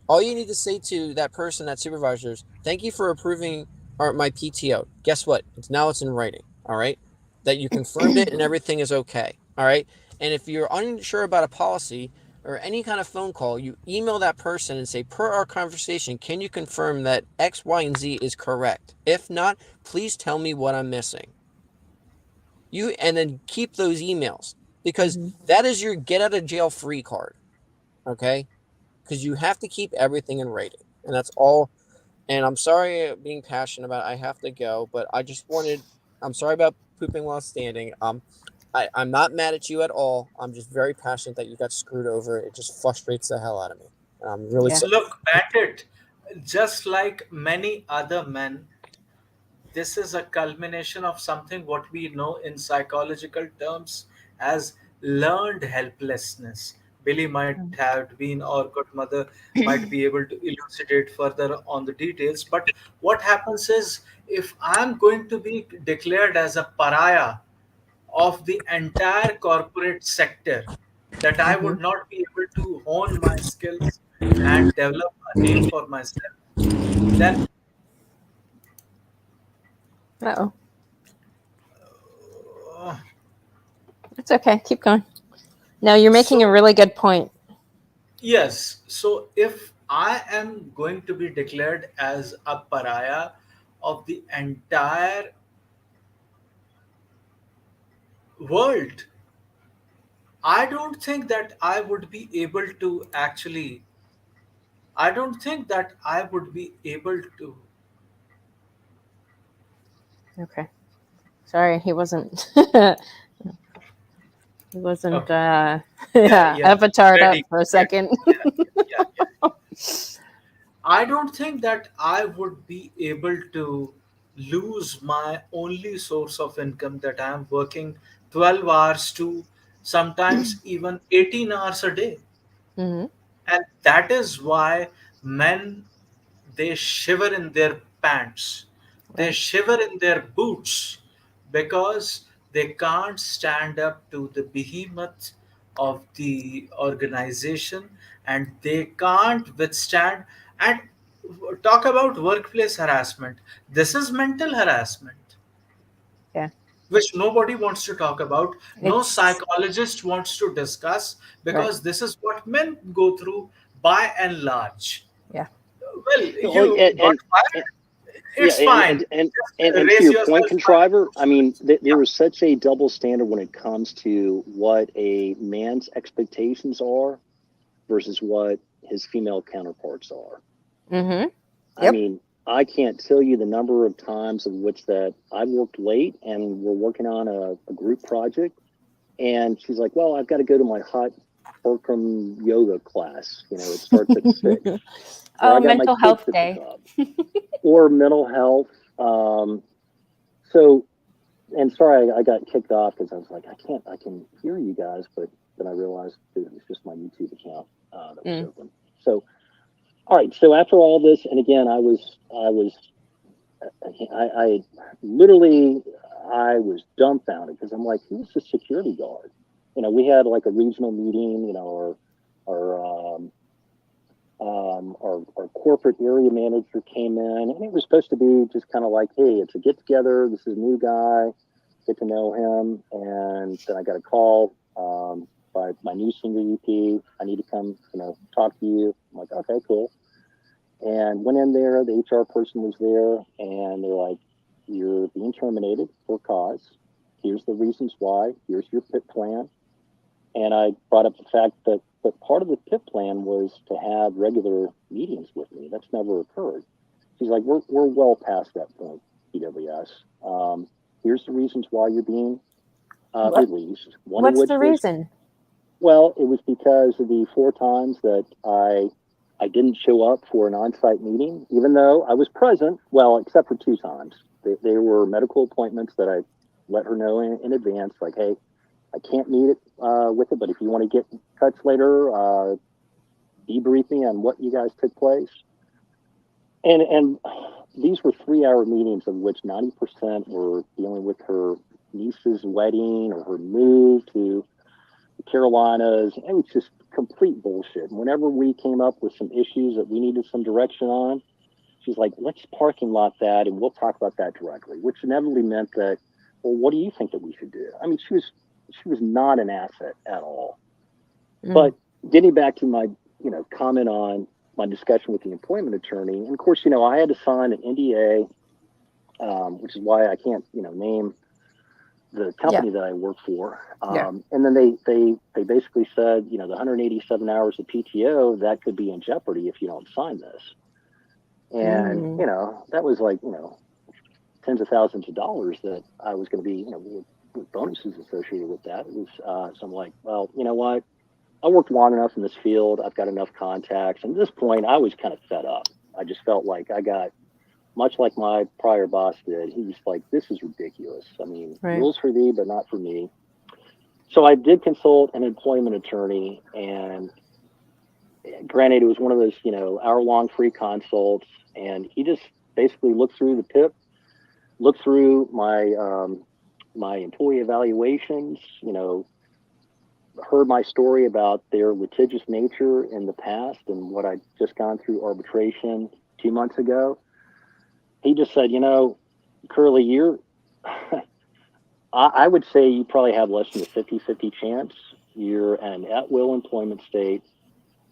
all you need to say to that person, that supervisor, is, thank you for approving my PTO. Guess what? It's in writing. All right, that you confirmed it and everything is okay. All right, and if you're unsure about a policy or any kind of phone call, you email that person and say, per our conversation, can you confirm that X, Y, and Z is correct? If not, please tell me what I'm missing. And then keep those emails because that is your get out of jail free card. Okay, because you have to keep everything in writing, and that's all. And I'm sorry being passionate about it. I have to go, but I'm sorry about pooping while standing. I'm not mad at you at all. I'm just very passionate that you got screwed over. It just frustrates the hell out of me. And I'm really Yeah. sorry. look, Bandit, just like many other men, this is a culmination of something what we know in psychological terms as learned helplessness. Billy might have been, or Godmother might be able to elucidate further on the details. But what happens is, if I'm going to be declared as a pariah of the entire corporate sector, that I would not be able to hone my skills and develop a name for myself, then Uh-oh. uh, It's okay. Keep going. No, you're making a so really good point. yes, so if I am going to be declared as a pariah of the entire world, I don't think that I would be able to actually, I don't think that I would be able to. Okay. Sorry, he wasn't he wasn't Okay, yeah, yeah, yeah, avatared up ready, for a ready. second. Yeah, yeah, yeah, yeah. I don't think that I would be able to lose my only source of income that I am working 12 hours to sometimes even 18 hours a day. hmm And that is why men, they shiver in their pants, they Right. shiver in their boots, because they can't stand up to the behemoth of the organization, and they can't withstand. And talk about workplace harassment, this is mental harassment, Yeah. which nobody wants to talk about, no It's psychologist wants to discuss, right. because this is what men go through by and large. Yeah. Well, Well, you got and fired, yeah, it's fine, just and to raise your point, yourself by the contriver, I mean, bootstraps. there is such a double standard when it comes to what a man's expectations are versus what his female counterparts are. Mm-hmm. I Yep. mean, I can't tell you the number of times of which that I worked late and we're working on a group project, and she's like, "Well, I've got to go to my hot Bikram yoga class. You know, it starts at 6, or Oh, I got my mental kids health to pick day. up, or mental health." So, and sorry, I got kicked off because I was like, I can hear you guys, but then I realized it was just my YouTube account that was Mm. open. So, all right. So after all this, and again, I literally, I was dumbfounded because I'm like, who's the security guard? You know, we had like a regional meeting, you know, our corporate area manager came in, and it was supposed to be just kind of like, hey, it's a get together. This is a new guy, get to know him. And then I got a call by my new senior VP. I need to come, talk to you. I'm like, okay, cool. And went in there. The HR person was there, and they're like, you're being terminated for cause. Here's the reasons why. Here's your PIP plan. And I brought up the fact that part of the PIP plan was to have regular meetings with me. That's never occurred. She's like, we're well past that point, PWS. Here's the reasons why you're being released. One of What's which the was, reason? well, it was because of the 4 times that I didn't show up for an on-site meeting, even though I was present. Well, except for 2 times. They were medical appointments that I let her know in advance, like, hey, I can't meet it with it, but if you want to get cuts later, debrief me on what you guys took place. And these were 3-hour meetings, of which 90% were dealing with her niece's wedding or her move to the Carolinas. It was just complete bullshit. And whenever we came up with some issues that we needed some direction on, she's like, let's parking lot that and we'll talk about that directly, which inevitably meant that, well, what do you think that we should do? I mean, she was not an asset at all. But getting back to my, comment on my discussion with the employment attorney, and of course, I had to sign an NDA, which is why I can't, name the company that I work for. And then they basically said, the 187 hours of PTO, that could be in jeopardy if you don't sign this. And, that was like, tens of thousands of dollars that I was going to be, with bonuses associated with that. It was, so I'm like, well, you know what? I worked long enough in this field. I've got enough contacts. And at this point, I was kind of fed up. I just felt like I got, much like my prior boss did, he was like, this is ridiculous. I mean, rules for thee, but not for me. So I did consult an employment attorney, and granted, it was one of those, hour-long free consults. And he just basically looked through the PIP, looked through my employee evaluations, heard my story about their litigious nature in the past and what I'd just gone through arbitration 2 months ago. He just said, Curly, I would say you probably have less than a 50-50 chance. You're an at-will employment state.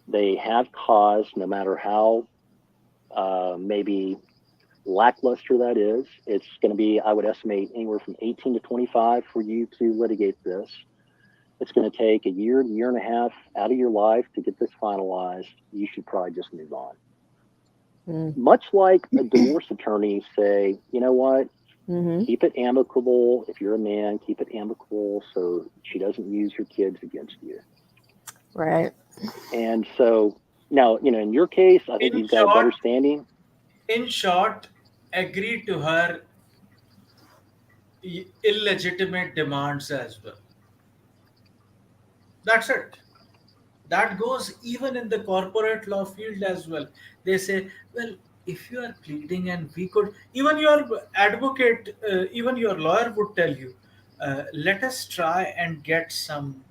They have cause, no matter how maybe lackluster that is. It's going to be, I would estimate, anywhere from 18 to 25 for you to litigate this. It's going to take a year and a half out of your life to get this finalized. You should probably just move on. Much like a divorce attorney say, you know what, keep it amicable. If you're a man, keep it amicable so she doesn't use your kids against you. Right. And so now, in your case, I think you've got a better standing. In short, agree to her illegitimate demands as well. That's it. That goes even in the corporate law field as well. They say, well, if you are pleading and we could, even your advocate, even your lawyer would tell you, let us try and get some,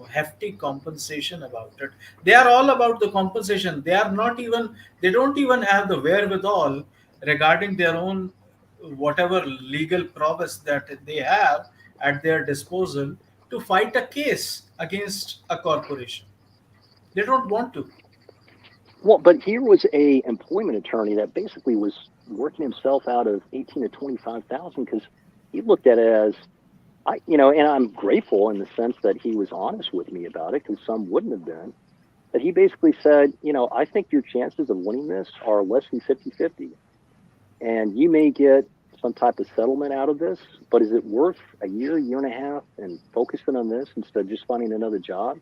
hefty compensation about it. They are all about the compensation. They don't even have the wherewithal regarding their own whatever legal prowess that they have at their disposal to fight a case against a corporation. They don't want to. Well, but here was a employment attorney that basically was working himself out of 18 to 25,000 because he looked at it as, and I'm grateful in the sense that he was honest with me about it, because some wouldn't have been. But he basically said, I think your chances of winning this are less than 50-50. And you may get some type of settlement out of this, but is it worth a year and a half and focusing on this instead of just finding another job?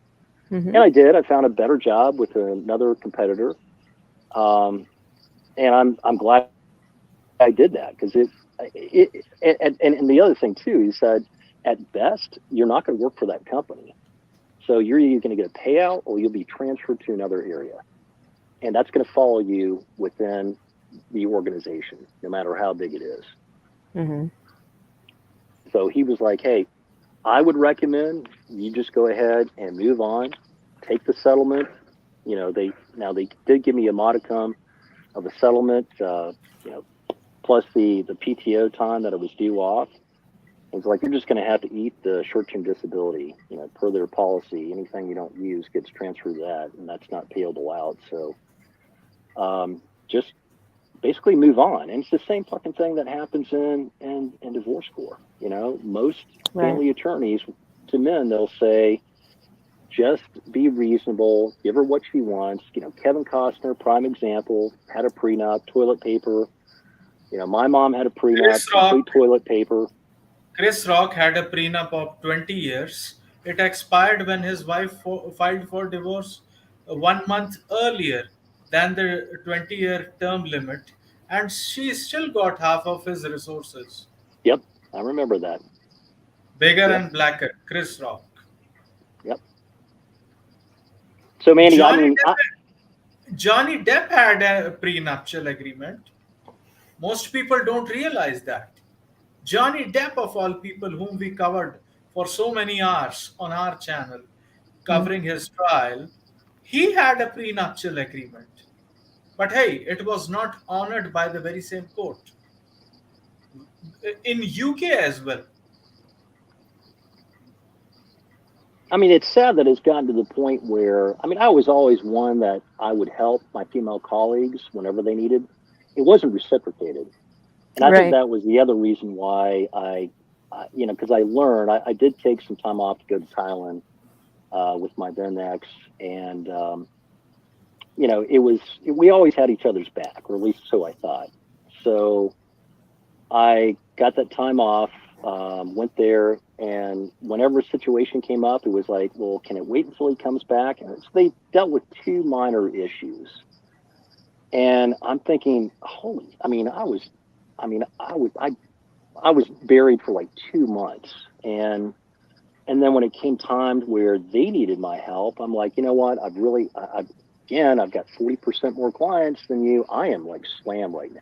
And I did. I found a better job with another competitor. And I'm glad I did that, because and the other thing too, he said, at best, you're not going to work for that company. So you're either going to get a payout or you'll be transferred to another area. And that's going to follow you within the organization, no matter how big it is. So he was like, hey, I would recommend you just go ahead and move on, take the settlement. They did give me a modicum of a settlement, plus the PTO time that I was due off. It's like, you're just going to have to eat the short-term disability, per their policy. Anything you don't use gets transferred to that, and that's not payable out. So just basically move on. And it's the same fucking thing that happens in divorce court. Most family attorneys, to men, they'll say, just be reasonable, give her what she wants. Kevin Costner, prime example, had a prenup, toilet paper. My mom had a prenup, complete toilet paper. Chris Rock had a prenup of 20 years. It expired when his wife filed for divorce 1 month earlier than the 20-year term limit, and she still got half of his resources. Yep, I remember that. Bigger and blacker, Chris Rock. Yep. So, Mandy, Johnny Depp had a prenuptial agreement. Most people don't realize that. Johnny Depp, of all people, whom we covered for so many hours on our channel, covering his trial, he had a prenuptial agreement. But hey, it was not honored by the very same court. In UK as well. It's sad that it's gotten to the point where, I was always one that I would help my female colleagues whenever they needed. It wasn't reciprocated. And I think that was the other reason why because I learned, I did take some time off to go to Thailand with my then ex. And, we always had each other's back, or at least so I thought. So I got that time off, went there, and whenever a situation came up, it was like, well, can it wait until he comes back? And they dealt with two minor issues. And I'm thinking, I was buried for like 2 months. And then when it came time where they needed my help, I'm like, you know what? I've got 40% more clients than you. I am like slammed right now.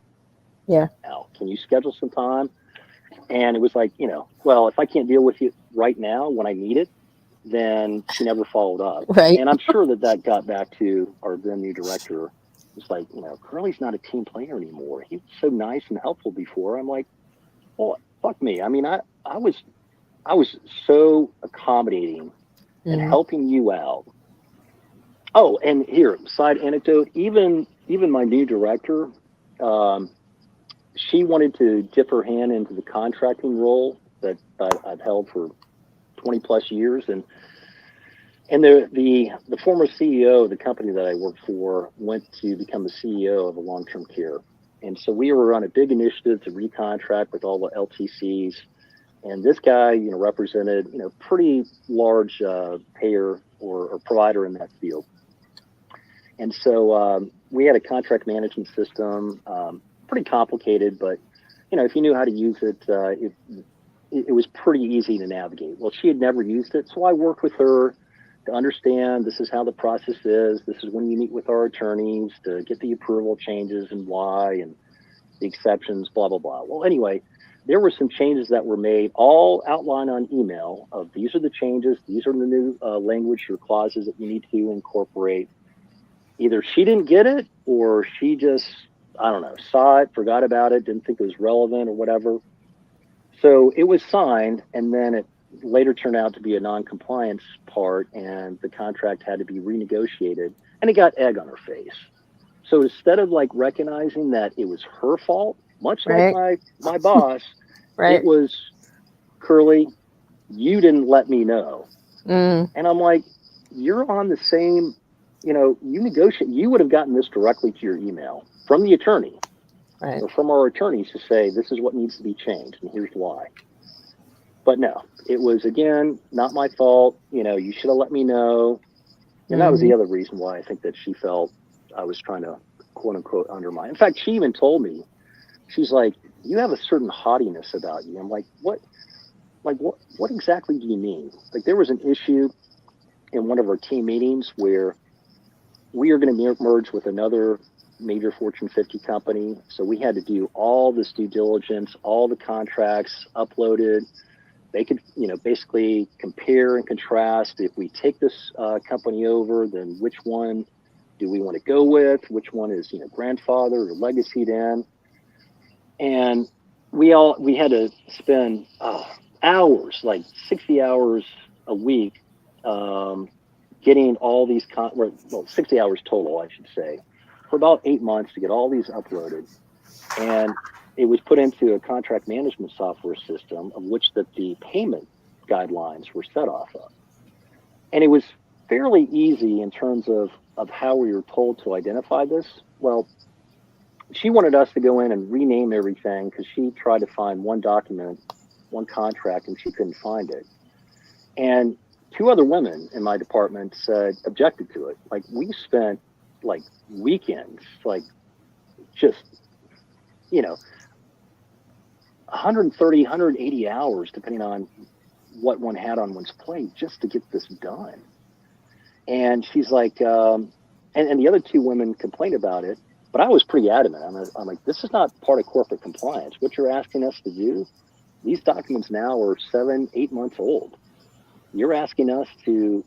Yeah. Now, can you schedule some time? And it was like, well, if I can't deal with you right now when I need it, then she never followed up. Right. And I'm sure that got back to our then new director. It's like, Curly's not a team player anymore. He was so nice and helpful before. I'm like, well, fuck me. I was so accommodating and helping you out. Oh, and here, side anecdote, even my new director, she wanted to dip her hand into the contracting role that I've held for 20 plus years. And the former CEO of the company that I worked for went to become the CEO of a long-term care. And so we were on a big initiative to recontract with all the LTCs. And this guy, represented, pretty large payer or provider in that field. And so we had a contract management system, pretty complicated, but, if you knew how to use it, it was pretty easy to navigate. Well, she had never used it, so I worked with her to understand this is how the process is. This is when you meet with our attorneys to get the approval changes and why and the exceptions, blah, blah, blah. Well, anyway, there were some changes that were made, all outlined on email of these are the changes. These are the new language or clauses that you need to incorporate. Either she didn't get it or she just, I don't know, saw it, forgot about it, didn't think it was relevant or whatever. So it was signed, and then it later turned out to be a non-compliance part, and the contract had to be renegotiated, and it got egg on her face. So instead of like recognizing that it was her fault, much like my boss, it was, Curly, you didn't let me know. And I'm like, you're on the same, you negotiate. You would have gotten this directly to your email from the attorney or from our attorneys to say, this is what needs to be changed and here's why. But no, it was, again, not my fault. You should have let me know. And that was the other reason why I think that she felt I was trying to, quote unquote, undermine. In fact, she even told me, she's like, you have a certain haughtiness about you. I'm like, what exactly do you mean? Like, there was an issue in one of our team meetings where we are going to merge with another major Fortune 50 company. So we had to do all this due diligence, all the contracts uploaded. They could, basically compare and contrast. If we take this company over, then which one do we want to go with? Which one is, grandfather or legacy in? And we had to spend hours, like 60 hours a week, getting all these, 60 hours total, I should say, for about 8 months to get all these uploaded. And it was put into a contract management software system of which that the payment guidelines were set off of. And it was fairly easy in terms of how we were told to identify this. Well, she wanted us to go in and rename everything because she tried to find one document, one contract, and she couldn't find it. And two other women in my department said, objected to it. Like, we spent like weekends, like just, 130, 180 hours, depending on what one had on one's plate, just to get this done. And she's like, and the other two women complained about it, but I was pretty adamant. I'm like, this is not part of corporate compliance. What you're asking us to do, these documents now are 7, 8 months old. You're asking us to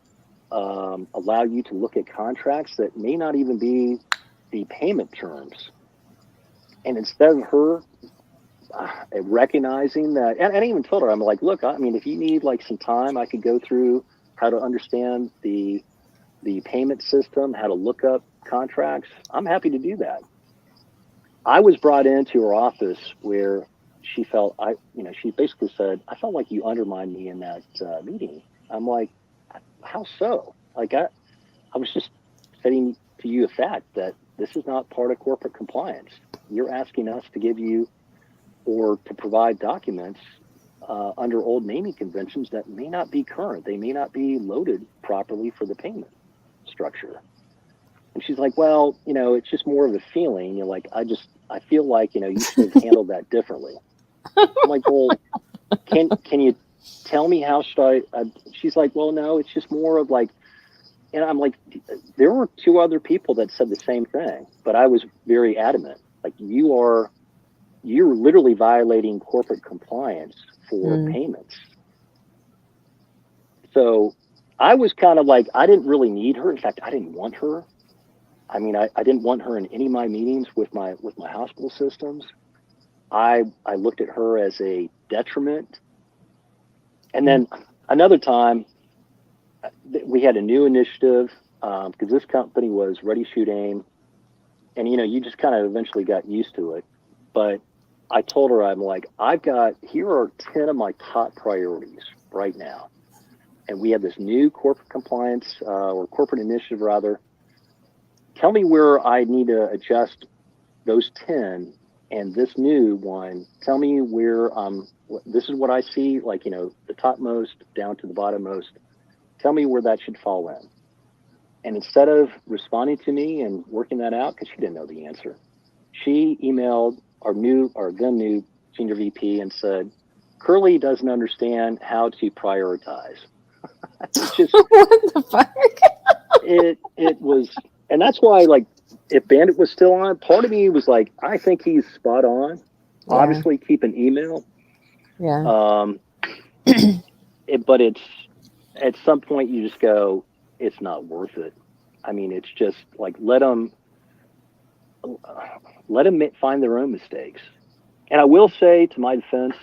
allow you to look at contracts that may not even be the payment terms. And instead of her recognizing that, and I even told her, I'm like, look, I mean, if you need like some time, I could go through how to understand the payment system, how to look up contracts. I'm happy to do that. I was brought into her office where she felt, she basically said, I felt like you undermined me in that meeting. I'm like, how so? Like, I was just stating to you a fact that this is not part of corporate compliance. You're asking us to give you or to provide documents under old naming conventions that may not be current. They may not be loaded properly for the payment structure. And she's like, well, it's just more of a feeling. You're like, I feel like, you should have handled that differently. I'm like, well, can you tell me how should I? She's like, well, no, it's just more of like, and I'm like, there were two other people that said the same thing, but I was very adamant. Like, you're literally violating corporate compliance for payments. So I was kind of like, I didn't really need her. In fact, I didn't want her. I mean, I didn't want her in any of my meetings with my hospital systems. I looked at her as a detriment. And then another time, we had a new initiative because this company was ready, shoot, aim. And, you just kind of eventually got used to it. But I told her, I'm like, here are 10 of my top priorities right now. And we have this new corporate compliance or corporate initiative, rather. Tell me where I need to adjust those 10 and this new one. Tell me where this is what I see, like, the topmost down to the bottommost. Tell me where that should fall in. And instead of responding to me and working that out, because she didn't know the answer, she emailed our then new senior VP and said, Curly doesn't understand how to prioritize. Just, What the fuck? it was, and that's why, like, if Bandit was still on, part of me was like, I think he's spot on. Yeah. Obviously, keep an email. Yeah. But it's, at some point you just go, it's not worth it. I mean, it's just like, let them find their own mistakes. And I will say, to my defense,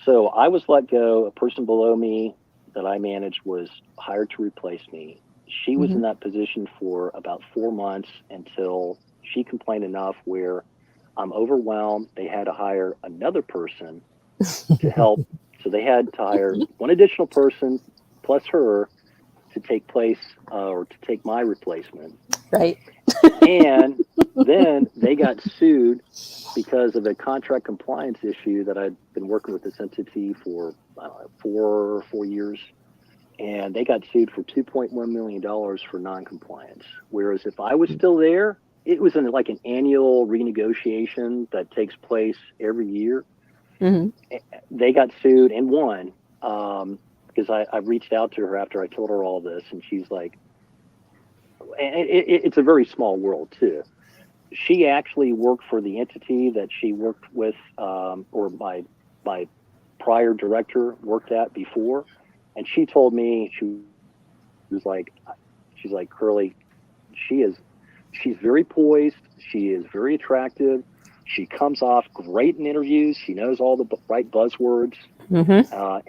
so I was let go. A person below me that I managed was hired to replace me. She was in that position for about 4 months until she complained enough where I'm overwhelmed. They had to hire another person to help. So they had to hire one additional person plus her to take place or to take my replacement. Right. And then they got sued because of a contract compliance issue that I'd been working with this entity for 4 years. And they got sued for $2.1 million for non-compliance. Whereas if I was still there, it was like an annual renegotiation that takes place every year. Mm-hmm. They got sued and won because I reached out to her after I told her all this, and she's like, it's a very small world too. She actually worked for the entity that she worked with, or my prior director worked at before. And she told me, she's like, Curly, she's very poised. She is very attractive. She comes off great in interviews. She knows all the right buzzwords. And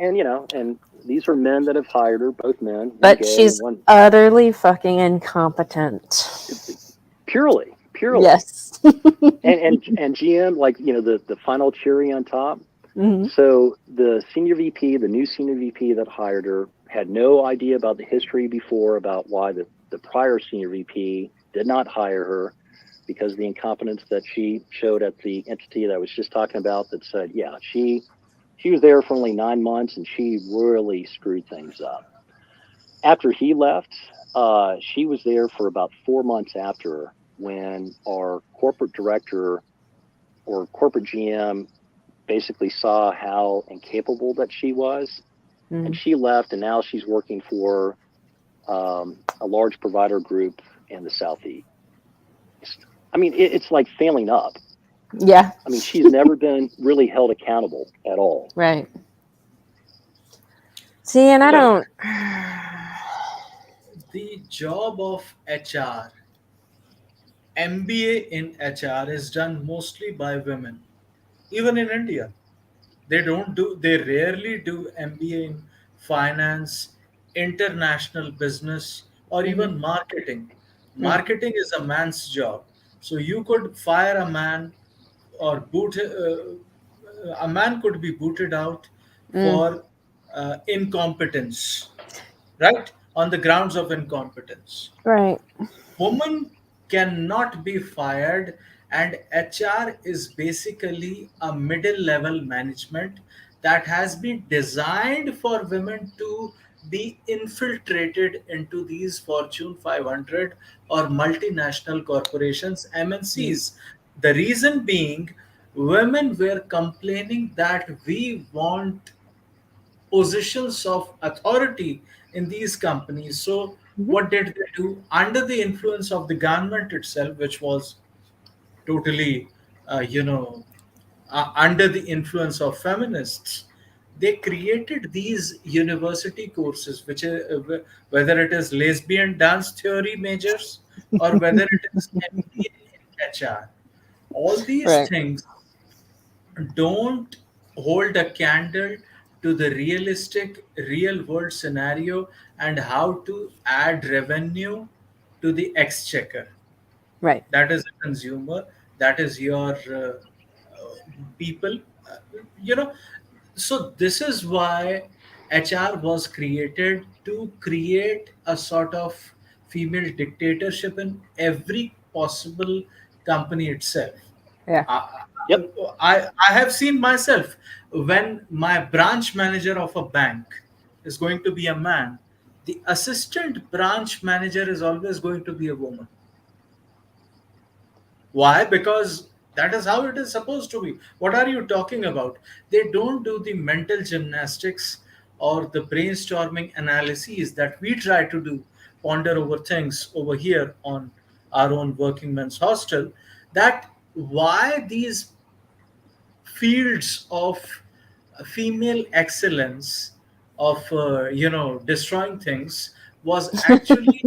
and these are men that have hired her, both men, one But gay and she's one utterly fucking incompetent. purely. Yes. And GM, like the final cherry on top. Hmm. So the new senior VP that hired her, had no idea about the history before about why the prior senior VP did not hire her, because of the incompetence that she showed at the entity that I was just talking about, that said, yeah, she was there for only 9 months and she really screwed things up. After he left, she was there for about 4 months after, when our corporate director or corporate GM basically saw how incapable that she was, and Mm. she left, and now she's working for a large provider group in the Southeast. I mean, it's like failing up. Yeah. I mean, she's never been really held accountable at all. Right. See, and I Look, don't. the job of HR, MBA in HR, is done mostly by women, even in India. They rarely do MBA in finance, international business, or Hmm. even marketing. Mm. Marketing is a man's job. So you could fire a man, or a man could be booted out Mm. for incompetence, right? On the grounds of incompetence. Right. Woman cannot be fired, and HR is basically a middle level management that has been designed for women to be infiltrated into these Fortune 500 or multinational corporations, Mm. MNCs. The reason being, women were complaining that we want positions of authority in these companies. So, Mhm. what did they do? Under the influence of the government itself, which was totally, you know, under the influence of feminists, they created these university courses, which whether it is lesbian dance theory majors or whether it is MBA in HR. All these Right. things don't hold a candle to the realistic real world scenario and how to add revenue to the exchequer. Right. That is a consumer, that is your people, uh, you know. So this is why HR was created, to create a sort of female dictatorship in every possible company itself. Yeah. I, Yep. I have seen myself, when my branch manager of a bank is going to be a man, the assistant branch manager is always going to be a woman. Why? Because that is how it is supposed to be. What are you talking about? They don't do the mental gymnastics or the brainstorming analyses that we try to do, ponder over things over here on our own working men's hostel. That why these fields of female excellence of destroying things was actually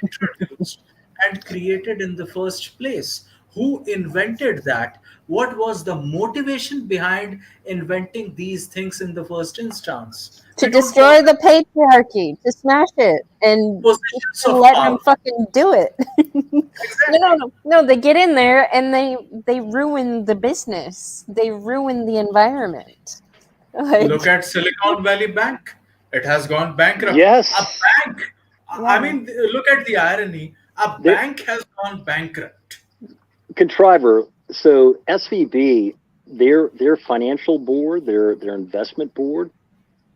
introduced and created in the first place. Who invented that? What was the motivation behind inventing these things in the first instance? To We don't call destroy them the patriarchy, to smash it, and just positions to of let them power. fucking do it. No, no, Exactly. no, no. They get in there and they ruin the business. They ruin the environment. Look Like, at Silicon Valley Bank. It has gone bankrupt. A Yes. bank, I yeah. mean, look at the irony. A There, bank has gone bankrupt. Contriver. So SVB, their financial board, their investment board,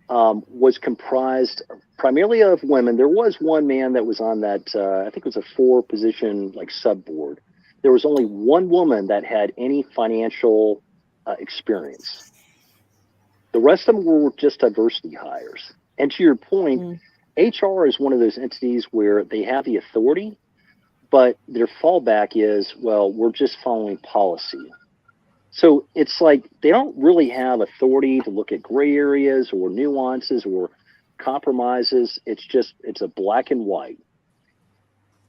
was comprised primarily of women. There was one man that was on that. I think it was a 4 position like sub board. There was only one woman that had any financial experience. The rest of them were just diversity hires. And to your point, Mm. HR is one of those entities where they have the authority, but their fallback is, well, we're just following policy. So it's like they don't really have authority to look at gray areas or nuances or compromises. It's a black and white.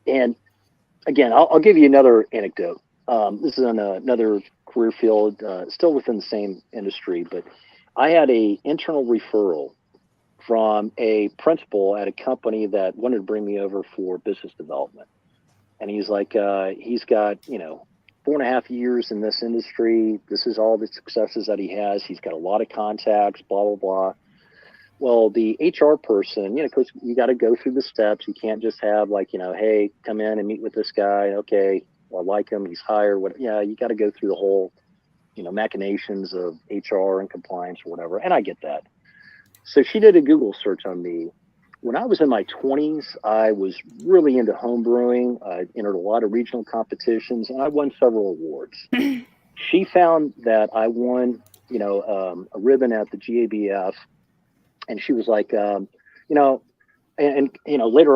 And again, I'll give you another anecdote. This is on another career field, still within the same industry, but I had a internal referral from a principal at a company that wanted to bring me over for business development. And he's like, he's got, 4.5 years in this industry. This is all the successes that he has. He's got a lot of contacts, blah, blah, blah. Well, the HR person, because you got to go through the steps. You can't just have like, hey, come in and meet with this guy. Okay, I like him. He's hired. What? Yeah, you got to go through the whole, machinations of HR and compliance or whatever. And I get that. So she did a Google search on me. When I was in my 20s, I was really into home brewing. I entered a lot of regional competitions, and I won several awards. She found that I won, a ribbon at the GABF, and she was like, later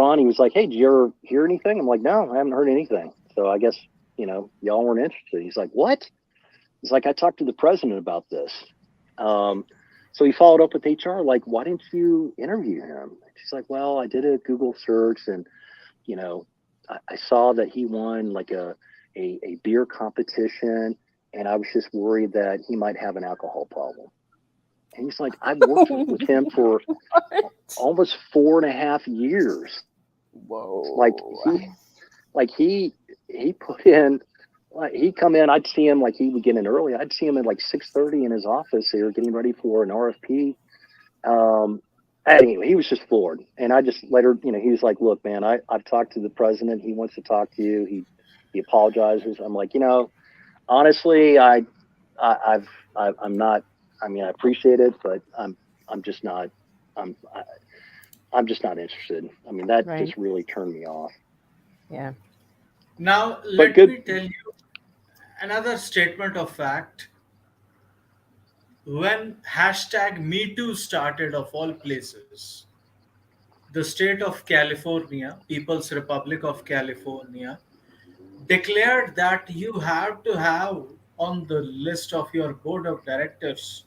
on, he was like, "Hey, did you ever hear anything?" I'm like, "No, I haven't heard anything." So I guess, y'all weren't interested. He's like, "What?" He's like, "I talked to the president about this." So he followed up with HR, like, "Why didn't you interview him?" She's like, "Well, I did a Google search, and I saw that he won like a beer competition, and I was just worried that he might have an alcohol problem." And he's like, "I've worked with him for almost 4.5 years. Whoa. He put in." He'd come in, I'd see him, like he would get in early. I'd see him at like 6:30 in his office. They were getting ready for an RFP. Anyway, he was just floored. And I just later, he was like, "Look, man, I've talked to the president. He wants to talk to you. He apologizes." I'm like, honestly, I'm not. I mean, I appreciate it, but I'm just not. I'm just not interested. I mean, that Right. just really turned me off. Yeah. Now, But let good. me tell you another statement of fact. When hashtag MeToo started, of all places, the state of California, People's Republic of California, declared that you have to have on the list of your board of directors,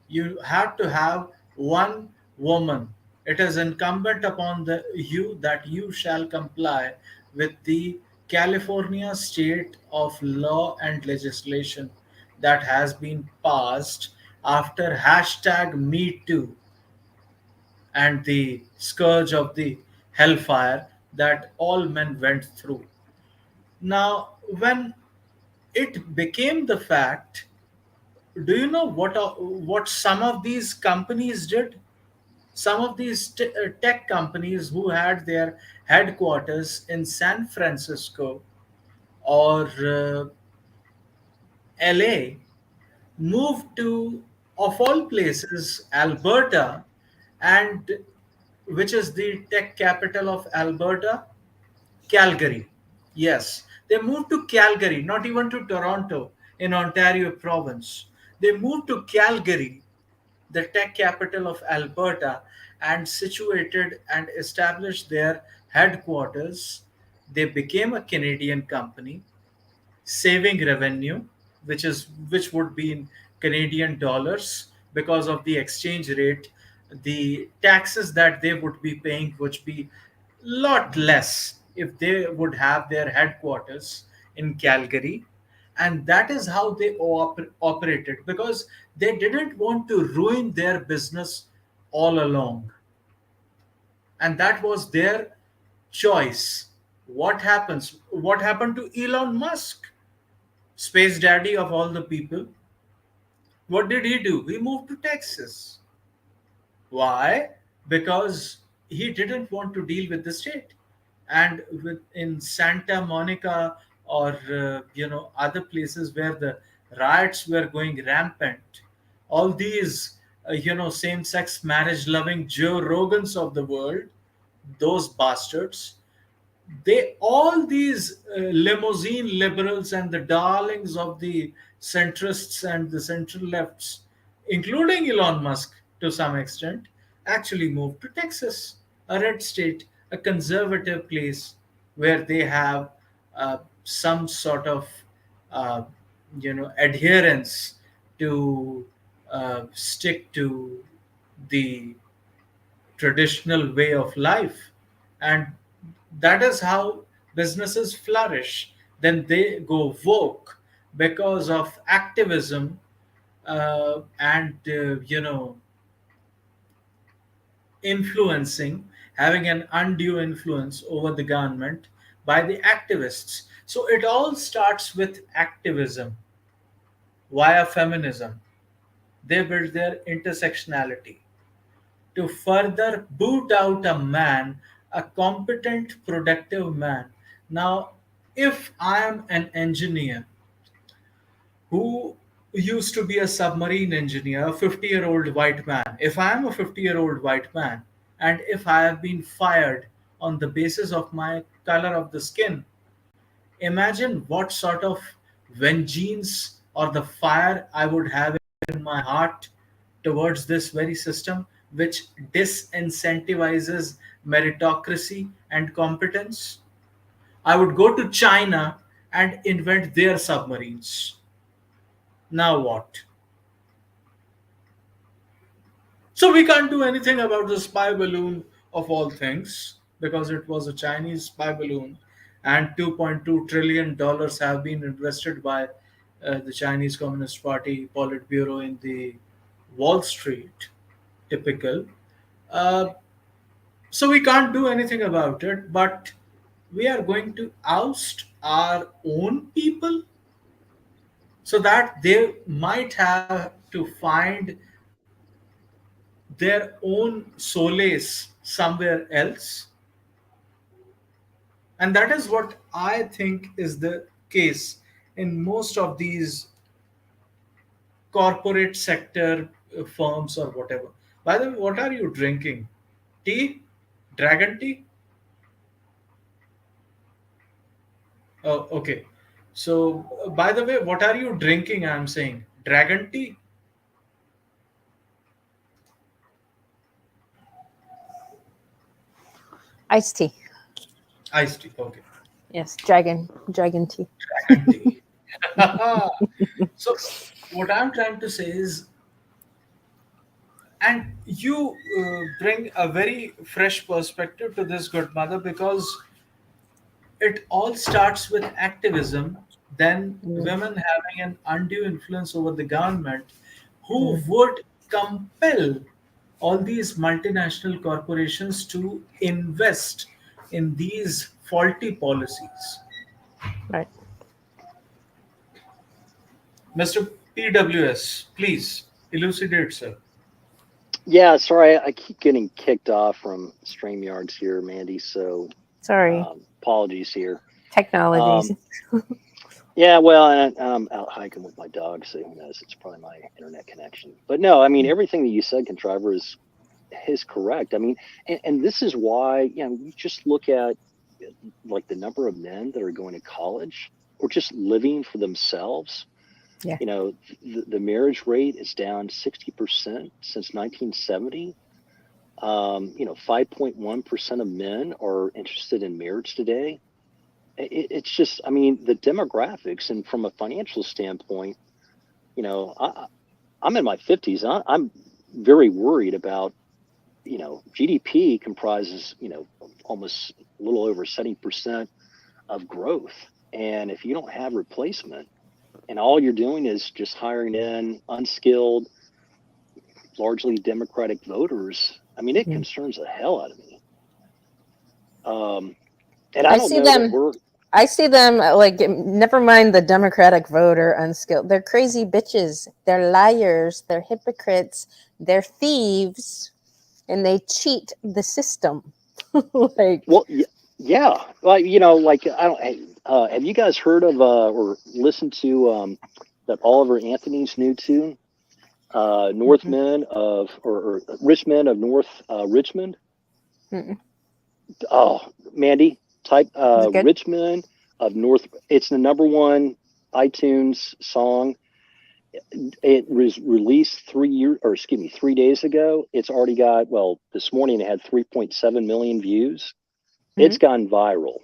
you have to have one woman. It is incumbent upon you that you shall comply with the California state of law and legislation that has been passed after hashtag Me Too and the scourge of the hellfire that all men went through. Now, when it became the fact, do you know what some of these companies did? Some of these tech companies who had their headquarters in San Francisco or LA moved to, of all places, Alberta, and which is the tech capital of Alberta, Calgary. Yes, they moved to Calgary, not even to Toronto in Ontario province. They moved to Calgary, the tech capital of Alberta, and situated and established their headquarters. They became a Canadian company, saving revenue, which would be in Canadian dollars because of the exchange rate. The taxes that they would be paying would be lot less if they would have their headquarters in Calgary. And that is how they operated, because they didn't want to ruin their business all along, and that was their choice. What happened to Elon Musk, space daddy of all the people? What did he do? He moved to Texas. Why? Because he didn't want to deal with the state. And in Santa Monica or other places where the riots were going rampant, all these same-sex marriage loving Joe Rogans of the world, those bastards, they all these limousine liberals and the darlings of the centrists and the central lefts, including Elon Musk to some extent, actually moved to Texas, a red state, a conservative place where they have some sort of uh, adherence to stick to the traditional way of life. And that is how businesses flourish. Then they go woke because of activism, and influencing, having an undue influence over the government by the activists. So it all starts with activism via feminism. They build their intersectionality to further boot out a man, a competent, productive man. Now, if I am an engineer who used to be a submarine engineer, a 50-year-old white man, if I am a 50-year-old white man, and if I have been fired on the basis of my color of the skin, imagine what sort of vengeance or the fire I would have in my heart towards this very system which disincentivizes meritocracy and competence. I would go to China and invent their submarines. Now what? So we can't do anything about the spy balloon of all things because it was a Chinese spy balloon, and $2.2 trillion have been invested by the Chinese Communist Party Politburo in the Wall Street. Typical. Uh, so we can't do anything about it, but we are going to oust our own people so that they might have to find their own solace somewhere else. And that is what I think is the case in most of these corporate sector firms or whatever. By the way, what are you drinking? Tea? Dragon tea? Oh, okay. So, by the way, what are you drinking? I'm saying dragon tea? Iced tea. Iced tea. Okay. Yes, dragon tea. Dragon tea. So, what I'm trying to say is, and you bring a very fresh perspective to this, good mother, because it all starts with activism, then Mm, women having an undue influence over the government who mm, would compel all these multinational corporations to invest in these faulty policies. right. Mr. PWS, please elucidate, sir. Yeah, sorry, I keep getting kicked off from StreamYards here, Mandy. So Sorry. apologies here. Technologies. Um, yeah, well, and I'm out hiking with my dog, so who knows? It's probably my internet connection. But no, I mean everything that you said, Contriver, is correct. I mean, and this is why you just look at like the number of men that are going to college or just living for themselves. Yeah. The marriage rate is down 60% since 1970. 5.1% of men are interested in marriage today. It's just, I mean, the demographics, and from a financial standpoint, I'm in my 50s. I'm very worried about, GDP comprises, almost a little over 70% of growth. And if you don't have replacement and all you're doing is just hiring in unskilled, largely Democratic voters, I mean, it Mm. concerns the hell out of me. And I I don't see know that them. I see them like, never mind the Democratic voter unskilled. They're crazy bitches. They're liars. They're hypocrites. They're thieves, and they cheat the system. Like, well, yeah, like like I don't. Have you guys heard of or listened to that Oliver Anthony's new tune, mm-mm, Northmen of or Rich Men of North Richmond? mm-mm. Oh, Mandy, type Is it good? Rich Men of North. It's the number one iTunes song. It was released 3 days ago. It's already got, well, this morning it had 3.7 million views. It's Mm-hmm. gone viral.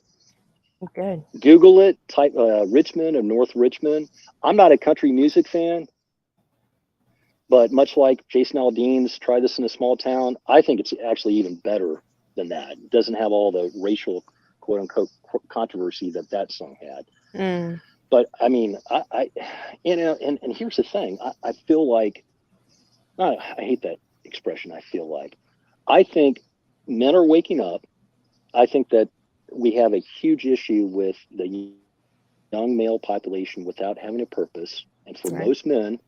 Good. Google it, type Richmond of North Richmond. I'm not a country music fan, but much like Jason Aldean's Try This in a Small Town, I think it's actually even better than that. It doesn't have all the racial, quote unquote, controversy that song had. Mm. But I mean, and here's the thing. I feel like, I hate that expression. I think men are waking up. I think that we have a huge issue with the young male population without having a purpose. And for Right. most men,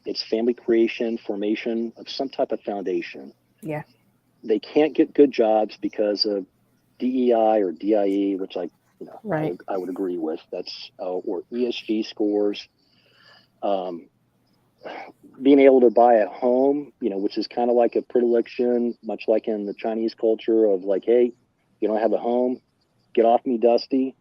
it's family creation, formation of some type of foundation. Yeah. They can't get good jobs because of DEI or DIE, which Right. I would agree with. That's or ESG scores. Um, Being able to buy a home, which is kind of like a predilection, much like in the Chinese culture of like, hey, you don't have a home, get off me, Dusty.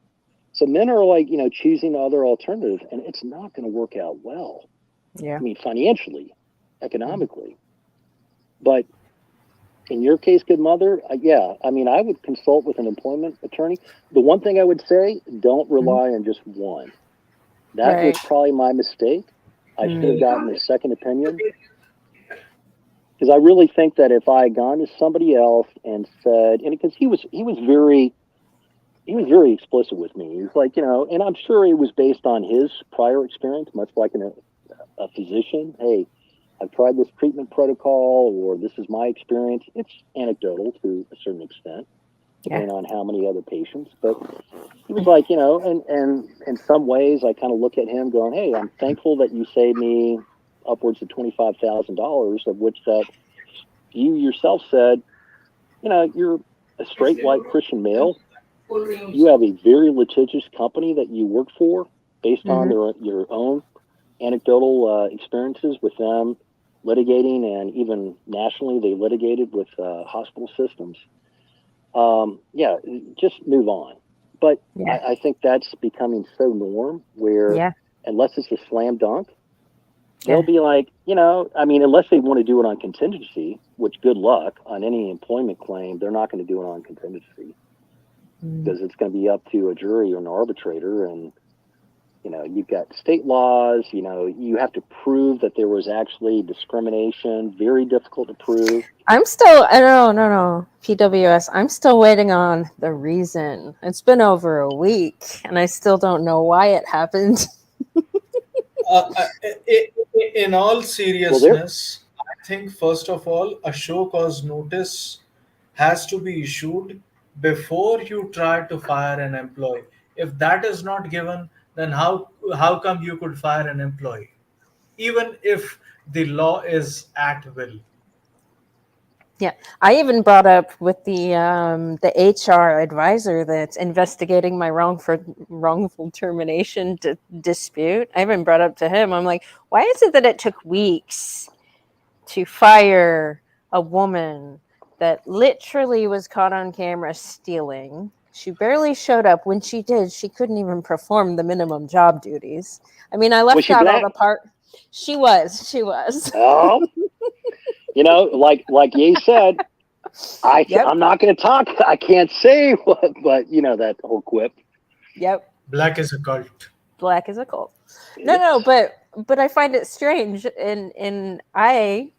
So men are like, choosing other alternatives, and it's not going to work out well. Yeah. I mean, financially, economically. But in your case, good mother, yeah, I mean, I would consult with an employment attorney. The one thing I would say, don't rely on just one. That was Right. probably my mistake. I should have Mm. gotten a second opinion. Because I really think that if I had gone to somebody else and said, and because he was very explicit with me. He's like, and I'm sure it was based on his prior experience, much like a physician. Hey, I've tried this treatment protocol, or this is my experience. It's anecdotal to a certain extent, depending on how many other patients. But he was like, and in some ways, I kind of look at him going, hey, I'm thankful that you saved me upwards of $25,000, of which that you yourself said, you're a straight white Christian male. You have a very litigious company that you work for based on your own anecdotal experiences with them litigating, and even nationally they litigated with hospital systems. Yeah, just move on. But Yeah. I think that's becoming so norm where Yeah. unless it's a slam dunk, Yeah. they'll be like, I mean, unless they want to do it on contingency, which good luck on any employment claim, they're not going to do it on contingency. Because it's going to be up to a jury or an arbitrator, and you've got state laws. You have to prove that there was actually discrimination. Very difficult to prove. I'm still, no, PWS. I'm still waiting on the reason. It's been over a week, and I still don't know why it happened. In all Well, seriousness, I think first of all, a show cause notice has to be issued before you try to fire an employee. If that is not given, then how come you could fire an employee, even if the law is at will? Yeah, I even brought up with the HR advisor that's investigating my wrongful termination dispute. I even brought up to him. I'm like, why is it that it took weeks to fire a woman that literally was caught on camera stealing? She barely showed up. When she did, she couldn't even perform the minimum job duties. I mean, I was left she out all black? the part. She was. Oh, like Ye said, Yep. I'm not going to talk. I can't say what, but that whole quip. Yep. Black is a cult. Black as a coal. No, but I find it strange. And I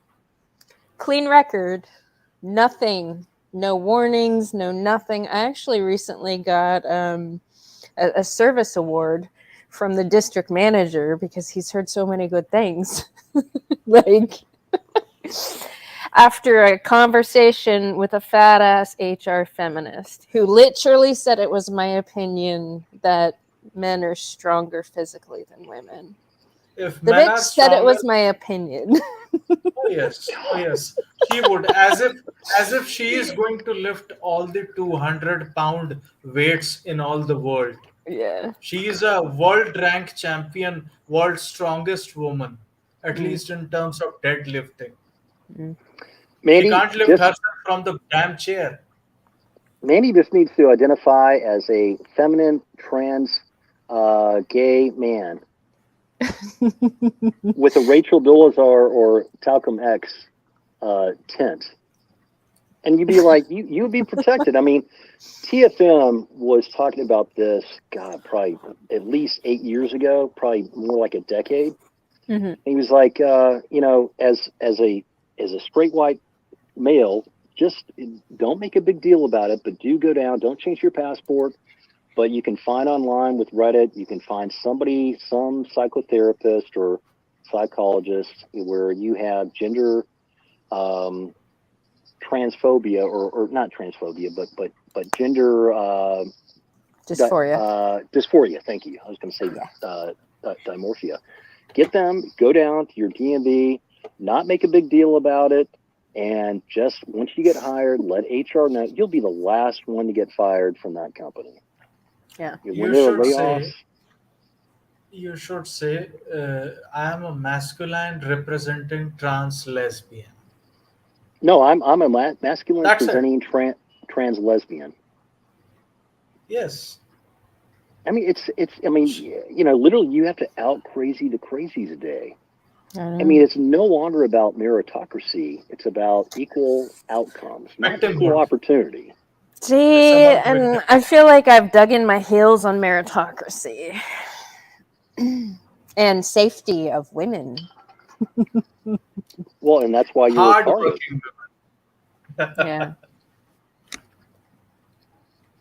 clean record, nothing, no warnings, no nothing. I actually recently got a service award from the district manager because he's heard so many good things. Like after a conversation with a fat ass HR feminist who literally said it was my opinion that men are stronger physically than women. If The men bitch are said it stronger, was my opinion. oh yes, she would, as if she is going to lift all the 200-pound weights in all the world. Yeah. She is a world rank champion, world's strongest woman, at Mm, least in terms of deadlifting. mm. She Mandy can't lift just herself from the damn chair. Mandy just needs to identify as a feminine trans gay man with a Rachel Dolezal or Talcum X tint, and you'd be like, you'd be protected. I mean, TFM was talking about this, God, probably at least 8 years ago, probably more like a decade. Mhm. He was like, as a straight white male, just don't make a big deal about it, but do go down, don't change your passport, but you can find online with Reddit, you can find somebody, some psychotherapist or psychologist where you have gender transphobia or not transphobia, but gender Dysphoria. dysphoria. Thank you. I was going to say dimorphia. Get them, go down to your DMV, not make a big deal about it, and just once you get hired, let HR know. You'll be the last one to get fired from that company. Yeah. When there are layoffs, You should say, I am a masculine representing trans lesbian. no, I'm a masculine That's it. presenting trans lesbian. Yes. I mean, literally, you have to out crazy the crazies a day. I mean, it's no longer about meritocracy. It's about equal outcomes, not Victimhood. equal opportunity. See, about and I feel like I've dug in my heels on meritocracy and safety of women. Well, and that's why you're retarded. Hard-working women. Yeah.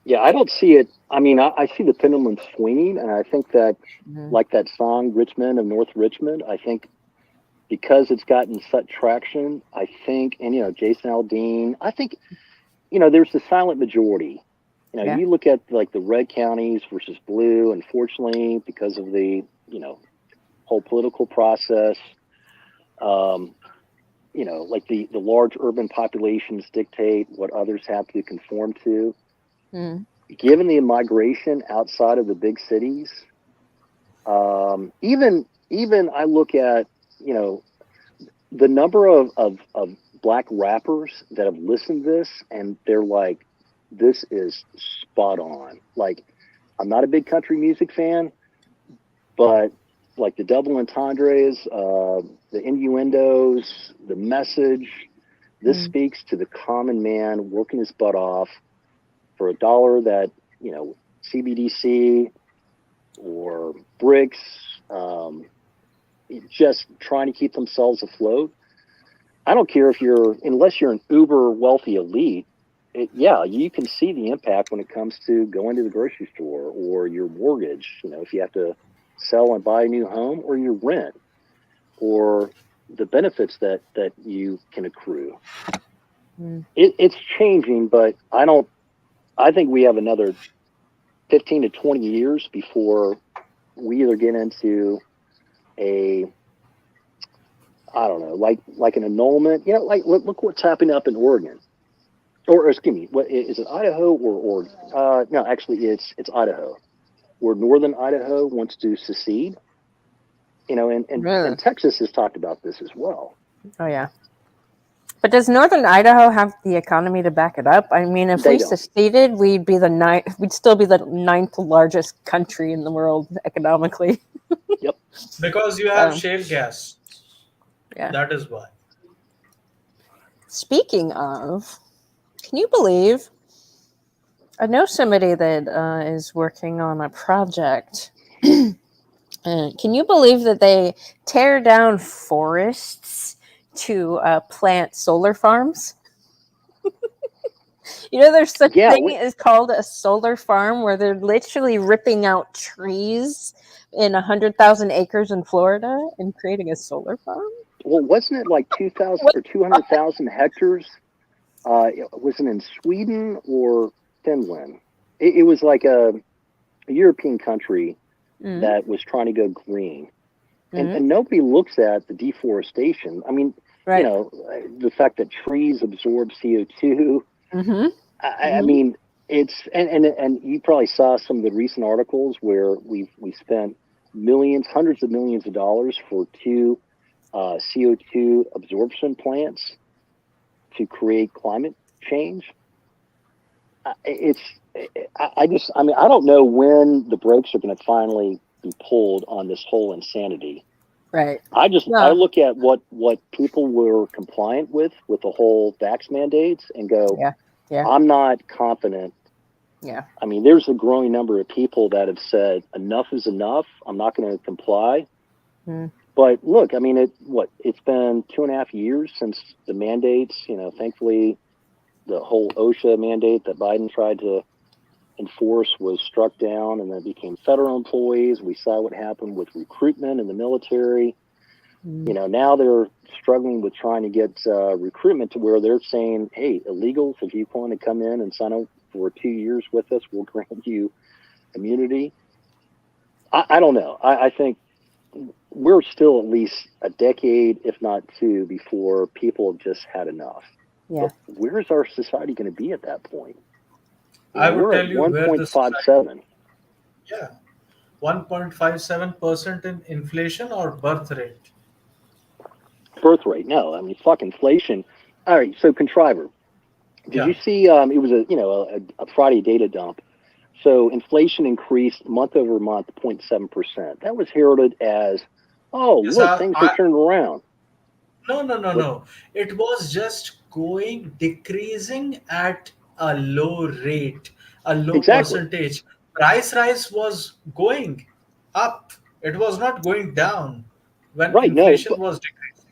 Yeah, I don't see it. I mean, I see the pendulum swinging, and I think that, like that song "Richmond of North Richmond," I think because it's gotten such traction, I think, and Jason Aldean, I think, there's the silent majority. You look at like the red counties versus blue. Unfortunately, because of the whole political process, like the large urban populations dictate what others have to conform to. Given the migration outside of the big cities, even I look at the number of black rappers that have listened to this and they're like, this is spot on. Like, I'm not a big country music fan, but like the double entendres, the innuendos, the message, this speaks to the common man working his butt off for $1 that, CBDC or bricks, just trying to keep themselves afloat. I don't care unless you're an uber wealthy elite, you can see the impact when it comes to going to the grocery store or your mortgage, if you have to sell and buy a new home, or your rent, or the benefits that you can accrue. It's changing, but I think we have another 15 to 20 years before we either get into like an annulment. Look what's happening up in Oregon, or excuse me, what is it, Idaho or no, actually it's Idaho, where northern Idaho wants to secede. And Texas has talked about this as well. Oh yeah. But does northern Idaho have the economy to back it up? I mean, if we seceded, we'd still be the 9th largest country in the world economically. Yep. Because you have shale gas. Yeah. That is why. Speaking of, can you believe? I know somebody that is working on a project. Can you believe that they tear down forests to plant solar farms? There's such thing is called a solar farm, where they're literally ripping out trees in 100,000 acres in Florida and creating a solar farm. Well, wasn't it like 2,000 or 200,000 hectares? Was it in Sweden or Finland? It was like a European country that was trying to go green. And nobody looks at the deforestation. I mean, the fact that trees absorb CO2. I mean, it's and you probably saw some of the recent articles where we spent hundreds of millions of dollars for 2 CO2 absorption plants to create climate change. I don't know when the brakes are going to finally be pulled on this whole insanity. Right. I look at what people were compliant with the whole vax mandates and go, I'm not confident. Yeah. I mean, there's a growing number of people that have said enough is enough. I'm not going to comply. But look, I mean, it's been 2.5 years since the mandates, thankfully the whole OSHA mandate that Biden tried to enforce was struck down, and then it became federal employees. We saw what happened with recruitment in the military. Now they're struggling with trying to get recruitment to where they're saying, hey, illegals, if you want to come in and sign up for 2 years with us, we'll grant you immunity. I don't know. I think we're still at least a decade, if not two, before people have just had enough. Yeah. But where's our society going to be at that point? I would We're tell at you where the society, 1.57. yeah, 1.57% in inflation or birth rate. Birth rate. No, I mean, fuck inflation. All right, so Contriver, did Yeah. you see? It was a Friday data dump. So inflation increased month over month 0.7%. That was heralded as, oh, Yes, look, things are turning around. What? no. It was just decreasing at a low rate, a low Exactly. percentage. Price rise was going up. It was not going down when Right. No, inflation was decreasing.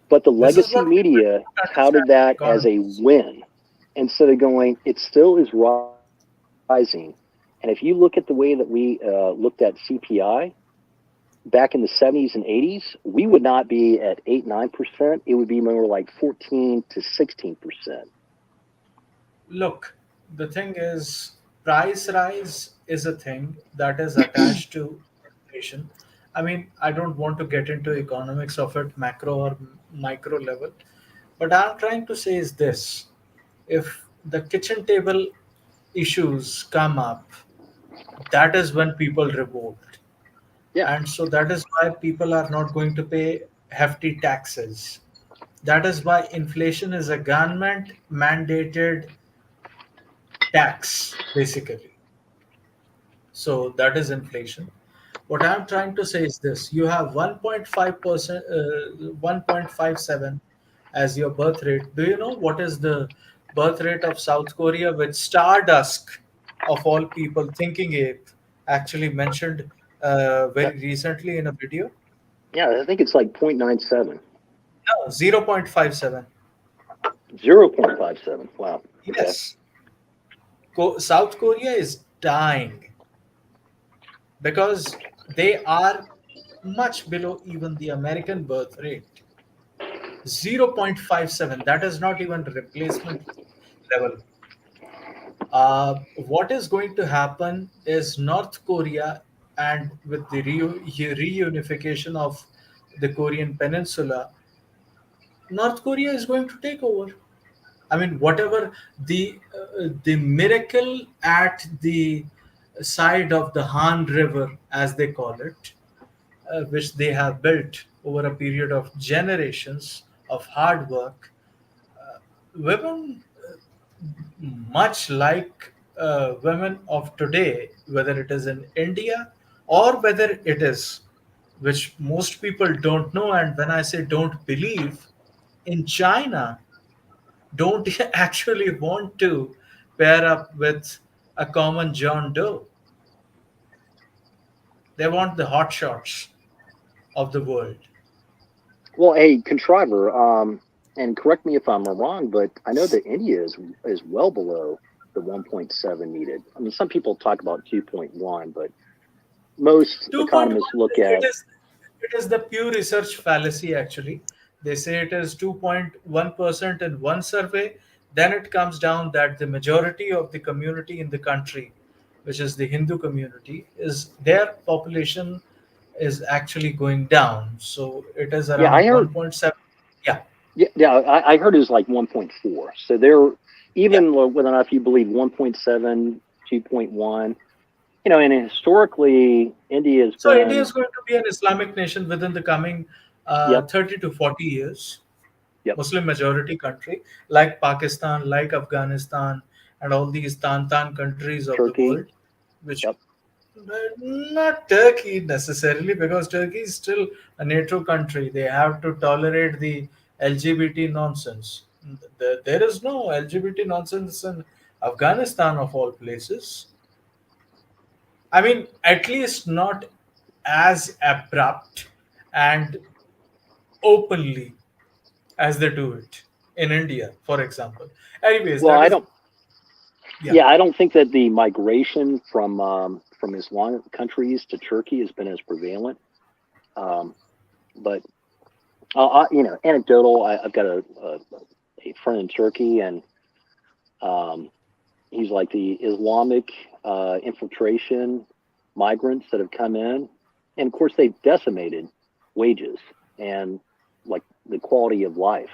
but the This is legacy what people media don't touted understand in that as a economics. win instead of going, it still is rising. And if you look at the way that we looked at CPI back in the 70s and 80s, we would not be at 8-9%. It would be more like 14 to 16%. Look, the thing is, price rise is a thing that is attached to inflation. I mean, I don't want to get into economics of it, macro or micro level, but I'm trying to say is this: if the kitchen table issues come up, that is when people revolt. Yeah. And so that is why people are not going to pay hefty taxes. That is why inflation is a government mandated tax, basically. So that is inflation. What I'm trying to say is this: you have 1.5%, 1.57 as your birth rate. Do you know what is the birth rate of South Korea, which Stardust, of all people, thinking ape, actually mentioned That, very recently in a video? yeah, I think it's like 0.97, No, 0.57. 0.57. Wow. Okay. Yes. South Korea is dying because they are much below even the American birth rate. 0.57. That is not even replacement level. What is going to happen is North Korea, and with the reunification of the Korean Peninsula, North Korea is going to take over. I mean, whatever the miracle at the side of the Han River, as they call it, which they have built over a period of generations of hard work, women, much like women of today, whether it is in India or whether it is, which most people don't know, and when I say don't believe, in China, don't actually want to pair up with a common John Doe. They want the hot shots of the world. Well, hey, Contriver, and correct me if I'm wrong, but I know that India is well below the 1.7 needed. I mean, some people talk about 2.1, but most 2.1, economists look at, it is the pure research fallacy actually. They say it is 2.1% in one survey, then it comes down that the majority of the community in the country, which is the Hindu community, is their population is actually going down. So it is yeah, I around heard, 1.7. Yeah. I heard it was like 1.4. So they're Yeah. even whether or not if you believe 1.7, 2.1, and historically India has So India been, is going to be an Islamic nation within the coming yep, 30 to 40 years. yep, Muslim majority country like Pakistan, like Afghanistan, and all these Tantan countries of the Turkey, world, which yep. not Turkey necessarily, because Turkey is still a NATO country. They have to tolerate the LGBT nonsense. There is no LGBT nonsense in Afghanistan, of all places. I mean, at least not as abrupt and openly as they do it in India, for example. Anyways, Well, that I is, don't. Yeah, I don't think that the migration from Islamic countries to Turkey has been as prevalent. But anecdotal. I've got a friend in Turkey, and um, he's like the Islamic infiltration migrants that have come in, and of course they've decimated wages and like the quality of life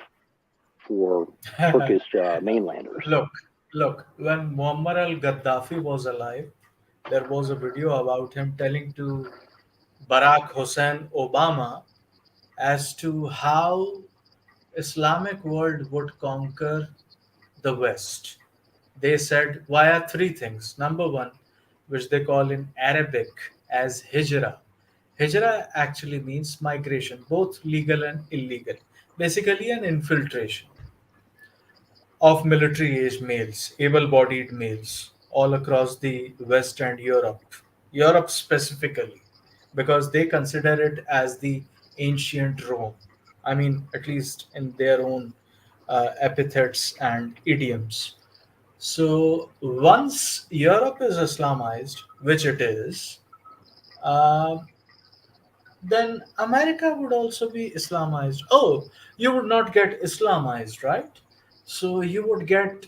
for Turkish mainlanders. Look, when Muammar al Gaddafi was alive, there was a video about him telling to Barack Hussein Obama as to how Islamic world would conquer the West. They said via three things. Number one, which they call in Arabic as hijra. Hijra actually means migration, both legal and illegal. Basically, an infiltration of military age males, able bodied males, all across the West and Europe. Europe specifically, because they consider it as the ancient Rome. I mean, at least in their own epithets and idioms. So once Europe is Islamized, which it is, uh, then America would also be Islamized. Oh, you would not get Islamized, right? So you would get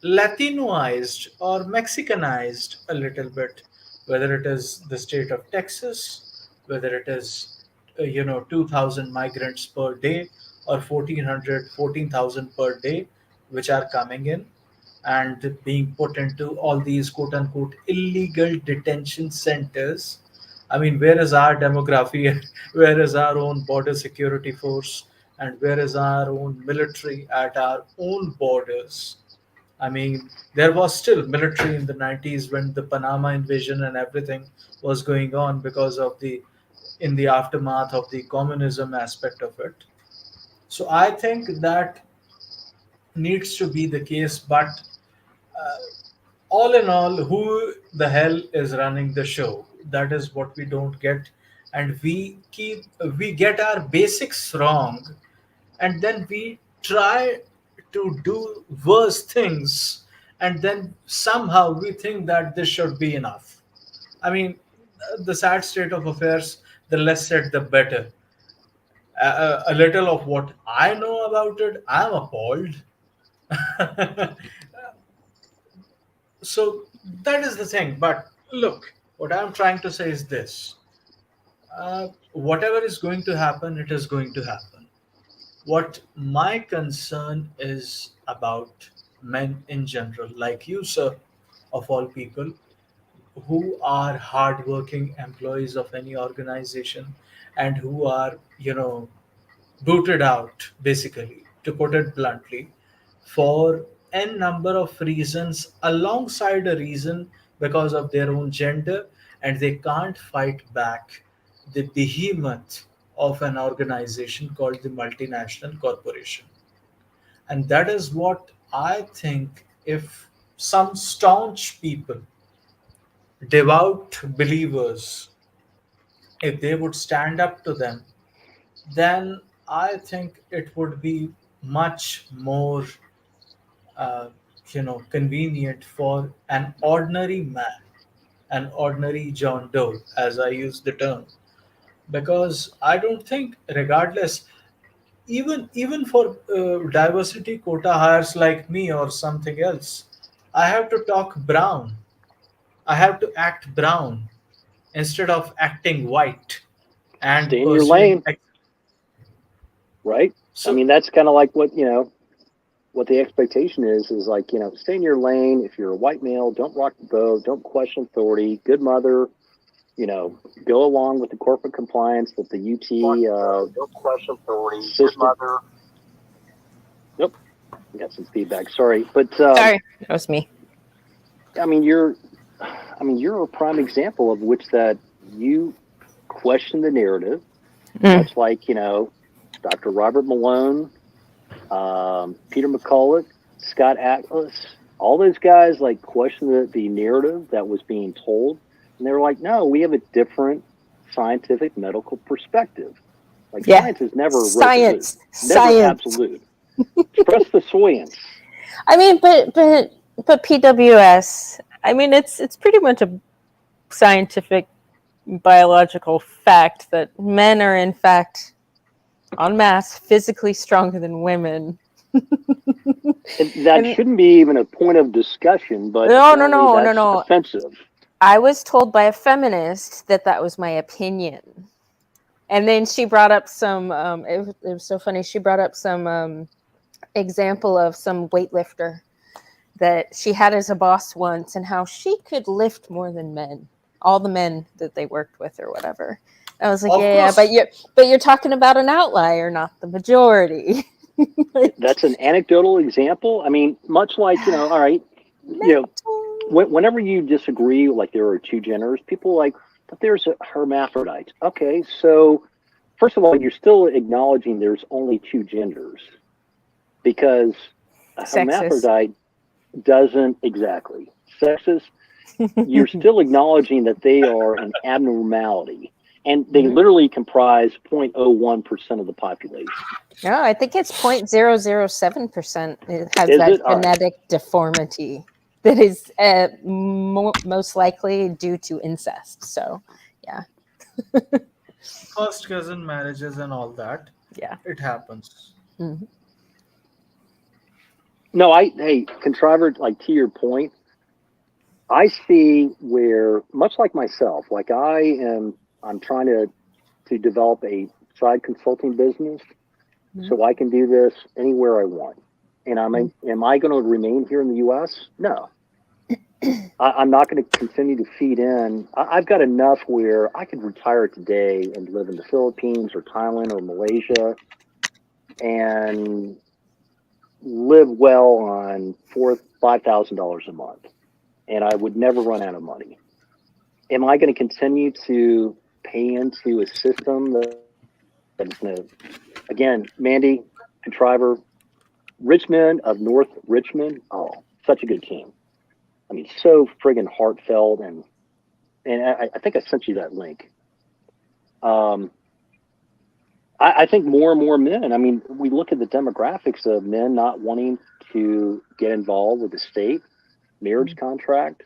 Latinoized or Mexicanized a little bit, whether it is the state of Texas, whether it is 2,000 migrants per day or 1,400, 14,000 per day, which are coming in and being put into all these quote unquote illegal detention centers. I mean, where is our demography? Where is our own border security force? And where is our own military at our own borders? I mean, there was still military in the 90s when the Panama invasion and everything was going on because of in the aftermath of the communism aspect of it. So I think that needs to be the case, but all in all, who the hell is running the show? That is what we don't get, and we get our basics wrong, and then we try to do worse things, and then somehow we think that this should be enough. I mean, the sad state of affairs, the less said the better. A little of what I know about it, I'm appalled. So that is the thing. But look, what I'm trying to say is this: whatever is going to happen, it is going to happen. What my concern is about men in general, like you, sir, of all people, who are hardworking employees of any organization and who are, booted out, basically, to put it bluntly, for n number of reasons, alongside a reason because of their own gender, and they can't fight back the behemoth of an organization called the multinational corporation. And that is what I think, if some staunch people, devout believers, if they would stand up to them, then I think it would be much more, convenient for an ordinary man, an ordinary John Doe, as I use the term, because I don't think, regardless, even for diversity quota hires like me or something else, I have to talk brown. I have to act brown instead of acting white and Stay in your pursuing. lane, right? I So mean, that's kind of like what the expectation is like, stay in your lane. If you're a white male, don't rock the boat, don't question authority, good mother, go along with the corporate compliance with the UT Don't question authority. Good system. mother. Nope, got some feedback. Sorry, but Sorry, that was me. I mean, you're a prime example of which that you question the narrative, much like Dr. Robert Malone, Peter McCulloch, Scott Atlas, all those guys like questioned the narrative that was being told, and they were like, "No, we have a different scientific medical perspective. Like Yeah. science is never Science. absolute, never Science. absolute. Trust the science." I mean, but But PWS, I mean, it's pretty much a scientific biological fact that men are in fact en masse physically stronger than women. That And shouldn't be even a point of discussion, but no, no, apparently no, no, that's no. offensive. I was told by a feminist that that was my opinion. And then she brought up some, it was so funny. She brought up some example of some weightlifter that she had as a boss once and how she could lift more than men, all the men that they worked with or whatever. I was like, Of yeah, course, but you're talking about an outlier, not the majority. Like, That's an anecdotal example. I mean, much like, all right, mental. whenever you disagree, like there are two genders, people are like, but there's a hermaphrodite. Okay, so first of all, you're still acknowledging there's only two genders because a Sexist. hermaphrodite doesn't exactly sexist. You're still acknowledging that they are an abnormality, and they Mhm. literally comprise 0.01% of the population. No, I think it's 0.007%. It has Is that it? All right. genetic deformity that is most likely due to incest. So, yeah, first cousin marriages and all that, yeah. it happens. Mhm. No, hey, contriver, like to your point, I see where, much like myself, like I'm trying to develop a side consulting business Mhm. so I can do this anywhere I want. And Mhm. am I going to remain here in the U.S.? No, I'm not going to continue to feed in. I've got enough where I could retire today and live in the Philippines or Thailand or Malaysia and live well on $5,000 a month, and I would never run out of money. Am I going to continue to pay into a system that is going to, again, Mandy, contriver, Richmond of North Richmond? Oh, such a good team. I mean, so friggin' heartfelt, and I think I sent you that link. Um, I think more and more men. I mean, we look at the demographics of men not wanting to get involved with the state marriage contract,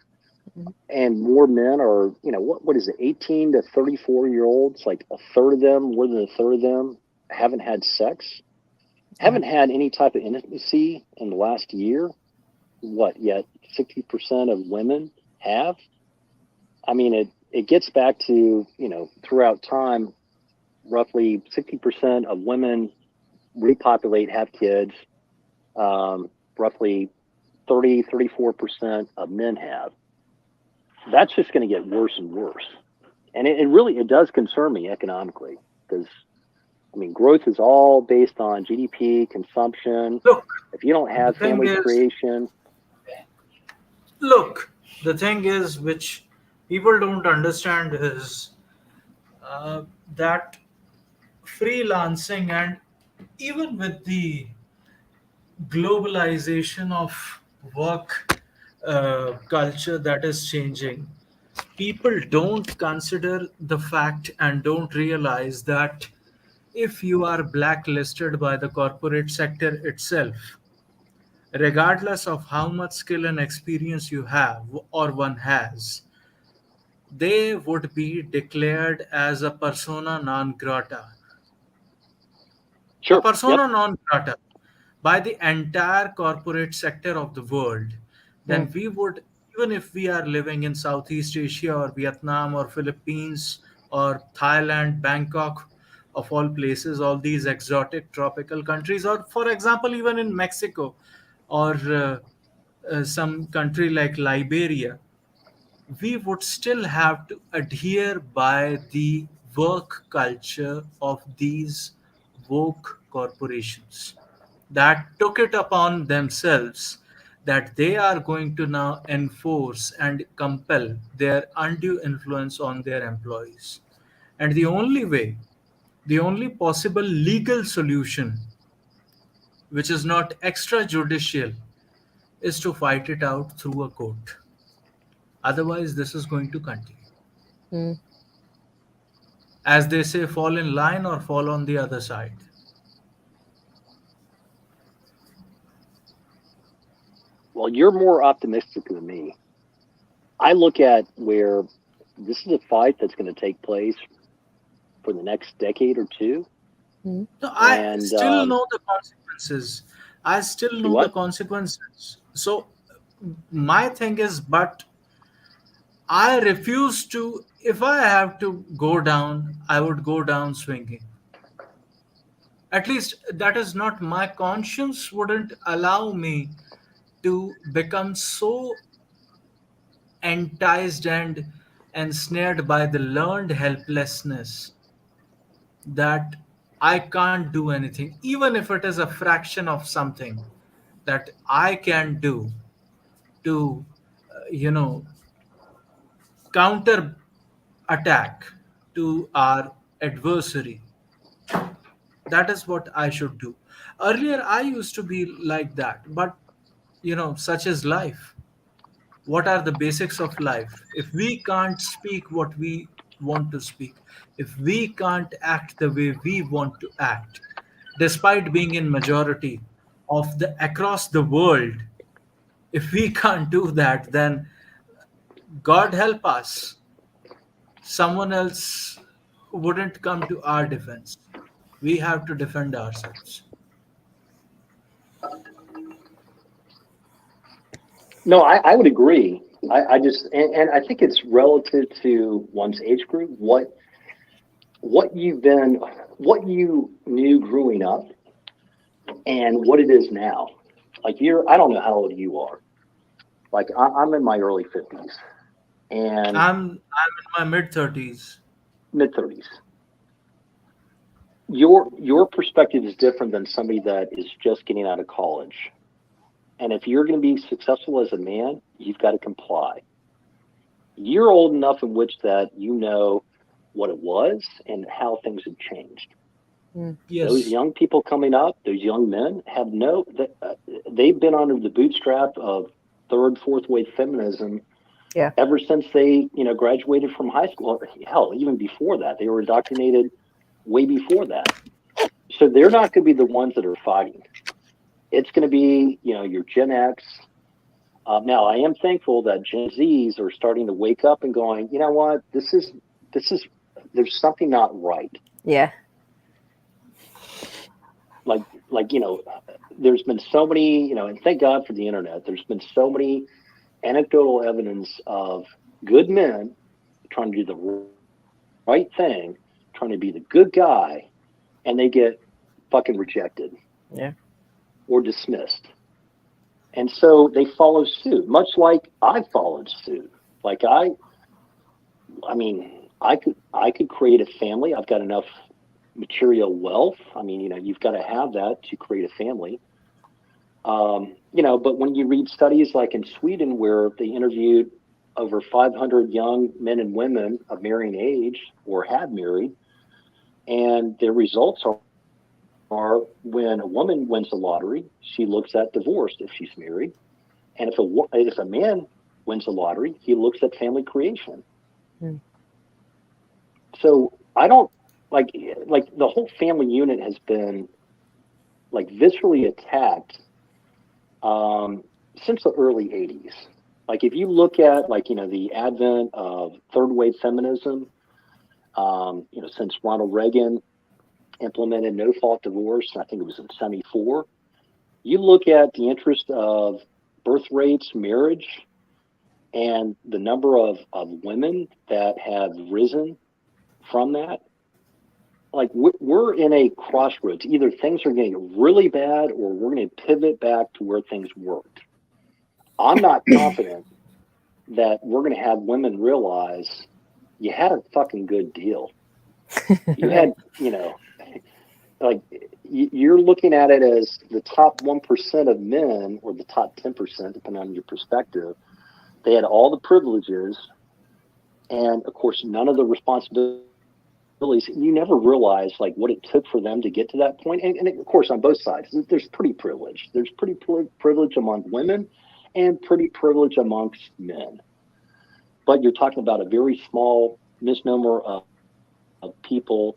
Mhm. and more men are, what is it, 18 to 34 year olds, like a third of them, more than a third of them haven't had sex, Yeah. haven't had any type of intimacy in the last year. What, yet 60% of women have? I mean, it gets back to, throughout time, roughly 60% of women repopulate, have kids. Roughly 34% of men have. That's just going to get worse and worse. And it really, it does concern me economically because, I mean, growth is all based on GDP, consumption. Look, If you don't the have thing family is, creation, look, the thing is, which people don't understand is that freelancing and even with the globalization of work culture that is changing, people don't consider the fact and don't realize that if you are blacklisted by the corporate sector itself, regardless of how much skill and experience you have or one has, they would be declared as a persona non grata. A sure, yep, persona non grata by the entire corporate sector of the world, then Mm. we would, even if we are living in Southeast Asia or Vietnam or Philippines or Thailand, Bangkok, of all places, all these exotic tropical countries, or for example, even in Mexico or some country like Liberia, we would still have to adhere by the work culture of these woke corporations that took it upon themselves that they are going to now enforce and compel their undue influence on their employees. And the only way, the only possible legal solution, which is not extrajudicial, is to fight it out through a court. Otherwise, this is going to continue. Mm. As they say, fall in line or fall on the other side. Well, you're more optimistic than me. I look at where this is a fight that's going to take place for the next decade or two. Mhm. No, I And still know the consequences. I still do know the what? consequences. So my thing is, but I refuse to. If I have to go down, I would go down swinging. At least that is not my conscience wouldn't allow me to become so enticed and ensnared by the learned helplessness that I can't do anything, even if it is a fraction of something that I can do to, you know, counter attack to our adversary. That is what I should do. Earlier, I used to be like that, but such is life. What are the basics of life? If we can't speak what we want to speak, if we can't act the way we want to act, despite being in majority of the across the world, if we can't do that, then God help us, someone else wouldn't come to our defense. We have to defend ourselves. No, I would agree. I just and I think it's relative to one's age group, what you've been, what you knew growing up, and what it is now. Like I don't know how old you are. Like I'm in my early 50s and I'm in my mid 30s. mid 30s. Your perspective is different than somebody that is just getting out of college. And if you're going to be successful as a man, you've got to comply. You're old enough in which that you know what it was and how things have changed. Mm. Those Yes. young people coming up, those young men have they've been under the bootstrap of third, fourth wave feminism Yeah. ever since they, graduated from high school. Hell, even before that, they were indoctrinated way before that. So they're not going to be the ones that are fighting. It's going to be, your Gen X. Now, I am thankful that Gen Zs are starting to wake up and going, you know what, this is, there's something not right. Yeah. Like, there's been so many, and thank God for the internet. There's been so many anecdotal evidence of good men trying to do the right thing, trying to be the good guy, and they get fucking rejected Yeah. or dismissed. And so they follow suit, much like I followed suit. Like I mean, I could create a family. I've got enough material wealth. I mean, you've got to have that to create a family. But when you read studies like in Sweden, where they interviewed over 500 young men and women of marrying age or had married, and their results are when a woman wins the lottery, she looks at divorce if she's married, and if a man wins the lottery, he looks at family creation. Mm. So I don't like the whole family unit has been like viscerally attacked since the early 80s. Like if you look at the advent of third wave feminism, since Ronald Reagan implemented no fault divorce, I think it was in 74. You look at the interest of birth rates, marriage, and the number of women that have risen from that. Like we're in a crossroads. Either things are getting really bad or we're going to pivot back to where things worked. I'm not confident that we're going to have women realize you had a fucking good deal. You had, like you're looking at it as the top 1% of men or the top 10%, depending on your perspective. They had all the privileges and, of course, none of the responsibilities. You never realize like what it took for them to get to that point. And of course, on both sides, there's pretty privilege. There's pretty privilege among women and pretty privilege amongst men. But you're talking about a very small misnomer of people.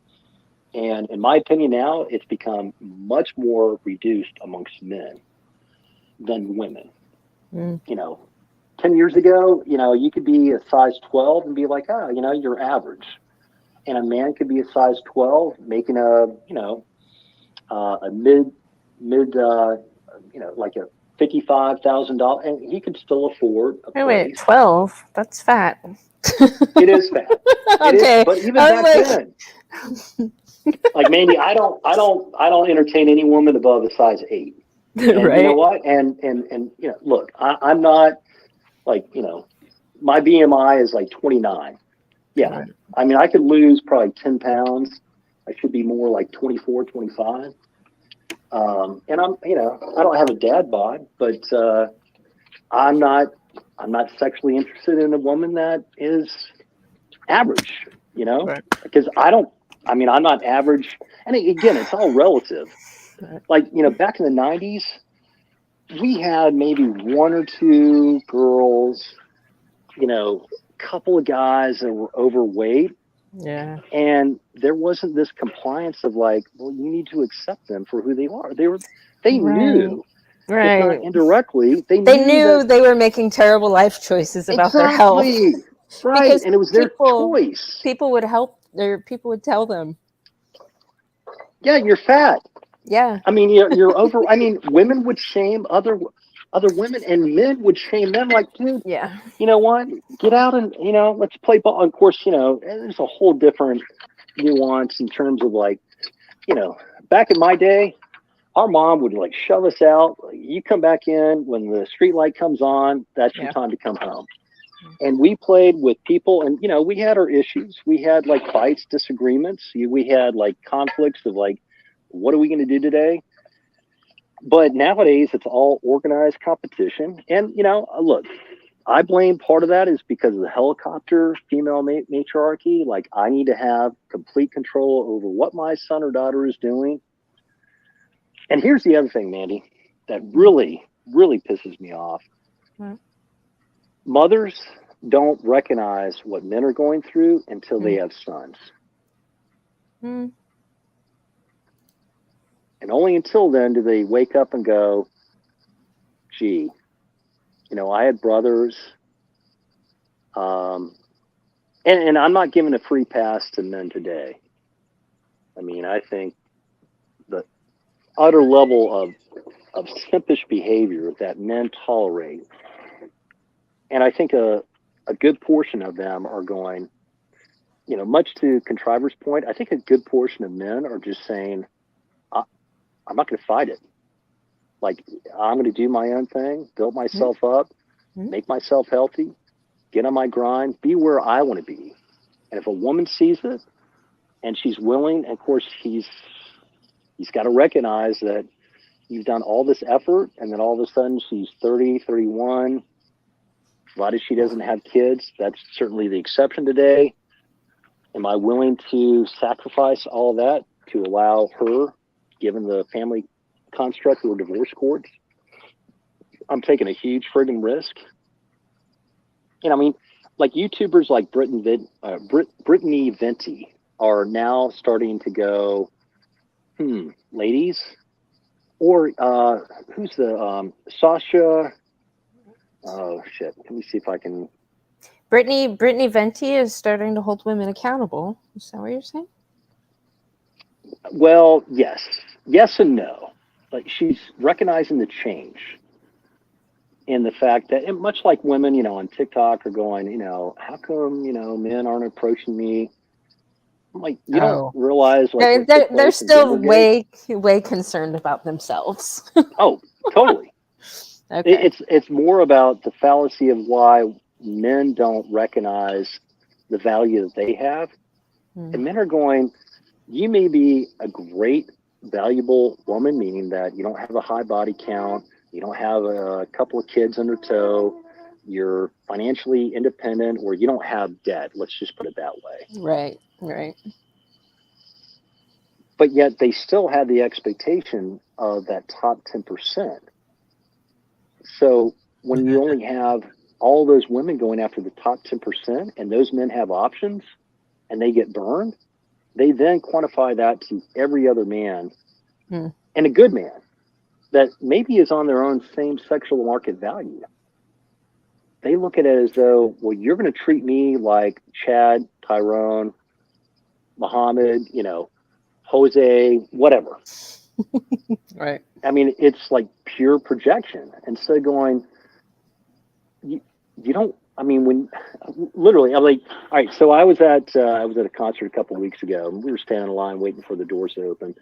And in my opinion, now it's become much more reduced amongst men than women. Mm. 10 years ago, you could be a size 12 and be like, oh, you're average. And a man could be a size 12 making a like a $55,000, and he could still afford a Oh, wait, place. 12? That's fat. It is fat. It is, Okay. but even I'm back like, then, like Mandy, I don't entertain any woman above a size 8. And you know right? what? And look, I'm not like, my BMI is like 29. Yeah. Right. I mean, I could lose probably 10 pounds. I should be more like 24, 25. And I don't have a dad bod, but I'm not sexually interested in a woman that is average, Right. because I'm not average. And again, it's all relative. Right. Like, back in the 90s, we had maybe one or two girls, couple of guys that were overweight. Yeah. And there wasn't this compliance of like, well, you need to accept them for who they are. They knew, if not Right. indirectly, they They knew knew that they were making terrible life choices about their health exactly right, because and it was their choice. people would help. People would tell them. Yeah, you're fat. Yeah. I mean, you're over. I mean, women would shame other women, and men would shame them. Like, dude, Yeah. you know what? Get out and let's play ball. Of course, there's a whole different nuance in terms of like, back in my day, our mom would like shove us out. Like, you come back in when the street light comes on. That's your Yeah. time to come home. And we played with people, and we had our issues. We had like fights, disagreements. We had like conflicts of like, what are we going to do today? But nowadays, it's all organized competition. And look, I blame part of that is because of the helicopter female matriarchy. Like, I need to have complete control over what my son or daughter is doing. And here's the other thing, Mandy, that really, really pisses me off. Right. Mothers don't recognize what men are going through until they have sons. Mm. And only until then do they wake up and go, gee, I had brothers. And I'm not giving a free pass to men today. I mean, I think the utter level of simpish behavior that men tolerate, and I think a good portion of them are going, much to Contriver's point, I think a good portion of men are just saying, I'm not going to fight it. Like, I'm going to do my own thing, build myself up, make myself healthy, get on my grind, be where I want to be. And if a woman sees it and she's willing, and of course he's got to recognize that you've done all this effort, and then all of a sudden she's 30, 31, provided she doesn't have kids. That's certainly the exception today. Am I willing to sacrifice all of that to allow her, given the family construct or divorce courts? I'm taking a huge friggin' risk. I mean, like YouTubers like Brittany Venti are now starting to go, ladies, or who's the Sasha? Oh shit! Let me see if I can. Brittany Venti is starting to hold women accountable. Is that what you're saying? Well, yes and no. Like, she's recognizing the change in the fact that, and much like women, on TikTok are going, how come, men aren't approaching me? I'm like, you don't realize like They're still way concerned about themselves. Oh, totally. Okay. It's more about the fallacy of why men don't recognize the value that they have. And men are going, you may be a great, valuable woman, meaning that you don't have a high body count, you don't have a couple of kids under tow, you're financially independent, or you don't have debt. Let's just put it that way. Right. But yet they still have the expectation of that top 10%. So when you only have all those women going after the top 10% and those men have options and they get burned, they then quantify that to every other man and a good man that maybe is on their own same sexual market value. they look at it as though, well, you're going to treat me like Chad, Tyrone, Muhammad, Jose, whatever. Right. I mean, it's like pure projection. Instead of going, you, you don't. I mean, when literally, I'm like, all right. So I was at a concert a couple of weeks ago, and we were standing in line waiting for the doors to open,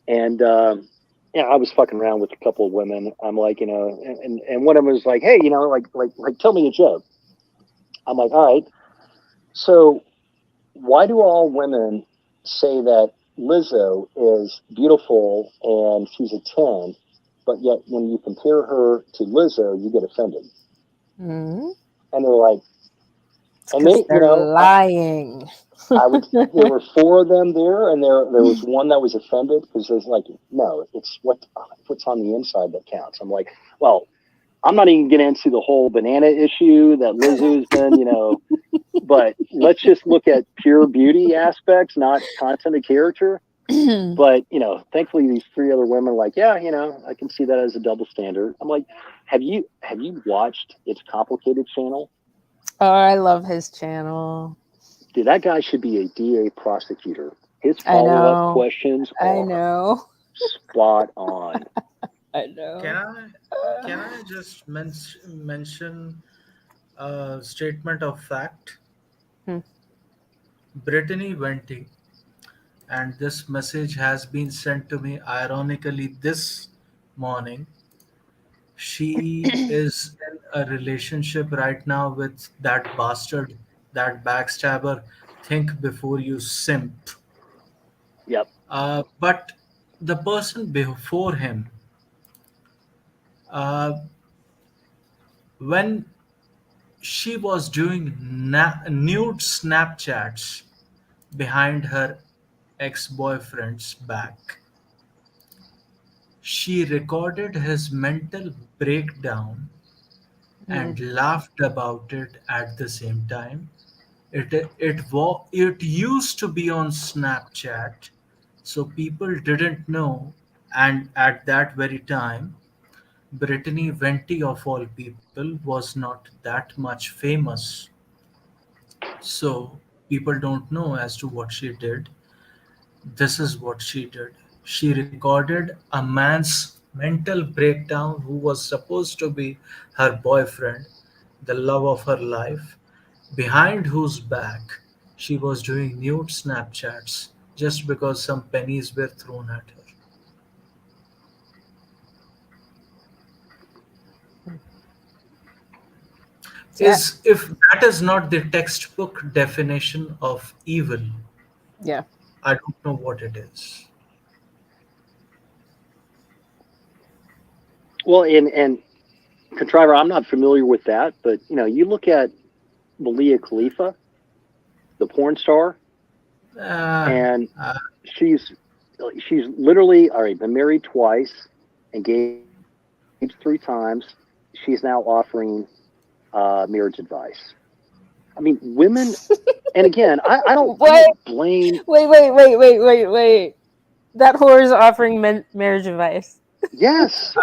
and I was fucking around with a couple of women. I'm like, and one of them was like, hey, like, tell me a joke. I'm like, all right. So why do all women say that Lizzo is beautiful and she's a 10, but yet when you compare her to Lizzo, you get offended? Mm-hmm. And they're like, It's and because they, they're lying. there were four of them there, and there was one that was offended because there's like, no, it's what's on the inside that counts. I'm like, well, I'm not even getting into the whole banana issue that Lizzo's been, but let's just look at pure beauty aspects, not content of character. But thankfully these three other women are like, yeah, I can see that as a double standard. I'm like, have you watched It's Complicated channel? Oh, I love his channel. Dude, that guy should be a DA prosecutor. His I follow-up know. questions I are know. spot on. I Can know. I just mention a statement of fact? Hmm. Brittany Venti, and this message has been sent to me ironically this morning. She is in a relationship right now with that bastard, that backstabber. Think before you simp. Yep. But the person before him, uh, when she was doing nude Snapchats behind her ex boyfriend's back, she recorded his mental breakdown and laughed about it at the same time. It used to be on Snapchat, so people didn't know, and at that very time, Brittany Venti of all people was not that much famous, so people don't know as to what she did. This is what she did. She recorded a man's mental breakdown who was supposed to be her boyfriend, the love of her life, behind whose back she was doing nude Snapchats just because some pennies were thrown at her. Yeah. Is if that is not the textbook definition of evil, Yeah. I don't know what it is. Well, and Contriver, I'm not familiar with that, but you look at Malia Khalifa, the porn star, Uh, and uh, she's she's literally all right, been married twice, engaged three times. She's now offering marriage advice. I mean, women, and again, I Wait, don't blame. wait. That whore is offering marriage advice. Yes,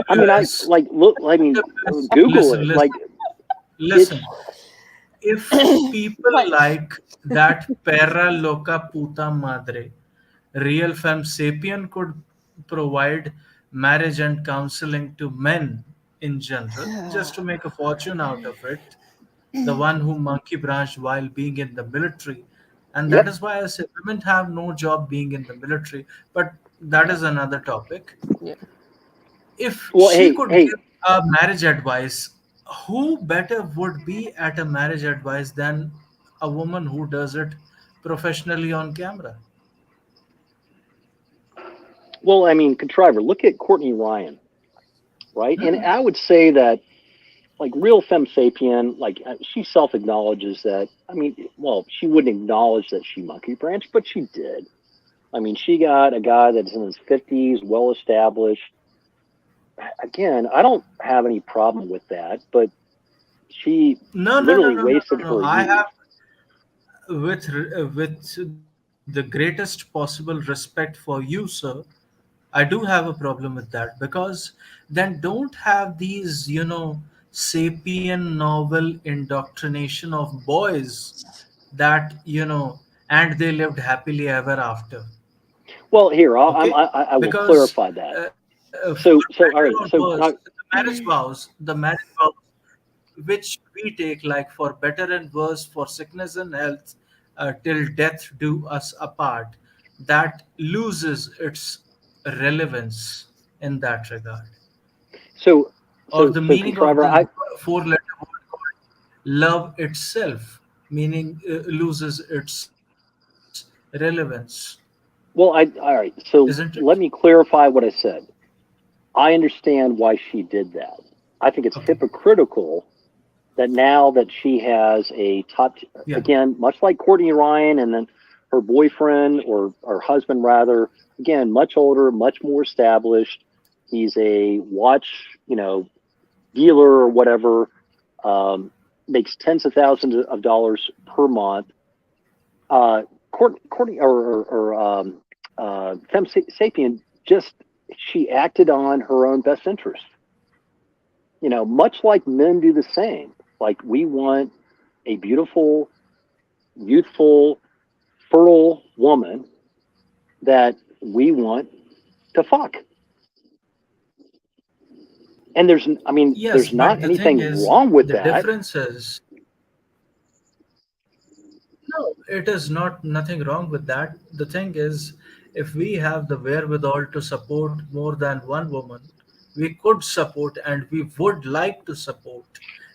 I mean, I PWS, like look. I mean, PWS, Google listen, it. listen, Like it's listen. If people What? like that perra loca puta madre, real femme sapien could provide marriage and counseling to men in general, just to make a fortune out of it, the one who monkey branched while being in the military. And that yep. is why I say women have no job being in the military, but that Yeah. is another topic. Yeah. If Well, she hey, could hey, give a marriage advice, who better would be at a marriage advice than a woman who does it professionally on camera? well, I mean, Contriver, look at Courtney Ryan, right? And Hmm. I would say that like real femme sapien, like she self acknowledges that. I mean, well, she wouldn't acknowledge that she monkey branched, but she did. I mean, she got a guy that's in his 50s, well established. Again, I don't have any problem with that, but she No, no, no, literally no, no, wasted no, no. her I youth. have with the greatest possible respect for you, sir. I do have a problem with that because then don't have these, sapien novel indoctrination of boys that, and they lived happily ever after. Well, here Okay? I will Because clarify that. for So all better right. or So worse, the marriage vows which we take, like for better and worse, for sickness and health, till death do us apart, that loses its relevance in that regard. so Or the meaning of contriver. the four-letter word called love itself, meaning loses its relevance, All right. isn't So it? let me clarify what I said. I understand why she did that. I think it's Okay. hypocritical that now that she has a top, Yeah. again, much like Courtney Ryan, and then her boyfriend or husband rather, again, much older, much more established. He's a watch, dealer or whatever, um, makes tens of thousands of dollars per month. Courtney Femme Sapien, just she acted on her own best interest. Much like men do the same. Like we want a beautiful, youthful, fertile woman that we want to fuck. And Yes, there's but not the thing anything is, wrong with the that. difference is, no, it is not nothing wrong with that. The thing is, if we have the wherewithal to support more than one woman, we could support and we would like to support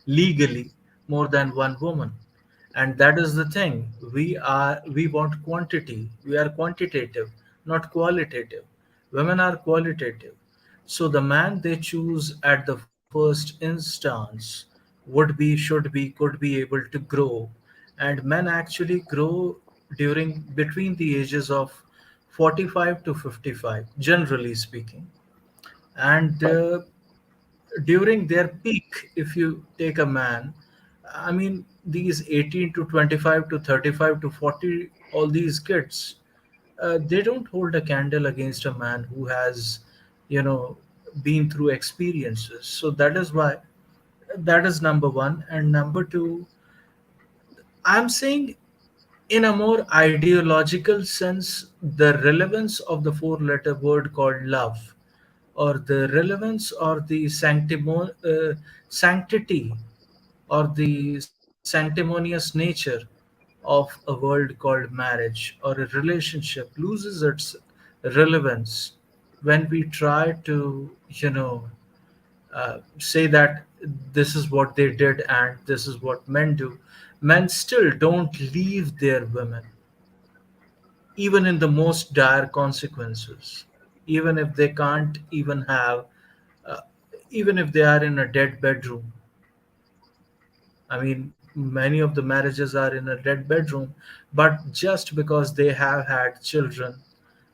legally more than one woman. And that is the thing. We want quantity. We are quantitative, not qualitative. Women are qualitative. So the man they choose at the first instance should be, could be able to grow. And men actually grow during between the ages of 45 to 55, generally speaking. And Right. during their peak, if you take a man, I mean, these 18 to 25 to 35 to 40, all these kids, they don't hold a candle against a man who has, you know, been through experiences. So that is why, that is number one. And number two, I'm saying, in a more ideological sense, the relevance of the four-letter word called love, or the relevance or the sanctity or the sanctimonious nature of a world called marriage or a relationship loses its relevance when we try to, say that this is what they did and this is what men do. Men still don't leave their women, even in the most dire consequences, even if they can't even have, uh, even if they are in a dead bedroom. I mean, many of the marriages are in a dead bedroom, but just because they have had children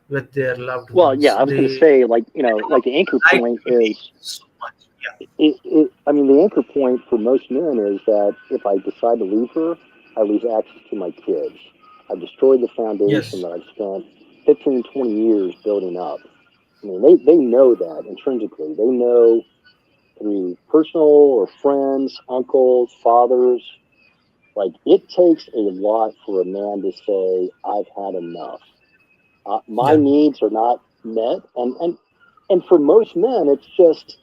with their loved Well, yeah, ones, I was going to say, they like don't the anchor like point to leave is, so much. Yeah. the anchor point for most men is that if I decide to leave her, I lose access to my kids. I've destroyed the foundation Yes. that I've spent 15, 20 years building up. They know that intrinsically. They know through personal or friends, uncles, fathers. Like it takes a lot for a man to say, "I've had enough. My Yeah. needs are not met," and for most men, it's just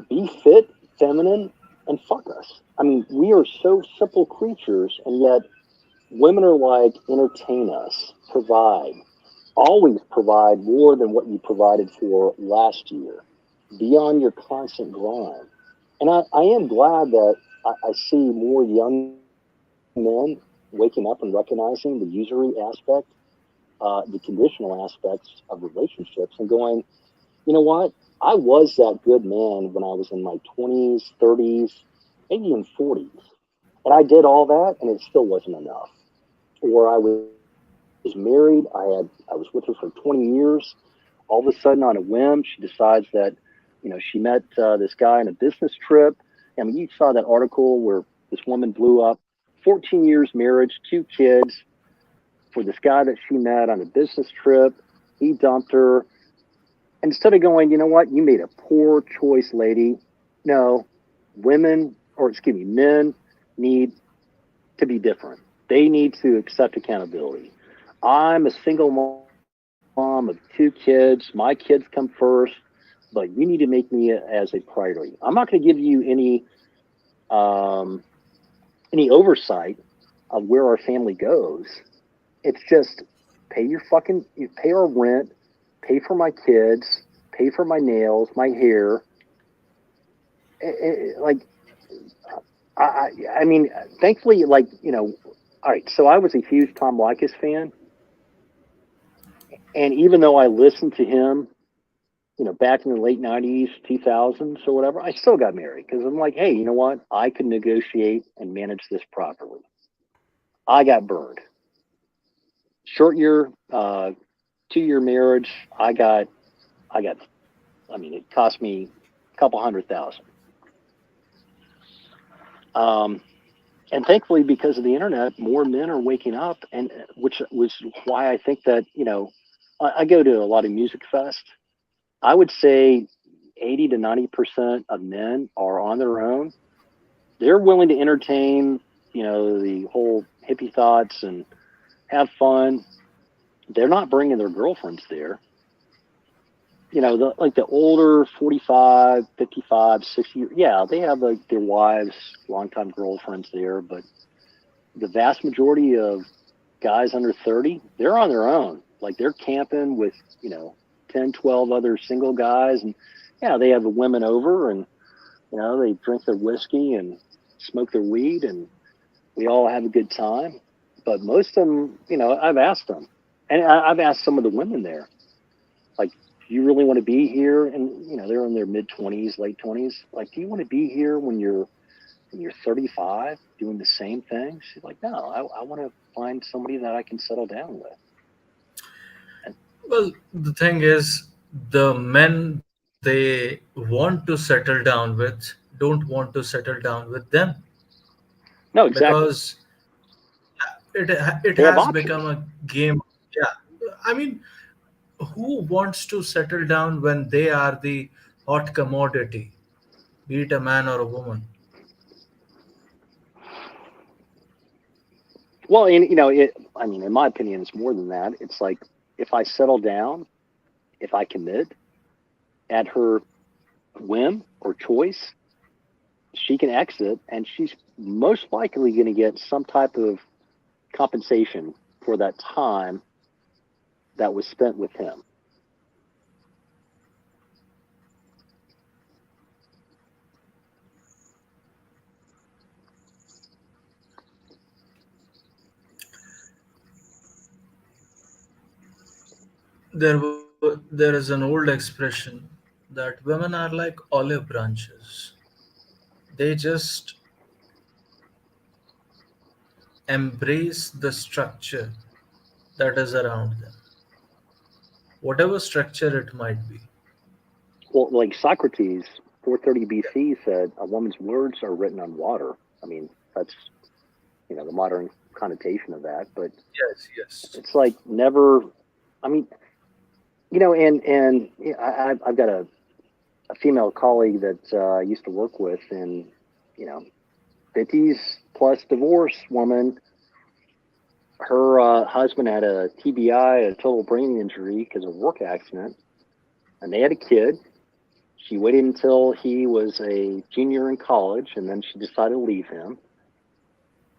be fit, feminine, and fuck us. We are so simple creatures, and yet women are like, entertain us, provide, always provide more than what you provided for last year, beyond your constant grind. And I am glad that I see more young men waking up and recognizing the usury aspect, the conditional aspects of relationships, and going, you know what? I was that good man when I was in my 20s, 30s, maybe even 40s. And I did all that and it still wasn't enough. Or I was married, I was with her for 20 years. All of a sudden, on a whim, she decides that, she met this guy on a business trip. You saw that article where this woman blew up 14 years marriage, two kids for this guy that she met on a business trip. He dumped her. Instead of going, you know what, you made a poor choice, lady. No, men need to be different. They need to accept accountability. I'm a single mom of 2 kids. My kids come first, but you need to make me as a priority. I'm not going to give you any oversight of where our family goes. It's just pay our rent, pay for my kids, pay for my nails, my hair. Like, I mean, thankfully, like, all right. So I was a huge Tom Likas fan, and even though I listened to him, back in the late '90s, 2000s, or whatever, I still got married because I'm like, hey, you know what? I can negotiate and manage this properly. I got burned. Short year, 2-year marriage. I got. I mean, it cost me a couple $100,000. And thankfully, because of the internet, more men are waking up, and which was why I think that I go to a lot of music fest. I would say 80 to 90% of men are on their own. They're willing to entertain, the whole hippie thoughts and have fun. They're not bringing their girlfriends there. The older 45, 55, 60, yeah, they have like their wives, longtime girlfriends there, but the vast majority of guys under 30, they're on their own. Like they're camping with, 10, 12 other single guys. And yeah, they have the women over and, they drink their whiskey and smoke their weed and we all have a good time. But most of them, I've asked them, and I've asked some of the women there, like, do you really want to be here? And, they're in their mid 20s, late 20s. Like, do you want to be here when you're 35 doing the same thing? She's like, no, I want to find somebody that I can settle down with. Well, the thing is, the men they want to settle down with don't want to settle down with them, No, exactly. because it They have has options. become a game. Yeah, I mean, who wants to settle down when they are the hot commodity, be it a man or a woman? Well, and, I mean, in my opinion, it's more than that. It's like, if I settle down, if I commit at her whim or choice, she can exit and she's most likely going to get some type of compensation for that time that was spent with him. There is an old expression that women are like olive branches. They just embrace the structure that is around them, whatever structure it might be. Well, like Socrates, 430 BC said, a woman's words are written on water. I mean, that's, the modern connotation of that, but Yes, yes. it's like never, I mean, and I've got a female colleague that I used to work with, and, 50s plus divorce woman. Her husband had a TBI, a total brain injury, because of a work accident, and they had a kid. She waited until he was a junior in college, and then she decided to leave him.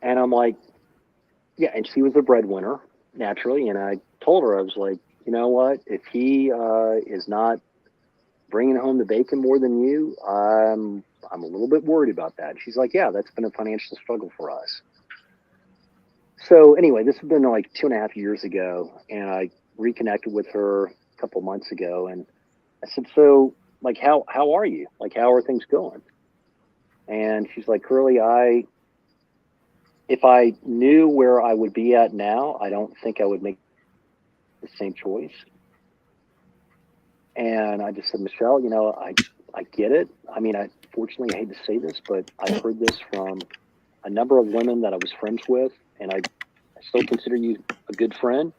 And I'm like, yeah, and she was the breadwinner, naturally. And I told her, I was like, you know what? If he is not bringing home the bacon more than you, I'm a little bit worried about that. And she's like, yeah, that's been a financial struggle for us. So anyway, this has been like 2.5 years ago, and I reconnected with her a couple months ago, and I said, so, like, how are you? Like, how are things going? And she's like, Curly, if I knew where I would be at now, I don't think I would make the same choice. And I just said, Michelle, I get it. I mean, fortunately, I hate to say this, but I've heard this from a number of women that I was friends with, and I still consider you a good friend.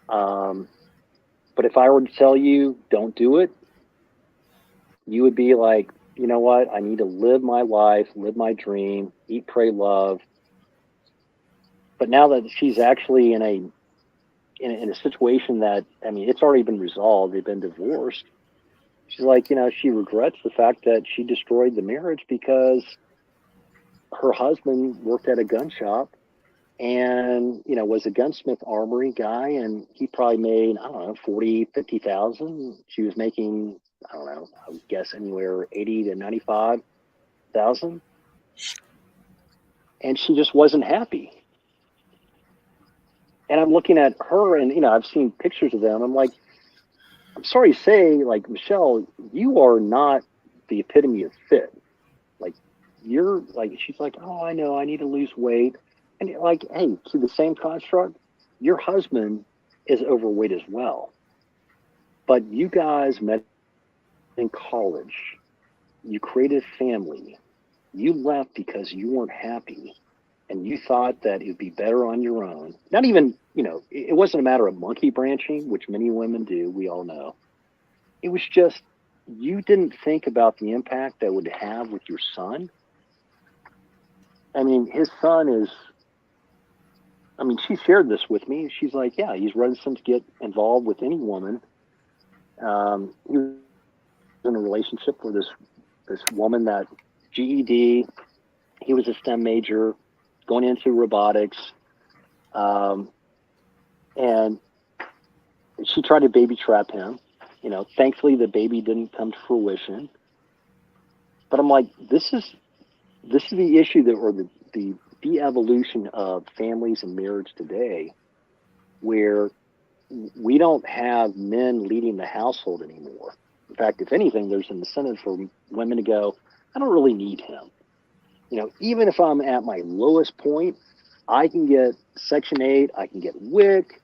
But if I were to tell you, don't do it, you would be like, you know what? I need to live my life, live my dream, eat, pray, love. But now that she's actually in a situation that, I mean, it's already been resolved. They've been divorced. She's like, she regrets the fact that she destroyed the marriage because her husband worked at a gun shop and was a gunsmith armory guy, and he probably made, I don't know, 40, 50,000. She was making, I don't know, I would guess anywhere 80 to 95,000, and she just wasn't happy. And I'm looking at her, and I've seen pictures of them. I'm like, I'm sorry to say, like, Michelle, you are not the epitome of fit. Like, you're like, she's like, oh, I know, I need to lose weight. And you're like, hey, to the same construct, your husband is overweight as well. But you guys met in college, you created a family, you left because you weren't happy, and you thought that it would be better on your own. Not even, it wasn't a matter of monkey branching, which many women do, we all know. It was just, you didn't think about the impact that would have with your son. I mean, his son is, I mean, she shared this with me. She's like, yeah, he's reticent to get involved with any woman. He was in a relationship with this woman that GED, he was a STEM major, going into robotics. And she tried to baby trap him. Thankfully the baby didn't come to fruition. But I'm like, this is the issue that, or the evolution of families and marriage today, where we don't have men leading the household anymore. In fact, if anything, there's an incentive for women to go, I don't really need him. Even if I'm at my lowest point, I can get Section 8, I can get WIC,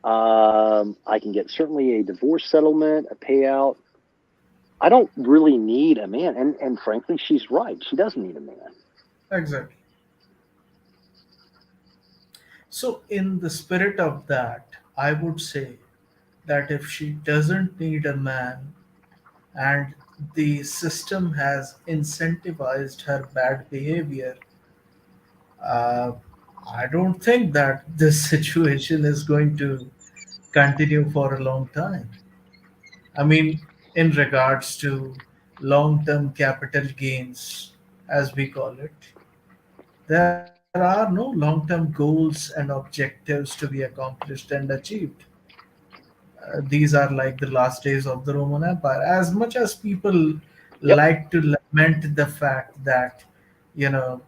I can get certainly a divorce settlement, a payout. I don't really need a man. And frankly, she's right. She doesn't need a man. Exactly. So, in the spirit of that, I would say that if she doesn't need a man and the system has incentivized her bad behavior, uh, I don't think that this situation is going to continue for a long time. I mean, in regards to long term capital gains, as we call it, there are no long term goals and objectives to be accomplished and achieved. These are like the last days of the Roman Empire. As much as people Yep. like to lament the fact that, you know,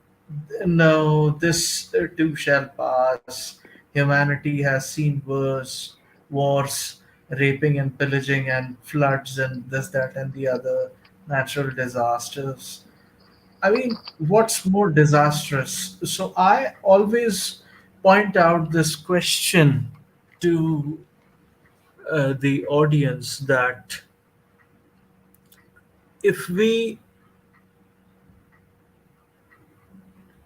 no, this too shall pass. Humanity has seen worse wars, raping and pillaging, and floods, and this, that, and the other natural disasters. I mean, what's more disastrous? So I always point out this question to the audience that if we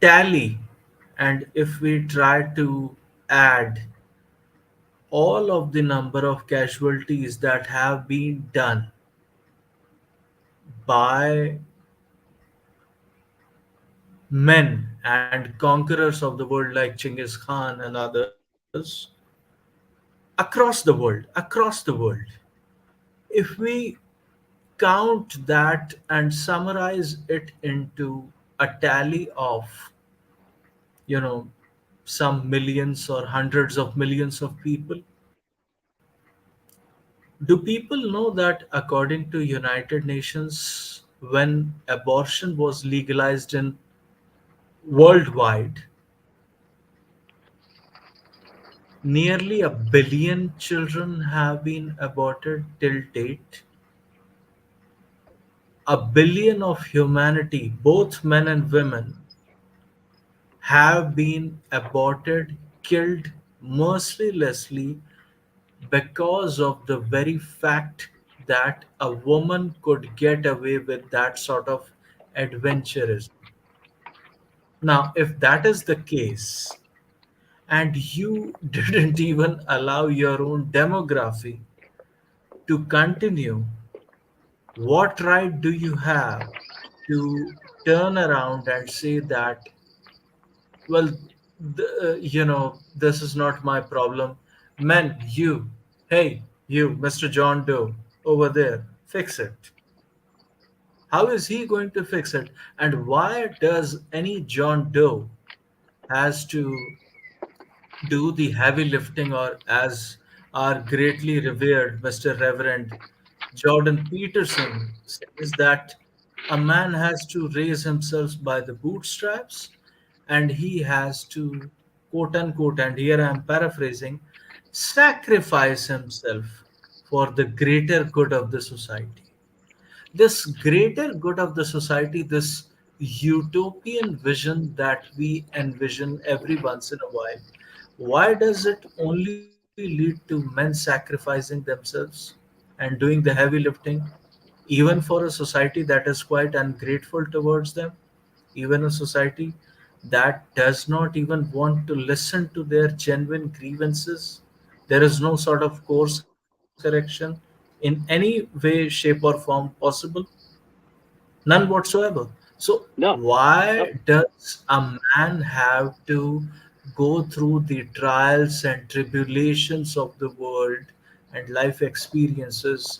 tally and if we try to add all of the number of casualties that have been done by men and conquerors of the world like Genghis Khan and others across the world, if we count that and summarize it into a tally of, you know, some millions or hundreds of millions of people, do people know that according to United Nations, when abortion was legalized in worldwide, nearly a billion children have been aborted till date? A billion of humanity, both men and women, have been aborted, killed mercilessly because of the very fact that a woman could get away with that sort of adventurism. Now, if that is the case, and you didn't even allow your own demography to continue, what right do you have to turn around and say that, well, this is not my problem. Men, you, hey, you, Mr. John Doe, over there, fix it. How is he going to fix it? And why does any John Doe has to do the heavy lifting, or as our greatly revered Mr. Reverend Jordan Peterson says, that a man has to raise himself by the bootstraps, and he has to, quote unquote, and here I am paraphrasing, sacrifice himself for the greater good of the society. This greater good of the society, this utopian vision that we envision every once in a while, why does it only lead to men sacrificing themselves and doing the heavy lifting, even for a society that is quite ungrateful towards them, even a society that does not even want to listen to their genuine grievances? There is no sort of course correction in any way, shape, or form possible. None whatsoever. So No, why no, does a man have to go through the trials and tribulations of the world and life experiences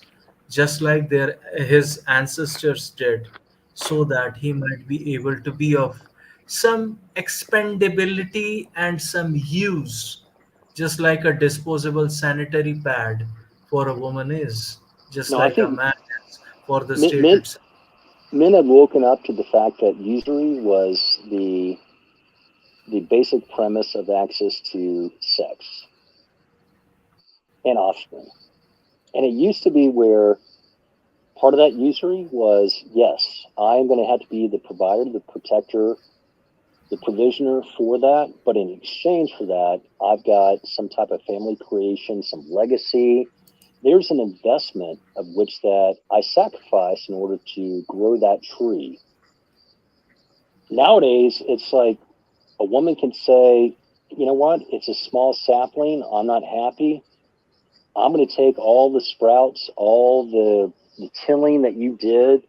just like his ancestors did, so that he might be able to be of some expendability and some use, just like a disposable sanitary pad for a woman is, just no. I like a think man is for the men, state men itself. men have woken up to the fact that usury was the basic premise of access to sex and offspring. And it used to be where part of that usury was, yes, I'm going to have to be the provider, the protector, the provisioner for that. But in exchange for that, I've got some type of family creation, some legacy. There's an investment of which that I sacrifice in order to grow that tree. Nowadays, it's like a woman can say, you know what, it's a small sapling. I'm not happy. I'm going to take all the sprouts, all the tilling that you did,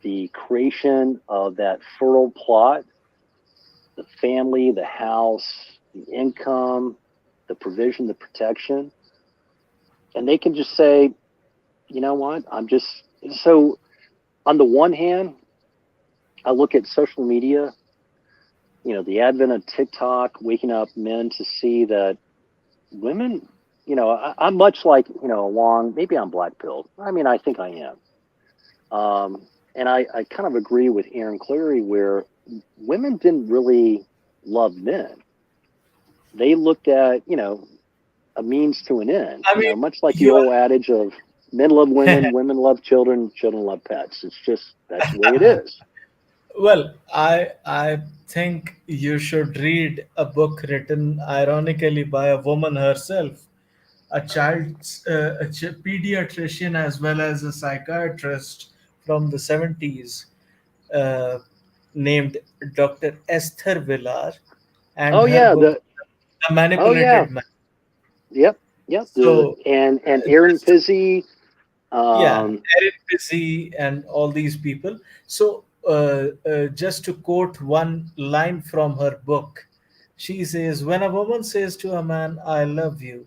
the creation of that fertile plot, the family, the house, the income, the provision, the protection. And they can just say, you know what, I'm just. So, on the one hand, I look at social media, the advent of TikTok, waking up men to see that women, I'm much like, along, maybe I'm black pilled. I mean, I think I am. And I kind of agree with Aaron Clary where women didn't really love men. They looked at, a means to an end, I mean, much like the you old adage of men love women, women love children, children love pets. It's just, that's the way it is. well, I think you should read a book written ironically by a woman herself, a pediatrician as well as a psychiatrist from the 70s, uh, named Dr. Esther Villar, and Oh, her yeah. book, The Oh, yeah. Manipulated Man. Yep. Yep. So, And Aaron just Pizzi. yeah, Um, Erin Pizzi and all these people. So, just to quote one line from her book, she says, when a woman says to a man, I love you,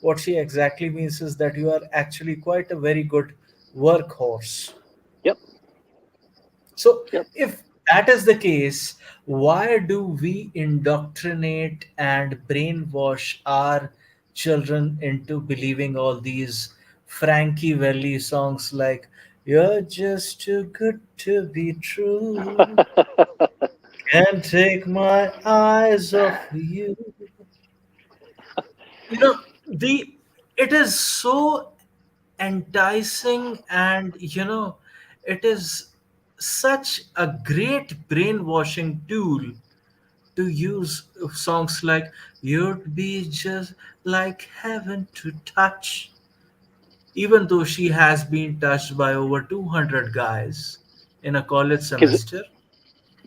what she exactly means is that you are actually quite a very good workhorse. yep. So, Yep. if that is the case, why do we indoctrinate and brainwash our children into believing all these Frankie Valli songs like "You're just too good to be true, can't take my eyes off you"? You know, the it is so enticing, and it is such a great brainwashing tool to use songs like "You'd be just like heaven to touch," even though she has been touched by over 200 guys in a college Because semester.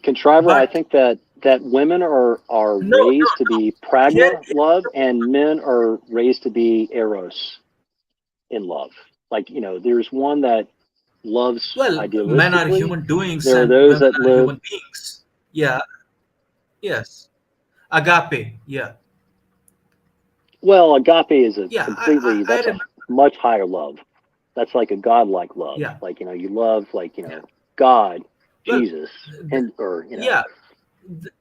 Contriver, I But think that women are no, no, raised to no. be Here, pragma love, and men are raised to be eros in love. Like, there's one that loves Well, men are idealistically. human doings There are and those women that are live. human beings. Yeah, yes. Agape, yeah. Well, agape is a Yeah, completely, I that's a remember. much higher love. That's like a godlike love. Yeah, Like, you love, like, yeah. God, Well, Jesus, th- and, or, yeah. th-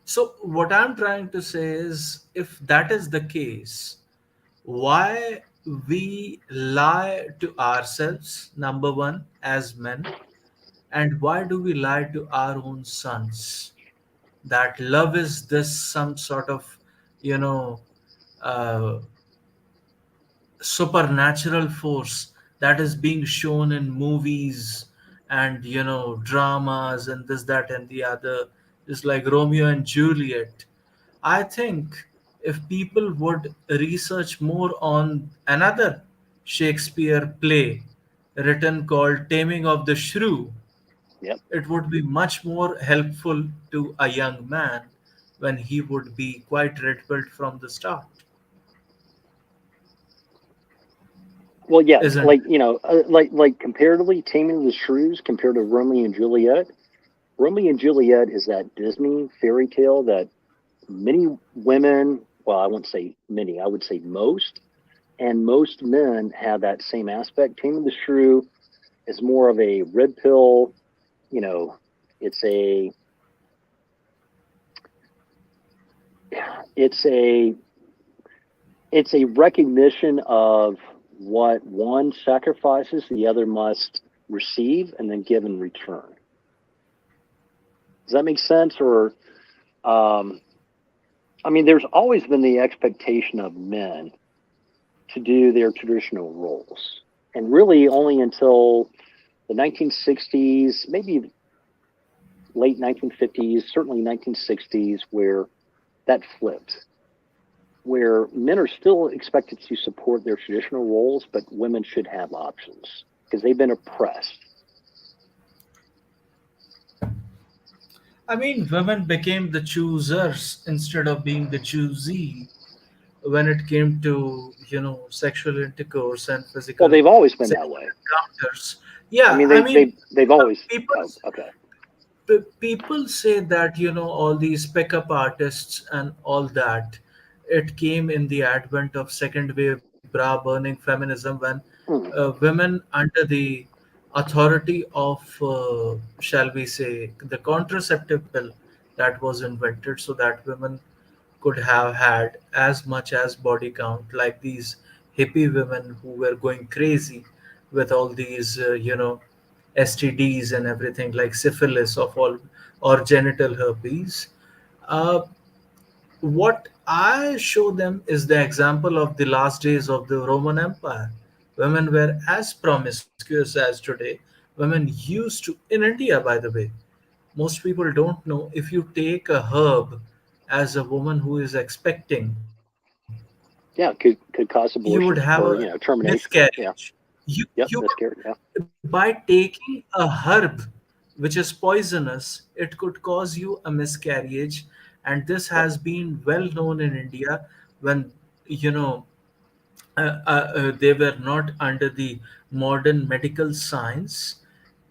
So, what I'm trying to say is if that is the case, why we lie to ourselves, number one, as men, and why do we lie to our own sons? That love is this some sort of, you know, uh, supernatural force that is being shown in movies and dramas and this that and the other, just like Romeo and Juliet. I think if people would research more on another Shakespeare play written called Taming of the Shrew, yep. it would be much more helpful to a young man when he would be quite red pilled from the start, Well, yeah, isn't like, it? like comparatively, Taming of the Shrews compared to Romeo and Juliet. Romeo and Juliet is that Disney fairy tale that many women, well, I won't say many, I would say most, and most men have that same aspect. Taming the Shrew is more of a red pill, you know, it's a, it's a, it's a recognition of what one sacrifices, the other must receive and then give in return. Does that make sense? Or, um, I mean, there's always been the expectation of men to do their traditional roles. And really only until the 1960s, maybe late 1950s, certainly 1960s, where that flipped, where men are still expected to support their traditional roles, but women should have options because they've been oppressed. I mean, women became the choosers instead of being the choosee when it came to, sexual intercourse and Well, physical they've always been that sexual way. encounters. I Yeah, mean, I mean, they've always. people Oh, okay. people say that all these pickup artists and all that, it came in the advent of second wave bra burning feminism when Hmm. women under the authority of, shall we say, the contraceptive pill that was invented so that women could have had as much as body count like these hippie women who were going crazy with all these STDs and everything like syphilis of all or genital herpes. Uh, what I show them is the example of the last days of the Roman Empire. Women were as promiscuous as today. Women used to, in India, by the way, most people don't know if you take a herb as a woman who is expecting, you would Yeah, have a could cause abortion or miscarriage. termination. Yeah. Yep. Miscarriage. Yeah. By taking a herb which is poisonous, it could cause you a miscarriage, and this Yep. has been well known in India when you know they were not under the modern medical science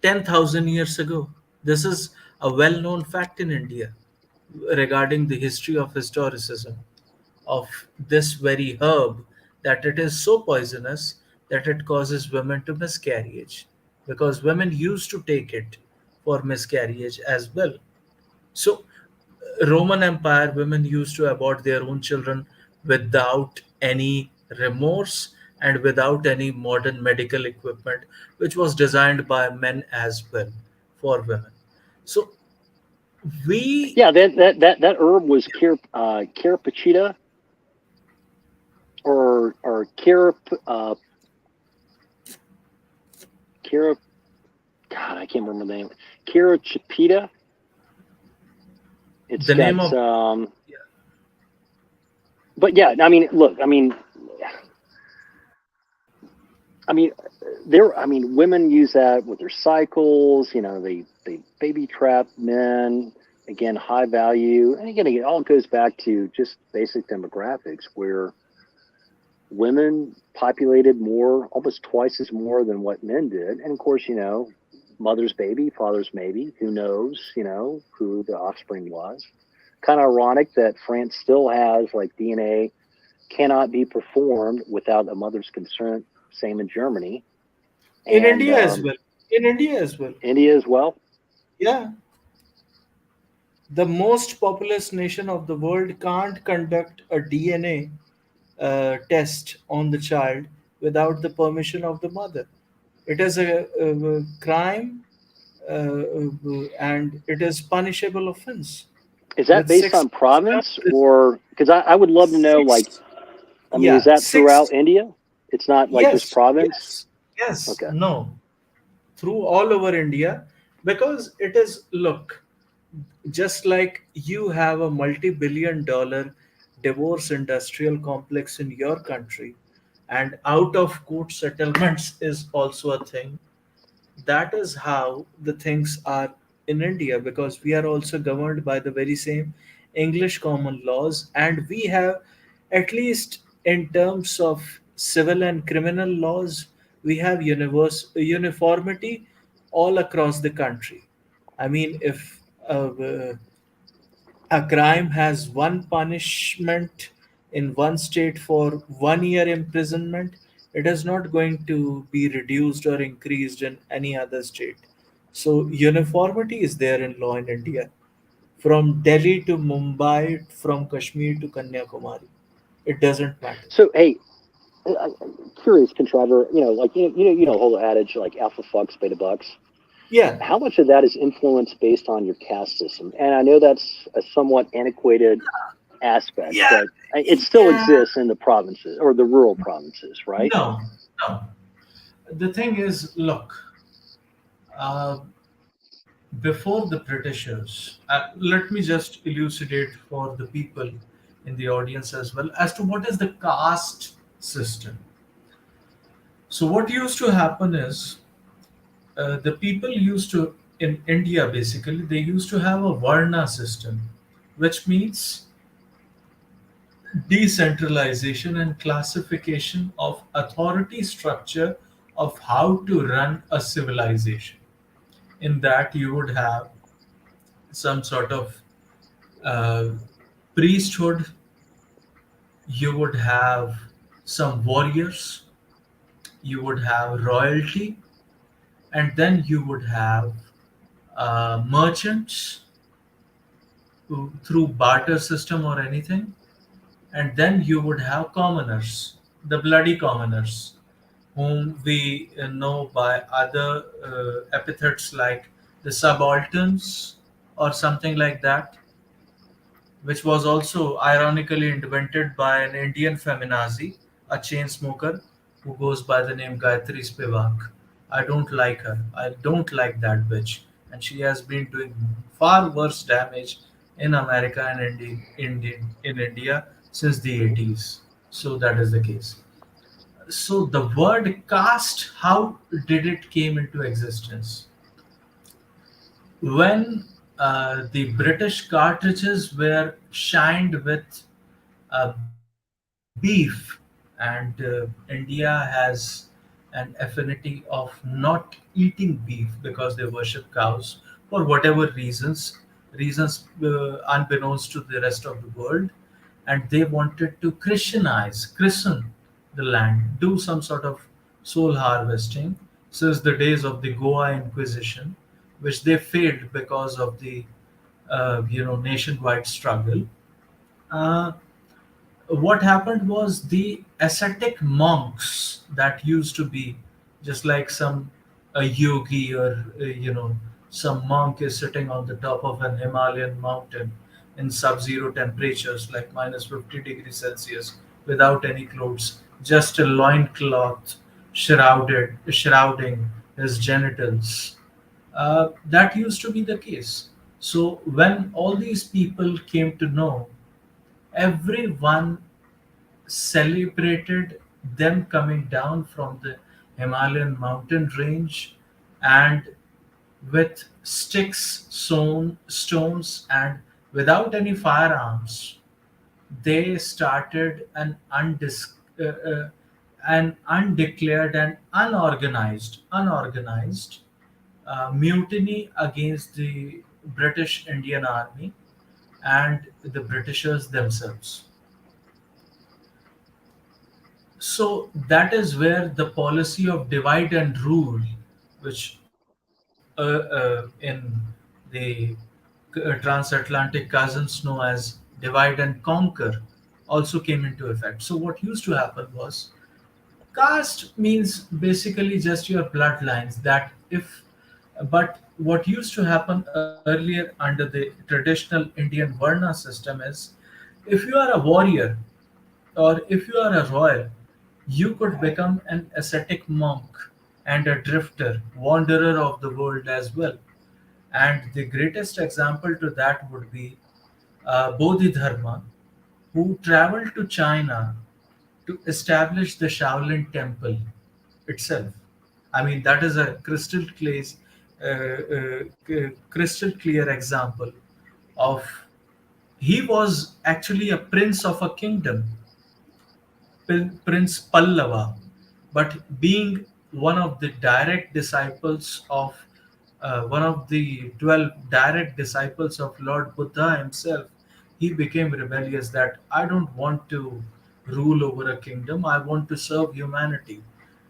10,000 years ago. This is a well known fact in India regarding the history of historicism of this very herb, that it is so poisonous that it causes women to miscarriage, because women used to take it for miscarriage as well. So Roman Empire, women used to abort their own children without any remorse and without any modern medical equipment, which was designed by men as well for women. So we, Yeah. That herb was Carapachita or Cara. God, I can't remember the name. Carachapita. It's the got name of, but yeah, I mean, look, I mean, women use that with their cycles. They baby trap men. Again, high value, and again, it all goes back to just basic demographics where women populated more, almost twice as more than what men did. And of course, mother's baby, father's maybe, who knows, who the offspring was. Kind of ironic that France still has like DNA cannot be performed without a mother's consent. Same in Germany In and India as well. In India as well. India as well. Yeah. The most populous nation of the world can't conduct a DNA test on the child without the permission of the mother. It is a crime, and it is punishable offense Is that with based six on months province term. or because I would love to know, like, Six, I mean, is yeah, that throughout six. India? It's not like just Yes, province? yes, yes. Okay. No, through all over India, because it is, look, just like you have a multi-billion-dollar divorce industrial complex in your country, and out of court settlements is also a thing. That is how the things are in India, because we are also governed by the very same English common laws, and we have, at least in terms of civil and criminal laws, we have uniformity all across the country. I mean, if a crime has one punishment in one state for 1 year imprisonment, it is not going to be reduced or increased in any other state. So, uniformity is there in law in India, from Delhi to Mumbai, from Kashmir to Kanyakumari. It doesn't matter. So, hey, curious, contriver, like, whole adage, like alpha fucks, beta bucks. Yeah, How much of that is influenced based on your caste system? And I know that's a somewhat antiquated aspect, yeah, but it still yeah. exists in the provinces or the rural provinces, right? No, no. The thing is, look, uh, before the Britishers, let me just elucidate for the people in the audience as well as to what is the caste system. So, what used to happen is, the people used to, in India basically, they used to have a Varna system, which means decentralization and classification of authority structure of how to run a civilization. In that, you would have some sort of uh, priesthood, you would have some warriors, you would have royalty, and then you would have merchants through barter system or anything, and then you would have commoners, the bloody commoners, whom we know by other epithets like the subalterns or something like that, which was also ironically invented by an Indian feminazi, a chain smoker who goes by the name Gayatri Spivak. I don't like her. I don't like that bitch. And she has been doing far worse damage in America and in India since the 80s. So that is the case. So the word caste, how did it came into existence? When the British cartridges were shined with beef, and India has an affinity of not eating beef because they worship cows for whatever reasons unbeknownst to the rest of the world, and they wanted to christen the land, do some sort of soul harvesting since the days of the Goa Inquisition, which they failed because of the nationwide struggle. Uh, what happened was the ascetic monks that used to be just like some a yogi, or some monk is sitting on the top of an Himalayan mountain in sub-zero temperatures like minus 50 degrees Celsius without any clothes, just a loincloth shrouding his genitals. That used to be the case. So when all these people came to know, everyone celebrated them coming down from the Himalayan mountain range, and with sticks, stones, and without any firearms, they started an an undeclared and unorganized mutiny against the British Indian Army and the Britishers themselves. So that is where the policy of divide and rule, which in the transatlantic cousins know as divide and conquer, also came into effect. So what used to happen was caste means basically just your bloodlines. That if, but what used to happen earlier under the traditional Indian Varna system is, if you are a warrior or if you are a royal, you could become an ascetic monk and a drifter, wanderer of the world as well. And the greatest example to that would be Bodhidharma, who traveled to China to establish the Shaolin Temple itself. I mean, that is a crystal clear example of, he was actually a prince of a kingdom, Prince Pallava, but being one of the direct disciples of one of the 12 direct disciples of Lord Buddha himself, he became rebellious that I don't want to rule over a kingdom, I want to serve humanity.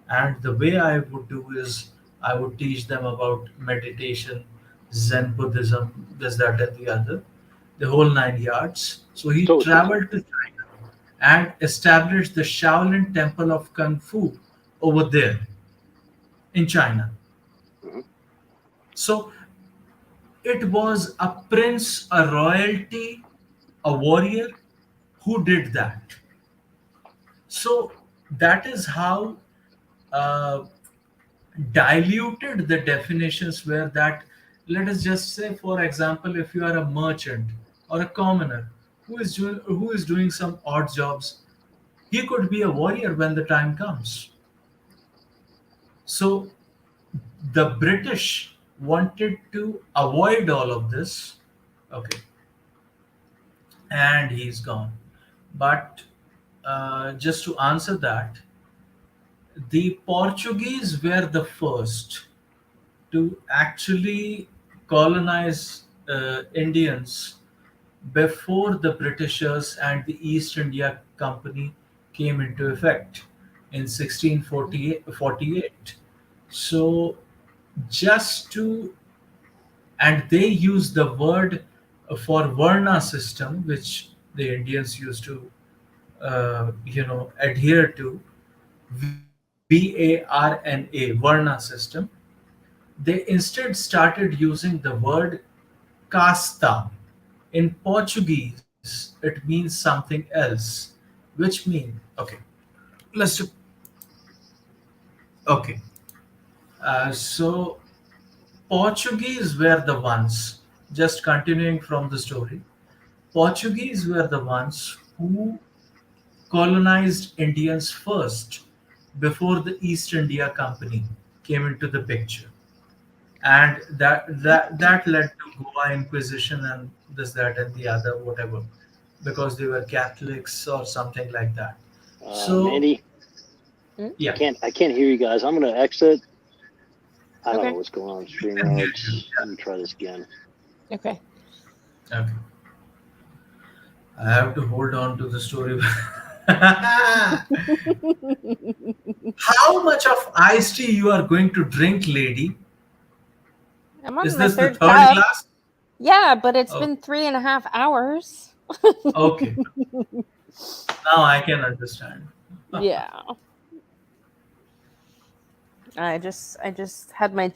And the way I would do is I would teach them about meditation, Zen Buddhism, this, that, and the other, the whole 9 yards. So he Stoicism. traveled to China and established the Shaolin Temple of Kung Fu over there in China. Hmm. So it was a prince, a royalty, a warrior who did that. So that is how uh, diluted the definitions were. That, let us just say, for example, if you are a merchant or a commoner who is doing some odd jobs, he could be a warrior when the time comes. So the British wanted to avoid all of this. Okay, and he's gone. But just to answer that, the Portuguese were the first to actually colonize Indians before the Britishers and the East India Company came into effect in 1648. So just to, and they use the word for Varna system, which the Indians used to, adhere to, VARNA, Varna system. They instead started using the word casta. In Portuguese, it means something else, which mean, okay, let's do, okay. So Portuguese were the ones, just continuing from the story, Portuguese were the ones who colonized Indians first before the East India Company came into the picture. And that led to Goa Inquisition and this, that, and the other, whatever, because they were Catholics or something like that. So Mandy, Hmm? yeah, I can't hear you guys. I'm gonna exit. I don't know Okay. what's going on with we can hear StreamYards. you. Let me try this again. Okay. Okay, I have to hold on to the story. How much of iced tea you are going to drink, lady? I'm on Is my this the third third cup. glass? Yeah, but it's Oh, been 3.5 hours. okay. Now I can understand. Yeah. I just had my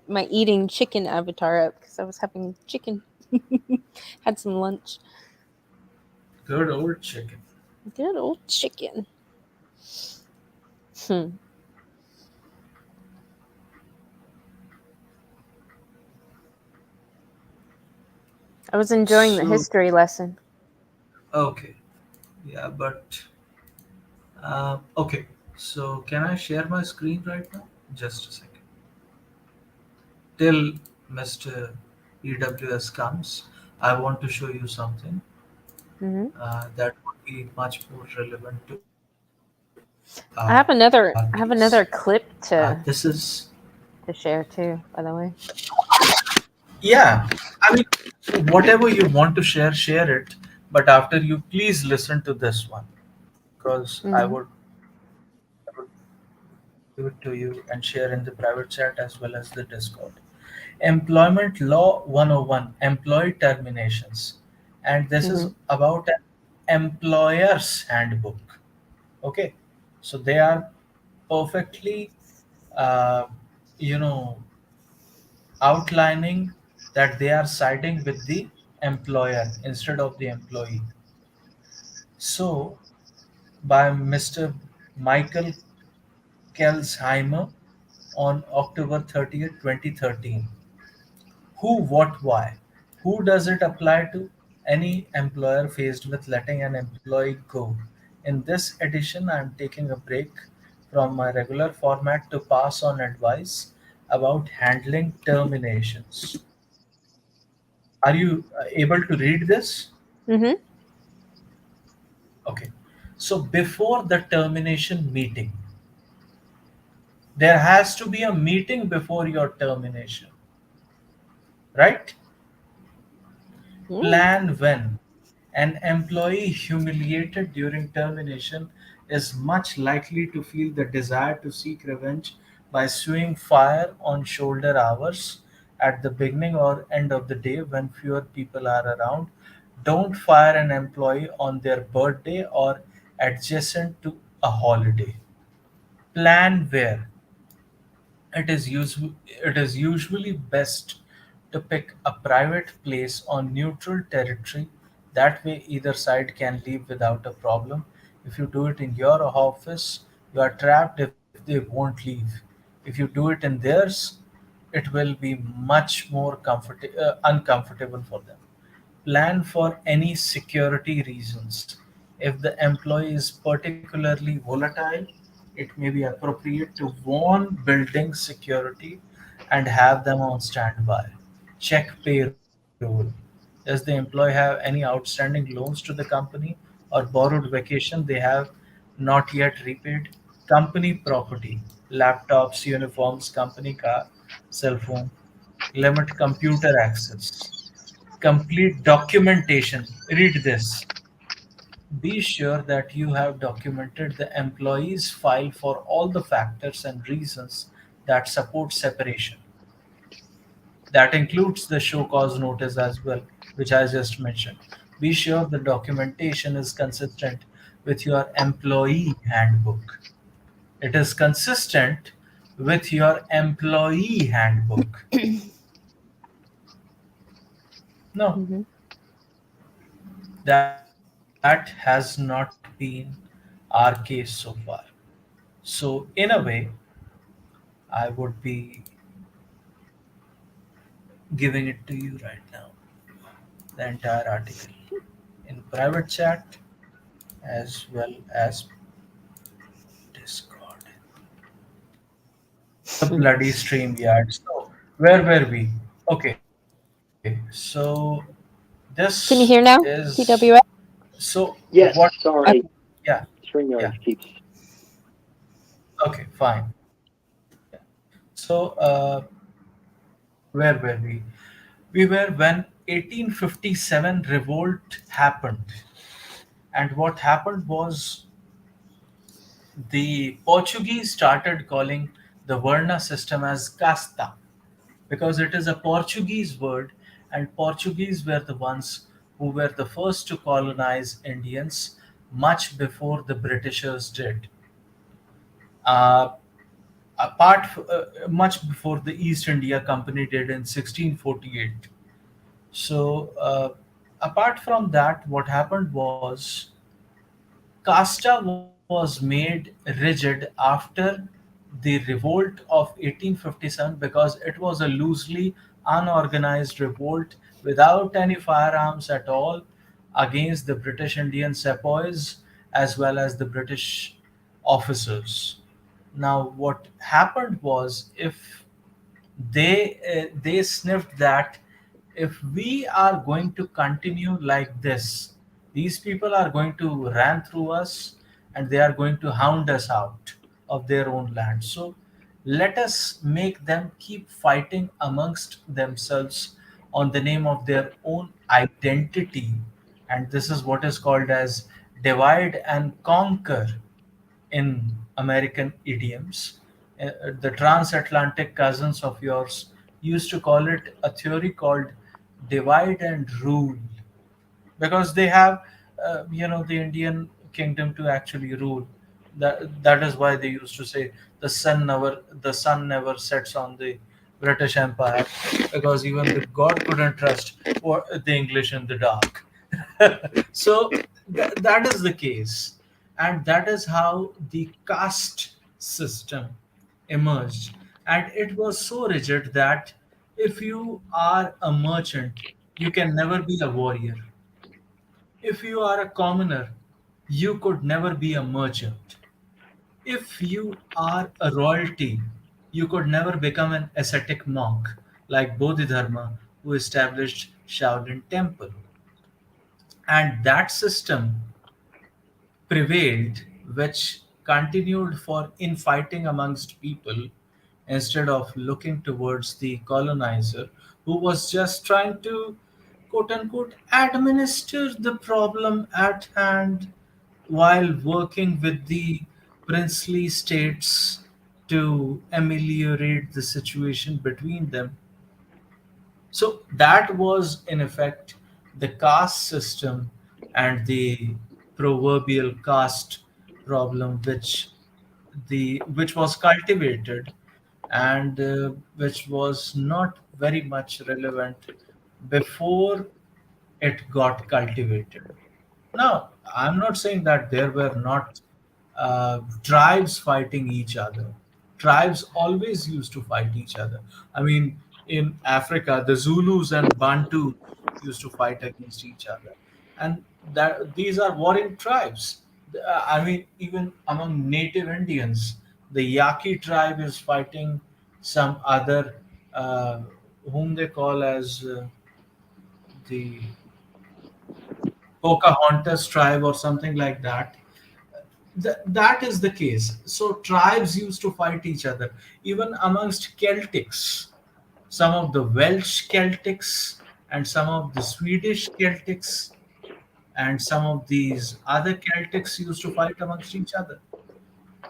my eating chicken avatar up because I was having chicken. Had some lunch. Good old chicken. Good old chicken. Hmm. I was enjoying the So, history lesson. okay. Yeah, but okay. So, can I share my screen right now? Just a second. Till Mr. EWS comes, I want to show you something Hmm. that would be much more relevant to I have another clip This is, to share too, by the way. yeah. I mean, whatever you want to share, share it. But after you, please listen to this one because Hmm. I would give it to you and share in the private chat as well as the Discord. Employment Law 101, Employee Terminations. And this is Hmm. about an employer's handbook. Okay. So they are perfectly, uh, you know, outlining that they are siding with the employer instead of the employee. So, by Mr. Michael Kelsheimer on October 30th, 2013. Who, what, why? Who does it apply to? Any employer faced with letting an employee go. In this edition, I am taking a break from my regular format to pass on advice about handling terminations. Are you able to read this? Hmm. Okay. So, before the termination meeting, there has to be a meeting before your termination, right? Mm. Plan when an employee humiliated during termination is much likely to feel the desire to seek revenge by suing fire on shoulder hours at the beginning or end of the day when fewer people are around. Don't fire an employee on their birthday or adjacent to a holiday. Plan where it is usually best to pick a private place on neutral territory. That way, either side can leave without a problem. If you do it in your office, you are trapped if they won't leave. If you do it in theirs, it will be much more uncomfortable for them. Plan for any security reasons. If the employee is particularly volatile, it may be appropriate to warn building security and have them on standby. Check payroll. Does the employee have any outstanding loans to the company or borrowed vacation they have not yet repaid? Company property, laptops, uniforms, company car, cell phone. Limit computer access. Complete documentation. Read this. Be sure that you have documented the employee's file for all the factors and reasons that support separation. That includes the show cause notice as well, which I just mentioned. Be sure the documentation is consistent with your employee handbook. It is consistent with your employee handbook. No, Hmm. that has not been our case so far. So, in a way, I would be giving it to you right now, the entire article in private chat as well as Discord. The bloody stream yard. So, where were we? Okay, so this Can you hear now? is TWS? so what? Yes, sorry. Yeah, yeah. StreamYard keeps. Okay, fine. Yeah. So, where were we? We were when 1857 revolt happened, and what happened was the Portuguese started calling the Varna system as casta because it is a Portuguese word, and Portuguese were the ones who were the first to colonize Indians much before the Britishers did. Uh, much before the East India Company did in 1648. So, apart from that, what happened was Casta was made rigid after the revolt of 1857 because it was a loosely unorganized revolt without any firearms at all against the British Indian sepoys as well as the British officers. Now, what happened was if they sniffed that if we are going to continue like this, these people are going to ran through us and they are going to hound us out of their own land. So let us make them keep fighting amongst themselves on the name of their own identity. And this is what is called as divide and conquer in American idioms. The transatlantic cousins of yours used to call it a theory called divide and rule, because they have the Indian kingdom to actually rule. That is why they used to say the sun never sets on the British Empire, because even the God couldn't trust the English in the dark. So that is the case, and that is how the caste system emerged. And it was so rigid that if you are a merchant, you can never be a warrior. If you are a commoner, you could never be a merchant. If you are a royalty, you could never become an ascetic monk like Bodhidharma, who established Shaolin Temple. And that system prevailed, which continued for infighting amongst people instead of looking towards the colonizer, who was just trying to quote unquote administer the problem at hand while working with the princely states to ameliorate the situation between them. So that was, in effect, the caste system and the proverbial caste problem, which was cultivated, and which was not very much relevant before it got cultivated. Now, I'm not saying that there were not tribes fighting each other. Tribes always used to fight each other. I mean, in Africa, the Zulus and Bantu used to fight against each other, and that these are warring tribes. I mean, even among native Indians, the Yaqui tribe is fighting some other, uh, whom they call as the Pocahontas tribe or something like that. That is the case. So tribes used to fight each other, even amongst Celtics. Some of the Welsh Celtics and some of the Swedish Celtics and some of these other Celtics used to fight amongst each other.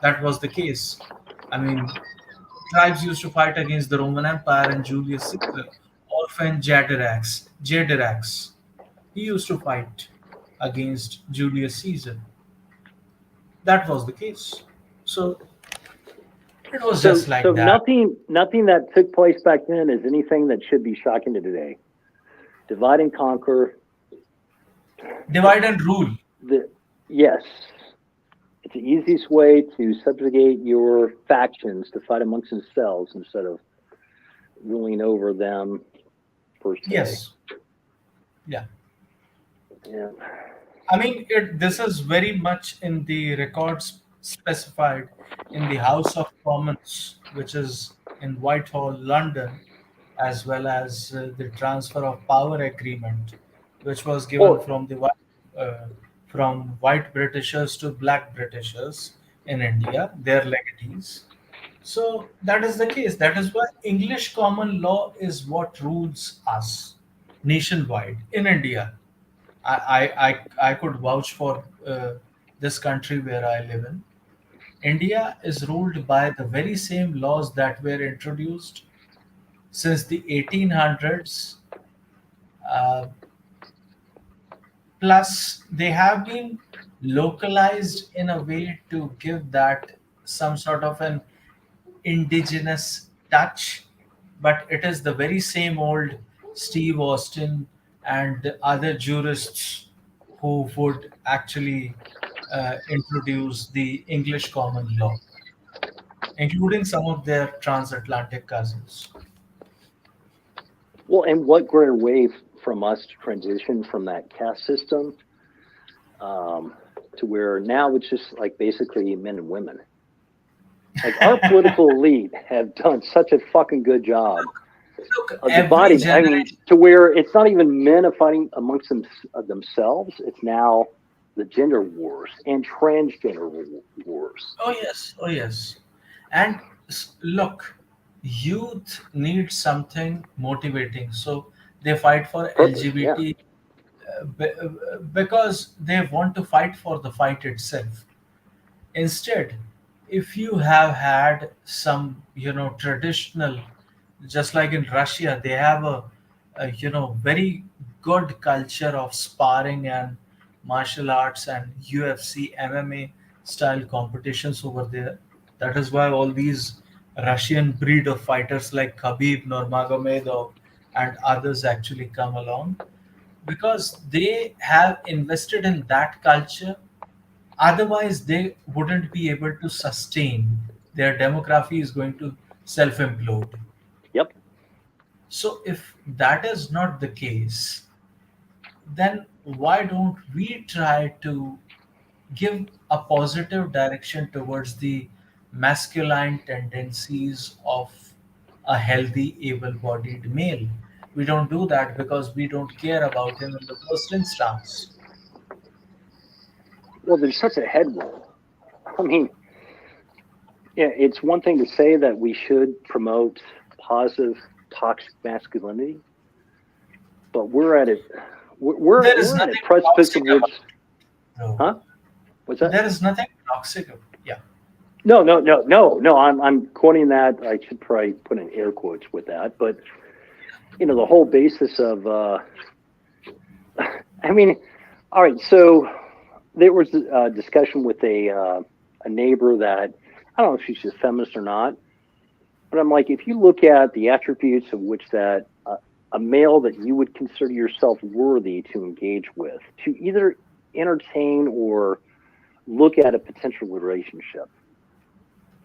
That was the case. I mean, tribes used to fight against the Roman Empire and Julius Caesar. Orphan Jadirax, he used to fight against Julius Caesar. That was the case. So it was So, just so like that. nothing that took place back then is anything that should be shocking to today. Divide and conquer. Divide and rule. Yes, it's the easiest way to subjugate your factions to fight amongst themselves instead of ruling over them per se. Yes. Yeah. Yeah. I mean, this is very much in the records specified in the House of Commons, which is in Whitehall, London, as well as the transfer of power agreement, which was given Well, uh, from white Britishers to black Britishers in India, their legatees. So that is the case. That is why English common law is what rules us nationwide in India. I could vouch for this country where I live in. India is ruled by the very same laws that were introduced since the 1800s. Uh, Plus, they have been localized in a way to give that some sort of an indigenous touch, but it is the very same old Steve Austin and other jurists who would actually introduce the English common law, including some of their transatlantic cousins. well, and what greater way from us to transition from that caste system to where now it's just like basically men and women. Like our political elite have done such a fucking good job Look, of every dividing. I mean, generation. to where it's not even men are fighting amongst themselves. It's now the gender wars and transgender wars. Oh yes, oh yes. And look, youth need something motivating, so they fight for Purpose, yeah. LGBT because they want to fight for the fight itself. Instead, if you have had some, traditional, just like in Russia, they have a very good culture of sparring and martial arts and UFC, MMA style competitions over there. That is why all these Russian breed of fighters like Khabib, Nurmagomedov, and others actually come along because they have invested in that culture. Otherwise, they wouldn't be able to sustain. Their demography is going to self implode. Yep. So, if that is not the case, then why don't we try to give a positive direction towards the masculine tendencies of a healthy, able bodied male? We don't do that because we don't care about him in the first instance. Well, there's such a headwind. I mean, yeah, it's one thing to say that we should promote positive toxic masculinity, but we're at it. There is We're at a nothing precipice of toxic about which, it. huh? What's that? There is nothing toxic. Yeah. No. I'm quoting that. I should probably put in air quotes with that, but the whole basis of, I mean, all right. So there was a discussion with a neighbor that I don't know if she's a feminist or not, but I'm like, if you look at the attributes of which that a male that you would consider yourself worthy to engage with, to either entertain or look at a potential relationship.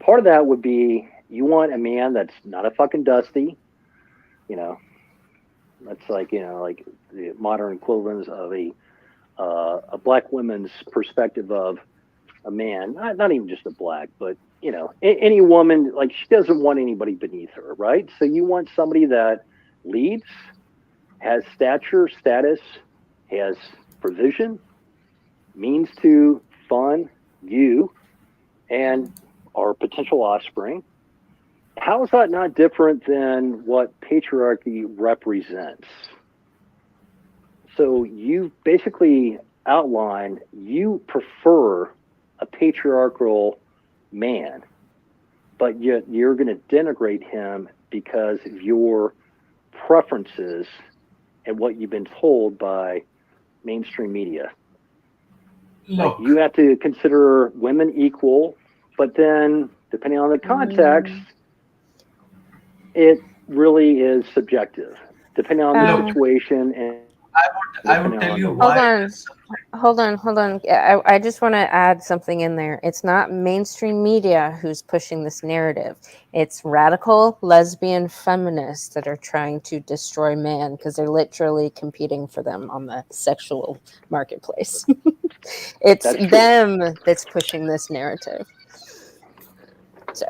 Part of that would be you want a man that's not a fucking dusty, that's like like the modern equivalents of a black woman's perspective of a man, not even just a black, but any woman, like, she doesn't want anybody beneath her, right? So you want somebody that leads, has stature, status, has provision, means to fund you and our potential offspring. How is that not different than what patriarchy represents? So you basically outlined you prefer a patriarchal man, but yet you're going to denigrate him because of your preferences and what you've been told by mainstream media. Like, Look, you have to consider women equal, but then depending on the context, it really is subjective, depending on the look, situation and I would depending tell on you the Hold why it on. is subjective. Hold on. Yeah, I just want to add something in there. It's not mainstream media who's pushing this narrative. It's radical lesbian feminists that are trying to destroy man because they're literally competing for them on the sexual marketplace. It's That's true. them that's pushing this narrative. So,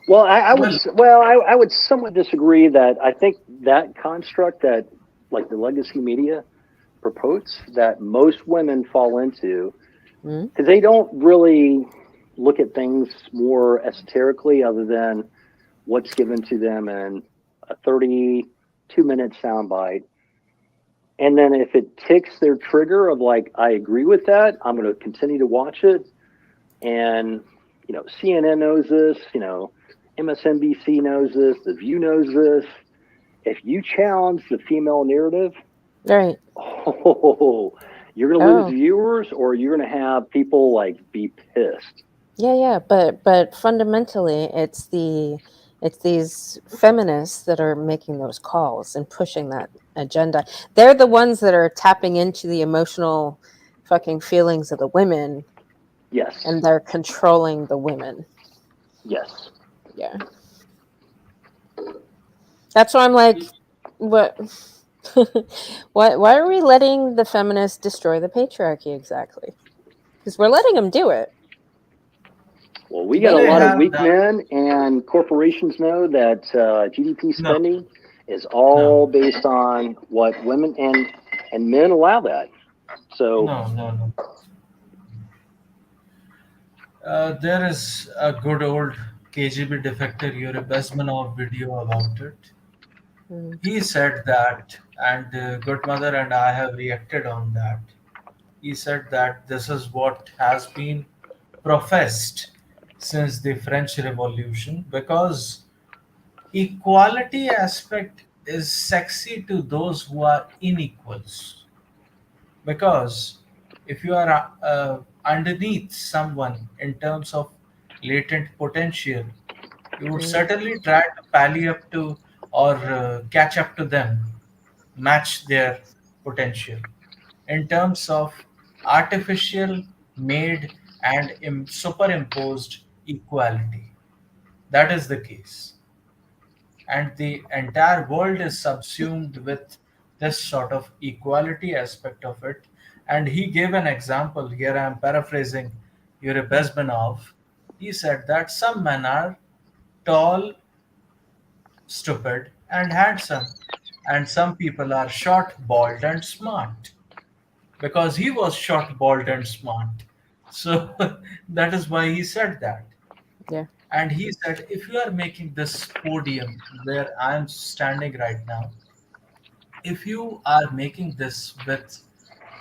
Well, I would Well, I would somewhat disagree that I think that construct that, like, the legacy media promotes, that most women fall into, because they don't really look at things more esoterically other than what's given to them in a 32-minute soundbite. And then if it ticks their trigger of, like, I agree with that, I'm going to continue to watch it. And, CNN knows this, MSNBC knows this, The View knows this. If you challenge the female narrative, right. You're going to lose viewers, or you're going to have people, like, be pissed. Yeah, but fundamentally, it's these feminists that are making those calls and pushing that agenda. They're the ones that are tapping into the emotional fucking feelings of the women, Yes. and they're controlling the women. Yes. Yeah. That's why I'm like, what? Why are we letting the feminists destroy the patriarchy exactly? Because we're letting them do it. Well, we got a they lot of have weak done. men, and corporations know that GDP No, spending is no, all based on what women and men allow that. So no. There is a good old KGB defector Yuri Bezmenov video about it. Mhm. He said that, and good mother and I have reacted on that. He said that this is what has been professed since the French Revolution, because equality aspect is sexy to those who are unequals. Because if you are underneath someone in terms of latent potential, you would Mhm. certainly try to pally up to or catch up to them, match their potential in terms of artificial made and superimposed equality. That is the case, and the entire world is subsumed with this sort of equality aspect of it. And he gave an example here. I'm paraphrasing Yuri Bezmenov. He said that some men are tall, stupid, and handsome, and some people are short, bald, and smart, because he was short, bald, and smart. So that is why he said that. Yeah. And he said, if you are making this podium where I am standing right now, if you are making this with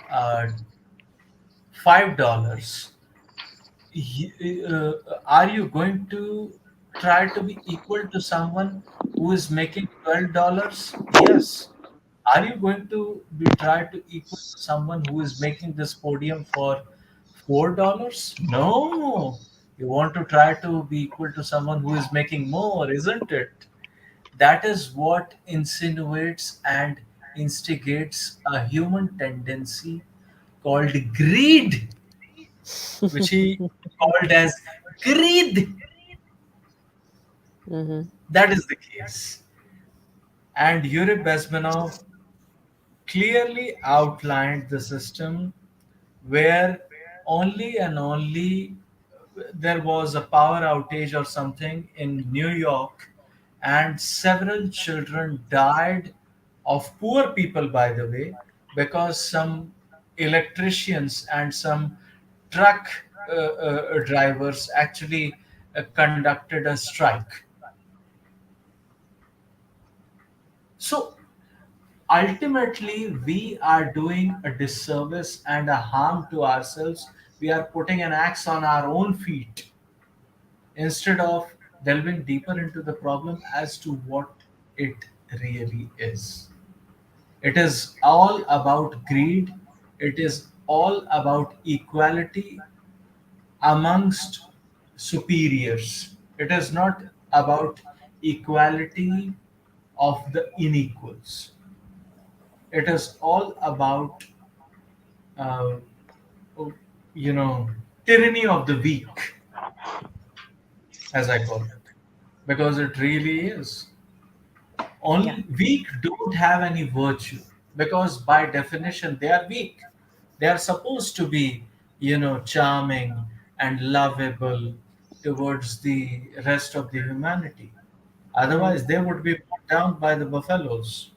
uh, $5, are you going to try to be equal to someone who is making $12? Yes. Are you going to be try to equal to someone who is making this podium for $4? No. You want to try to be equal to someone who is making more, isn't it? That is what insinuates and instigates a human tendency called greed, which he called as greed. Mhm. That is the case. And Yuri Bezmenov clearly outlined the system where only and only there was a power outage or something in New York, and several children died of poor people, by the way, because some electricians and some truck drivers actually conducted a strike. So ultimately, we are doing a disservice and a harm to ourselves. We are putting an axe on our own feet instead of delving deeper into the problem as to what it really is. It is all about greed, it is all about equality amongst superiors. It is not about equality of the unequals. It is all about, uh, you know, tyranny of the weak, as I call it, because it really is. Yeah. Only weak don't have any virtue, because by definition they are weak. They are supposed to be, charming and lovable towards the rest of the humanity. Mhm. Otherwise, they would be put down by the buffaloes.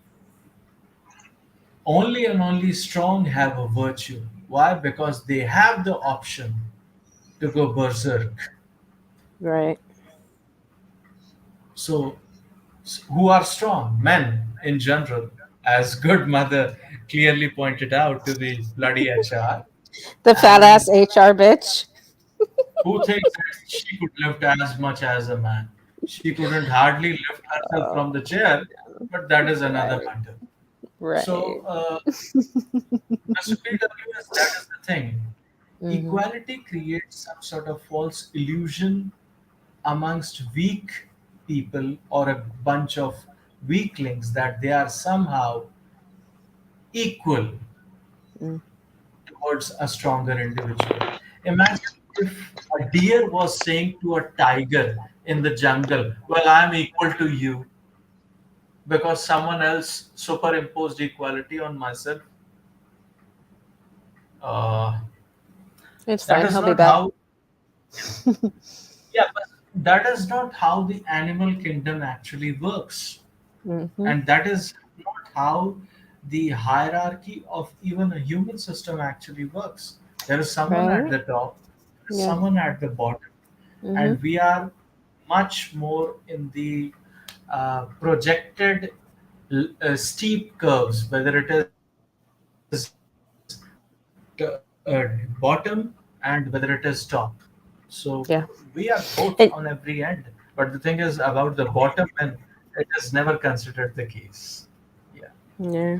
Only and only strong have a virtue. Why? Because they have the option to go berserk. Right. So, who are strong? Men in general, as good mother clearly pointed out to the bloody HR. The fat And ass HR bitch. who thinks that she could lift as much as a man? She couldn't hardly lift herself from the chair, but that is another Right. matter. So, Right. Mr. PWS, that is the thing. Mhm. Equality creates some sort of false illusion amongst weak people or a bunch of weaklings that they are somehow equal Mm. towards a stronger individual. Imagine if a deer was saying to a tiger in the jungle, well, I'm equal to you because someone else superimposed equality on myself. Uh, It's that fine. is He'll be not back. how, yeah, but that is not how the animal kingdom actually works. Mhm. And that is not how the hierarchy of even a human system actually works. There is someone at Right. the top, there Yeah. someone at the bottom, Mm-hmm. and we are much more in the projected steep curves, whether it is bottom and whether it is top. So we Yeah. are both on And every end. But the thing is about the bottom, and it is never considered the case. Yeah. yeah.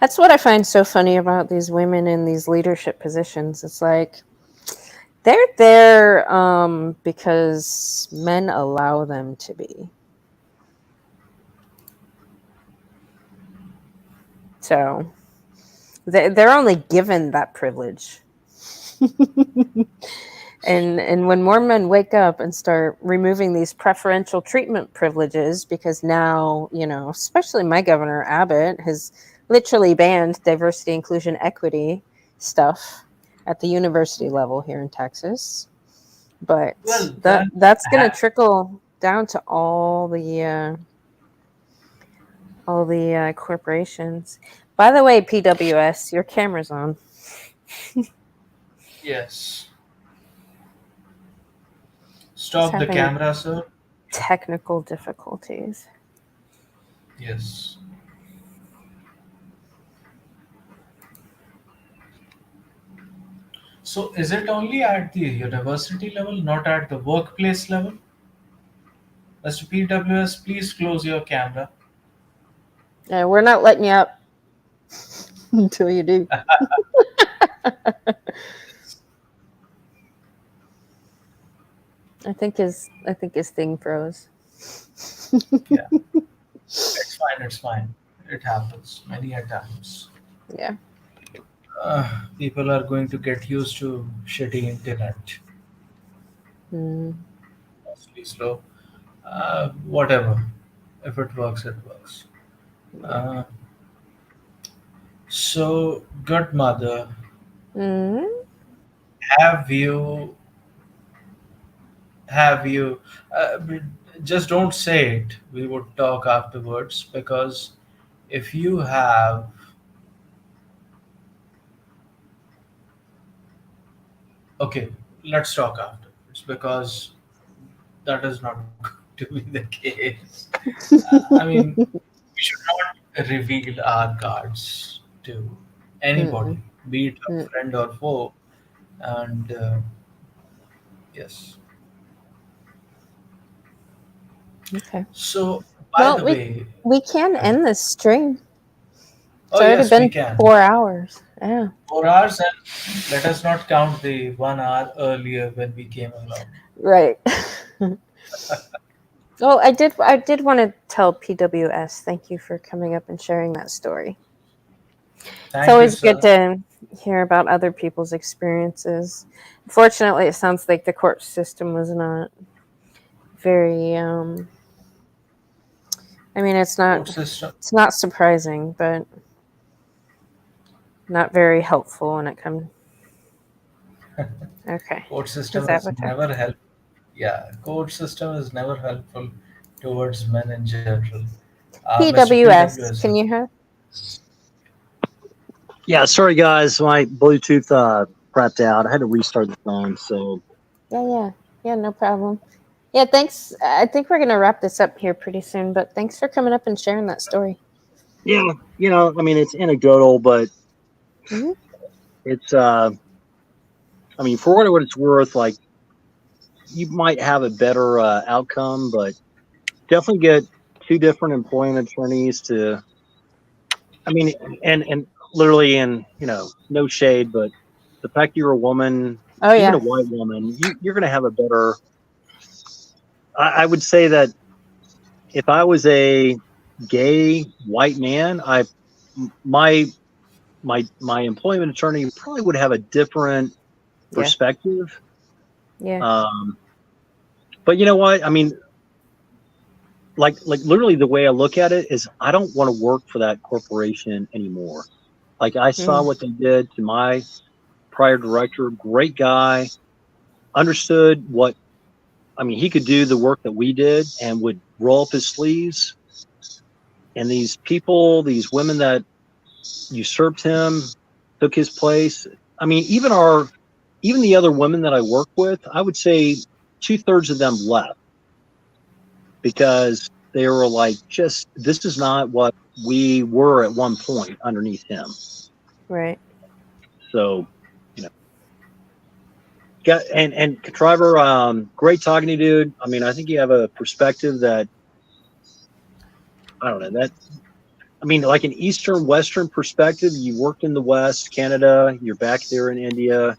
That's what I find so funny about these women in these leadership positions. It's like they're there because men allow them to be. So they're only given that privilege. And when more men wake up and start removing these preferential treatment privileges, because now, especially my governor Abbott has literally banned diversity, inclusion, equity stuff at the university level here in Texas. But Well, then that's going to ha- trickle down to all the corporations. By the way, PWS, your camera's on. yes. Just Stop the having camera, sir. technical difficulties. Yes. So is it only at the university level, not at the workplace level? Mr. PWS, please close your camera. We're not letting you up until you do. I think his thing froze. Yeah, it's fine. It's fine. It happens many a times. Yeah. People are going to get used to shitty internet. Mm, Mostly slow. Whatever. If it works, it works. yeah. Uh, so, good mother, Mm, have you have you just don't say it, we would talk afterwards, because if you have, okay, let's talk afterwards, because that is not going to be the case. I mean, we should not reveal our cards to anybody, mm, be it a mm. friend or foe. And yes. Okay. So, by Well, the we way, we can end this stream. It's oh already yes, we been can. 4 hours. Yeah. 4 hours, and let us not count the 1 hour earlier when we came along. Right. Oh, I did want to tell PWS, thank you for coming up and sharing that story. It's Thank you, always good sir. to hear about other people's experiences. Fortunately, it sounds like the court system was not very I mean, it's not Court system, it's not surprising, but not very helpful when it comes. Okay. court system His is avatar. never help. Yeah, court system is never helpful towards men in general. Mr. PWS, PWS. can you hear? Yeah, sorry guys, my Bluetooth crapped out. I had to restart the phone. So Yeah, no problem. Yeah, thanks. I think we're going to wrap this up here pretty soon, but thanks for coming up and sharing that story. yeah, I mean, it's anecdotal, but Mhm. it's I mean, for what it's worth, like you might have a better outcome, but definitely get two different employment attorneys to. I mean, and literally, and no shade, but the fact you're a woman, Oh, even a yeah. white woman, you're going to have a better. I would say that if I was a gay white man, my my employment attorney probably would have a different Yeah. perspective. Yeah. Um, but you know what? I mean, like literally the way I look at it is I don't want to work for that corporation anymore. Like I saw Mm, what they did to my prior director, great guy, understood what I mean, he could do the work that we did and would roll up his sleeves. And these people, these women that usurped him, took his place. I mean, even our even the other women that I work with, I would say 2/3 of them left because they were like, just this is not what we were at one point underneath him. Right. So, you know, and Contriver, great talking to you, dude. I mean, I think you have a perspective that I don't know that. I mean, like an Eastern Western perspective. You worked in the West, Canada. You're back there in India.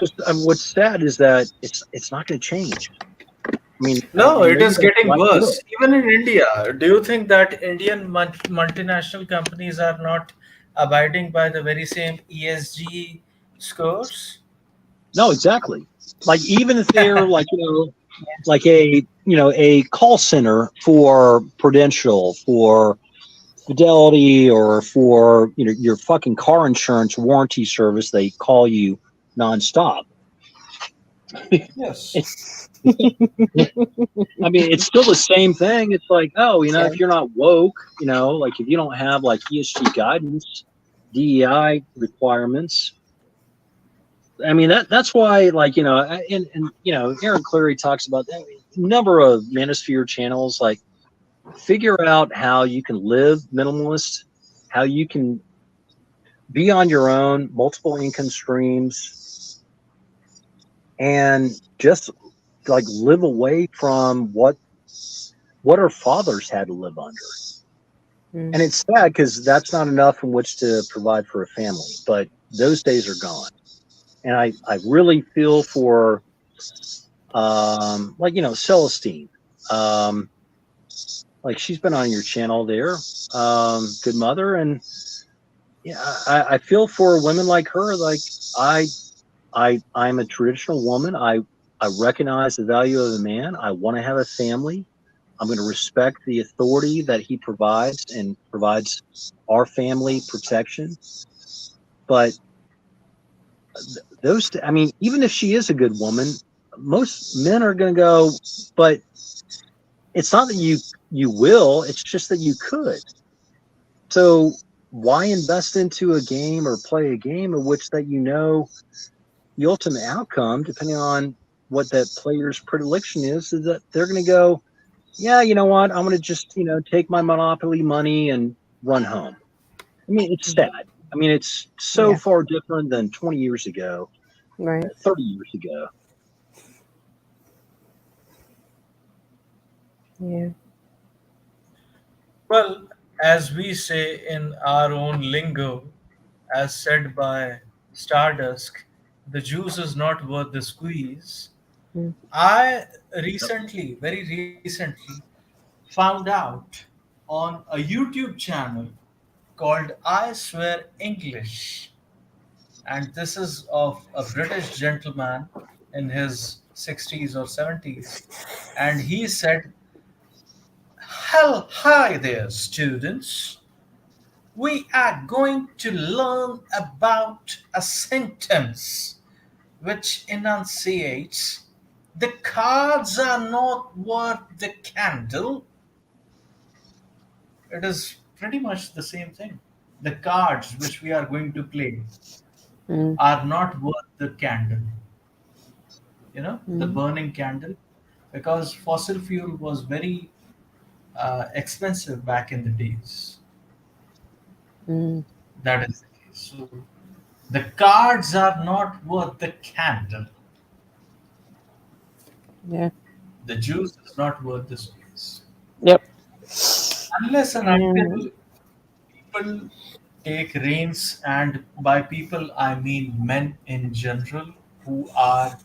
Just what's sad is that it's not going to change. I mean, No, and it maybe is that's getting life will. worse. Even in India, do you think that Indian multinational companies are not abiding by the very same ESG scores? No, exactly. Like even if they're like like a call center for Prudential, for Fidelity, or for your fucking car insurance warranty service, they call you nonstop. Yes. It's, I mean, it's still the same thing. It's like, oh, Yeah. if you're not woke, like if you don't have like ESG guidance, DEI requirements. I mean, that's why, like, and Aaron Cleary talks about that number of manosphere channels. Like, figure out how you can live minimalist, how you can be on your own, multiple income streams, and just like live away from what our fathers had to live under. Mm. And it's sad because that's not enough in which to provide for a family. But those days are gone. And I really feel for like Celestine. Like she's been on your channel there. Good mother. And yeah, I feel for women like her. Like I'm a traditional woman. I recognize the value of a man. I want to have a family. I'm going to respect the authority that he provides and provides our family protection. But I mean, even if she is a good woman, most men are going to go, but it's not that you will, it's just that you could. So why invest into a game or play a game in which that the ultimate outcome, depending on what that player's predilection is that they're going to go, yeah, you know what? I'm going to just, take my Monopoly money and run home. I mean, it's sad. I mean, it's so Yeah. far different than 20 years ago, Right. 30 years ago. Yeah. Well, as we say in our own lingo, as said by Stardust, the juice is not worth the squeeze. Mm. I recently, very recently, found out on a YouTube channel called I Swear English. And this is of a British gentleman in his 60s or 70s. And he said, "Hell, hi there, students. We are going to learn about a sentence which enunciates the cards are not worth the candle." It is pretty much the same thing. The cards which we are going to play Mm. are not worth the candle, the Mm. burning candle, because fossil fuel was very expensive back in the days. Mm. That is the case. So the cards are not worth the candle. Yeah. The juice is not worth the squeeze. Yep. Unless and Mm. until people take reins, and by people I mean men in general who are,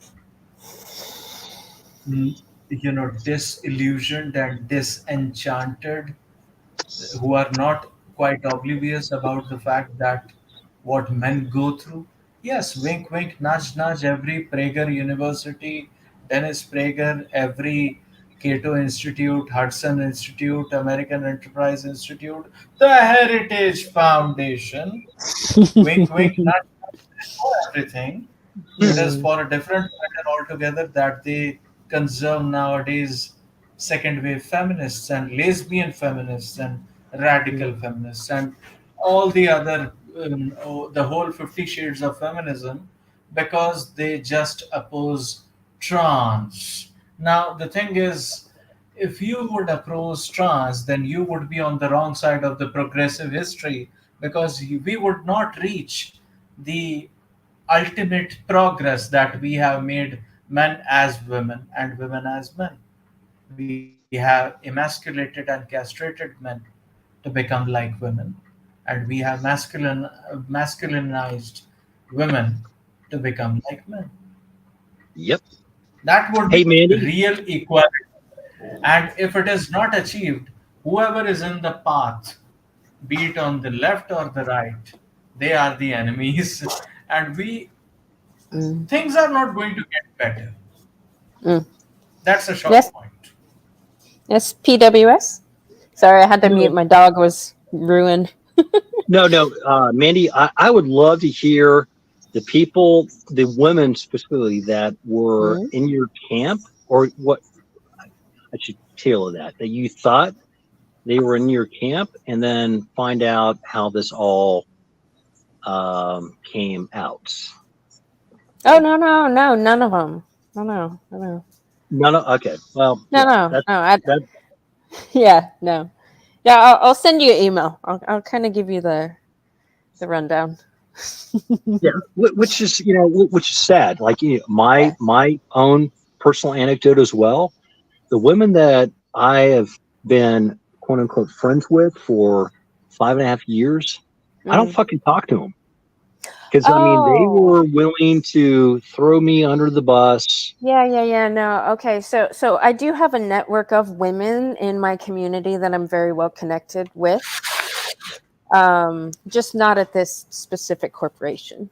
disillusioned and disenchanted, who are not quite oblivious about the fact that what men go through. Yes, wink, wink, nudge, nudge. Every Prager University, Dennis Prager, every Cato Institute, Hudson Institute, American Enterprise Institute, the Heritage Foundation. Wink, wink, nudge, nudge. They know everything. It is Mm. for a different matter altogether that they conserve nowadays second wave feminists and lesbian feminists and Mm. radical feminists. And all the other, the whole 50 Shades of Feminism, because they just oppose trans. Now, the thing is, if you would oppose trans, then you would be on the wrong side of the progressive history, because we would not reach the ultimate progress that we have made, men as women and women as men. We have emasculated and castrated men to become like women, and we have masculinized women to become like men. Yep. That would Hey, be Mandy. real equality. And if it is not achieved, whoever is in the path, be it on the left or the right, they are the enemies. And we Mm. things are not going to get better. Mm. That's a short Yes, point. yes, PWS. Sorry, I had to mute. No, My dog was ruined. no. Mandy, I would love to hear the people, the women specifically that were Mm. in your camp, or what I should tailor that you thought they were in your camp, and then find out how this all came out. Oh no, no, no, none of them. No, no, no, no, No, no. Okay. Well, no, yeah. no, That no. I, that yeah, no. Yeah, I'll send you an email. I'll kind of give you the rundown. yeah. Which is which is sad. Like Yeah. my own personal anecdote as well. The women that I have been quote unquote friends with for 5.5 years, I don't Hmm. fucking talk to them because I mean they Oh, were willing to throw me under the bus. yeah, yeah, yeah. No, okay. So I do have a network of women in my community that I'm very well connected with. Just not at this specific corporation.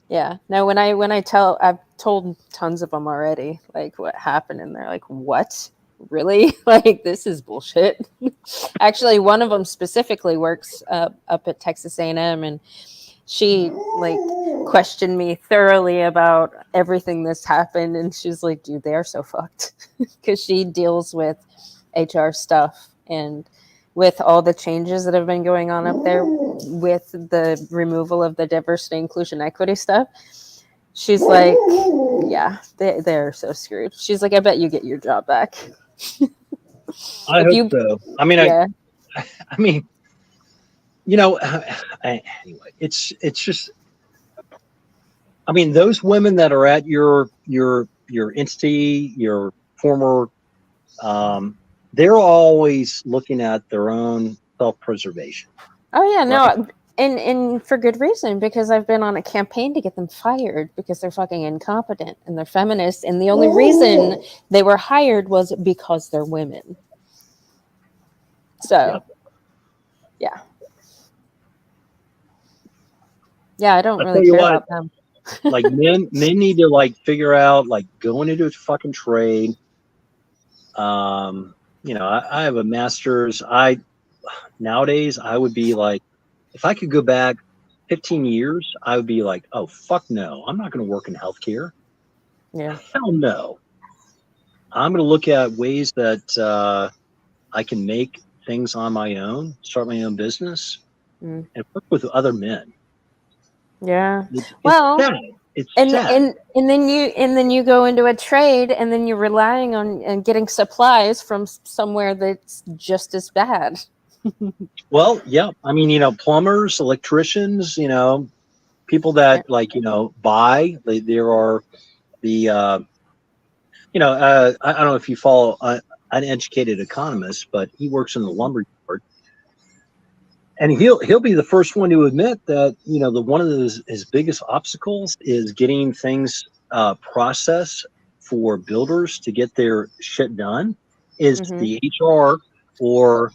Yeah. No, I've told tons of them already, like what happened, and they're like, "What? Really? Like this is bullshit." Actually, one of them specifically works up at Texas A&M, and she like questioned me thoroughly about everything that's happened, and she's like, "Dude, they are so fucked," because she deals with HR stuff and with all the changes that have been going on up there with the removal of the diversity, inclusion, equity stuff. She's like, yeah, they're so screwed. She's like, I bet you get your job back. I If hope you, so. I mean, yeah, I mean, you know, anyway, it's just. I mean, those women that are at your entity, your former, um, they're always looking at their own self preservation, oh yeah, right? no, and for good reason, because I've been on a campaign to get them fired because they're fucking incompetent and they're feminists, and the only reason they were hired was because they're women. Yeah. So yeah, yeah, I don't I really tell you care what, about them. like men need to like figure out like going into a fucking trade. I have a master's. Nowadays I would be like, if I could go back 15 years, I would be like, oh fuck no, I'm not going to work in healthcare. Yeah. Hell no. I'm going to look at ways that I can make things on my own, start my own business, Mm. and work with other men. Yeah. It's Well, sad. It's and sad. then you go into a trade, and then you're relying on and getting supplies from somewhere that's just as bad. Well, yeah. I mean, plumbers, electricians, people Yeah. that like, buy. There are the, I don't know if you follow an uneducated economist, but he works in the lumber yard, and he'll be the first one to admit that the one of his biggest obstacles is getting things processed for builders to get their shit done is Mm-hmm. the HR or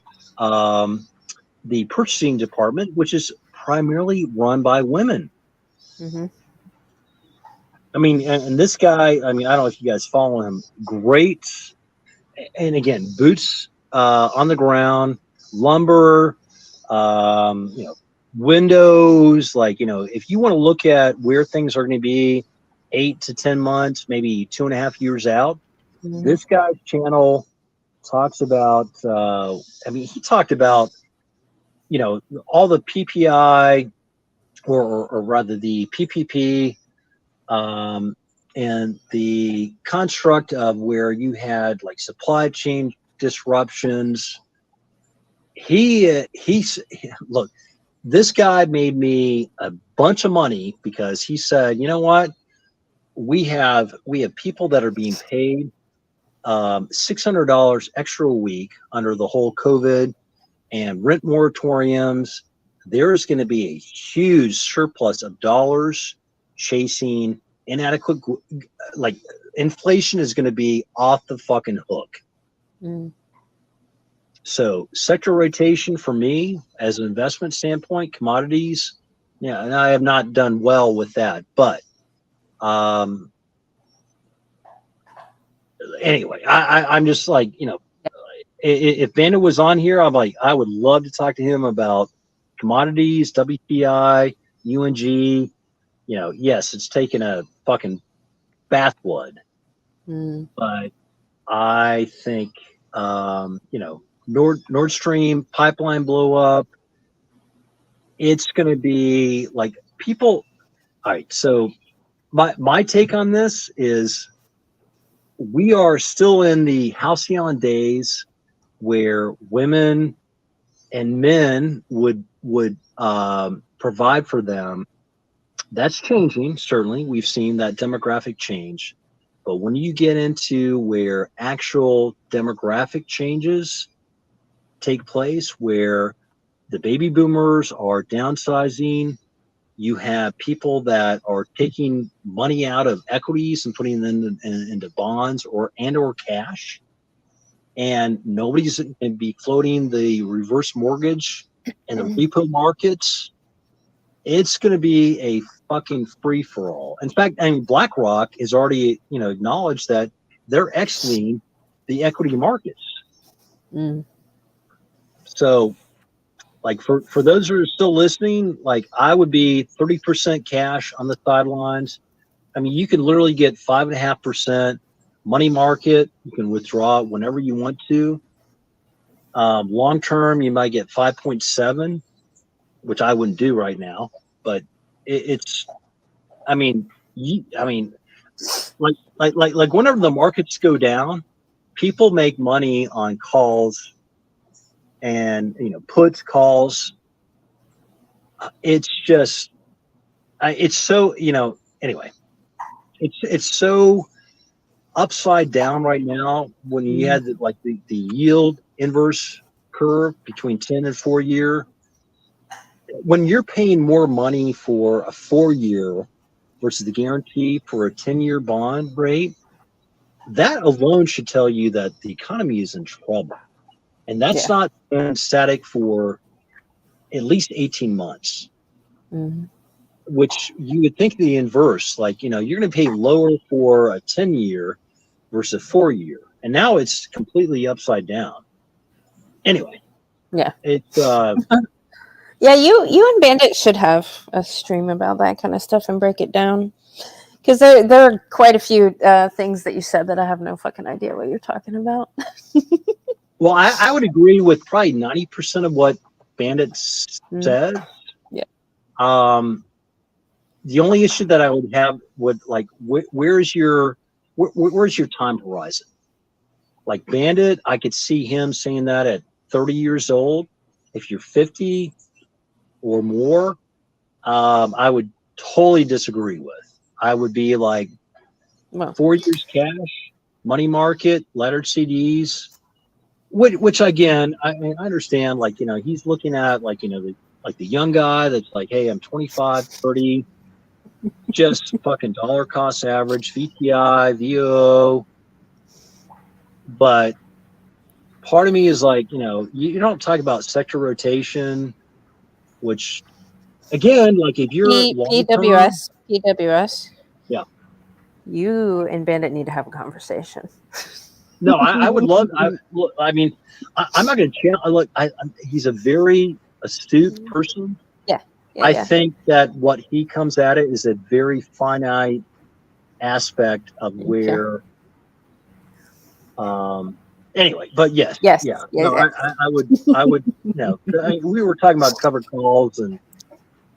the purchasing department, which is primarily run by women. Mm-hmm. I mean, and this guy, I mean, I don't know if you guys follow him. Great, and again, boots on the ground, lumber, windows. Like, if you want to look at where things are going to be 8 to 10 months, maybe 2.5 years out, Mm-hmm. this guy's channel talks about. I mean, he talked about you know, all the PPI or rather the PPP and the construct of where you had like supply chain disruptions. He's look, this guy made me a bunch of money because he said, you know what, we have people that are being paid $600 extra a week under the whole COVID and rent moratoriums. There's going to be a huge surplus of dollars chasing inadequate, like inflation is going to be off the fucking hook. Mm. So sector rotation for me as an investment standpoint, commodities, yeah, and I have not done well with that. But anyway, I'm just like, you know, if Bandit was on here, I'm like, I would love to talk to him about commodities, WTI, UNG. You know, yes, it's taken a fucking bath blood, but I think, you know, Nord Stream pipeline blow up. It's going to be like people. All right. So my take on this is we are still in the halcyon days where women and men would provide for them. That's changing. Certainly, we've seen that demographic change. But when you get into where actual demographic changes take place, where the baby boomers are downsizing, you have people that are taking money out of equities and putting them into bonds or cash, and nobody's going to be floating the reverse mortgage and the repo markets. It's going to be a fucking free for all. In fact, I mean, BlackRock has already, you know, acknowledged that they're exiting the equity markets. So, like for those who are still listening, like I would be 30% cash on the sidelines. I mean, you can literally get 5.5% money market. You can withdraw whenever you want to. Long term, you might get 5.7, which I wouldn't do right now. But it's, I mean, like whenever the markets go down, people make money on calls and, you know, puts, calls. It's just, it's so, you know, anyway, it's so upside down right now when you had the yield inverse curve between 10 and 4 year. When you're paying more money for a 4 year versus the guarantee for a 10-year bond rate, that alone should tell you that the economy is in trouble. And that's not been static for at least 18 months, which you would think the inverse, like, you know, you're going to pay lower for a 10-year versus a 4 year. And now it's completely upside down. Anyway. Yeah. It's, yeah, you and Bandit should have a stream about that kind of stuff and break it down. Because there are quite a few things that you said that I have no fucking idea what you're talking about. Well, I would agree with probably 90% of what Bandit says. Yeah. The only issue that I would have would, like, where's your time horizon? Like Bandit, I could see him saying that at 30 years old. If you're 50 or more, I would totally disagree with. I would be like 4 years cash, money market, lettered CDs, which again, I mean, I understand, like, you know, he's looking at, like, you know, the young guy that's like, hey, I'm 25, 30, just fucking dollar cost average, VTI, VO. But part of me is like, you know, you don't talk about sector rotation, which, again, like if you're PWS. Yeah. You and Bandit need to have a conversation. No, I would love. I mean, I'm not going to challenge. Look, he's a very astute person. Yeah. I think that what he comes at it is a very finite aspect of where Anyway, but yes, Yes, yeah, yes, no, yes. I would, no. We were talking about covered calls, and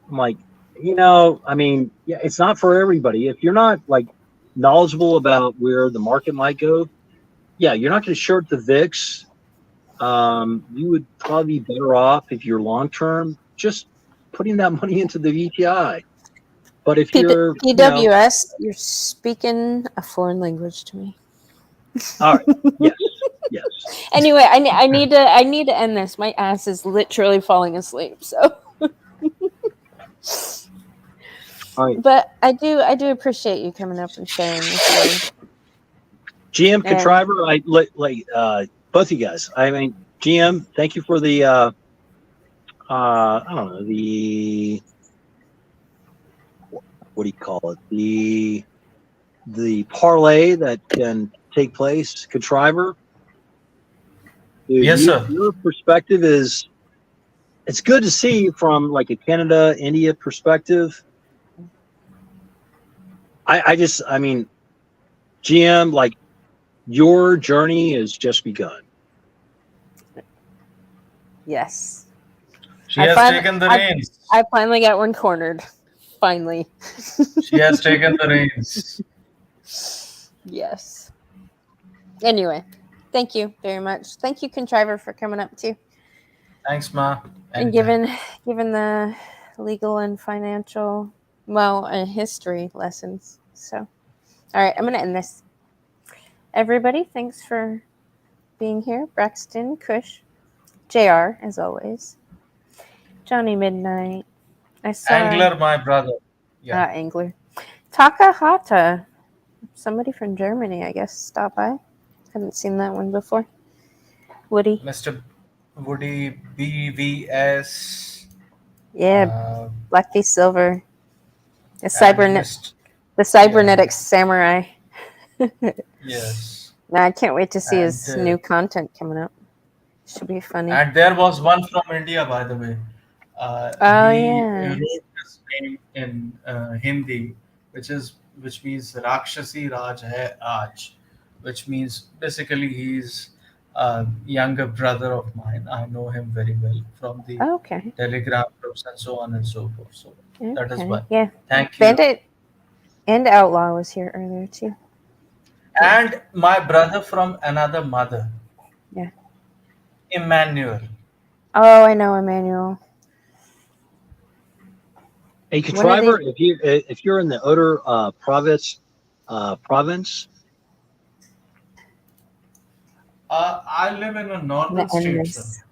I'm like, I mean, yeah, it's not for everybody. If you're not like knowledgeable about where the market might go, yeah, you're not going to short the VIX. You would probably be better off if you're long term just putting that money into the VTI. But if you're, PWS, you're speaking a foreign language to me. all right, yes, yes. Anyway, I need to end this. My ass is literally falling asleep. So, All right, but I do appreciate you coming up and sharing this. GM And Contriver, both you guys. I mean, GM, thank you for the I don't know, the what do you call it? The parlay that can take place, Contriver. Dude, Yes, sir. your perspective is, it's good to see from like a Canada, India perspective. I mean, GM, like your journey has just begun. yes, She has taken the reins. I finally got one cornered. Finally. She has taken the reins. Yes. Anyway, thank you very much. Thank you, Contriver, for coming up too Thanks, Ma. and Anytime. giving the legal and financial, history lessons. So, all right, I'm gonna end this. Everybody, thanks for being here. Braxton, Kush, JR, as always. Johnny Midnight. I saw Angler, my brother. Yeah. Angler. Takahata. Somebody from Germany, I guess, stopped by. Haven't seen that one before. Woody. Mr. Woody BVS. Yeah, Blackface Silver. The And cybernetic samurai. Yes. Now I can't wait to see And, his new content coming up. Should be funny. And there was one from India, by the way. He wrote his name in Hindi, which means Rakshasi Raj Hai Aaj, which means basically he's a younger brother of mine. I know him very well from the Okay. Telegram groups and so on and so forth. So that is Okay. why. Yeah. Thank you. Bandit and Outlaw was here earlier too. And my brother from another mother. Yeah. Emmanuel. Oh, I know Emmanuel. Hey, Contriver, if you're in the Oder province, I live in a northern state, sir.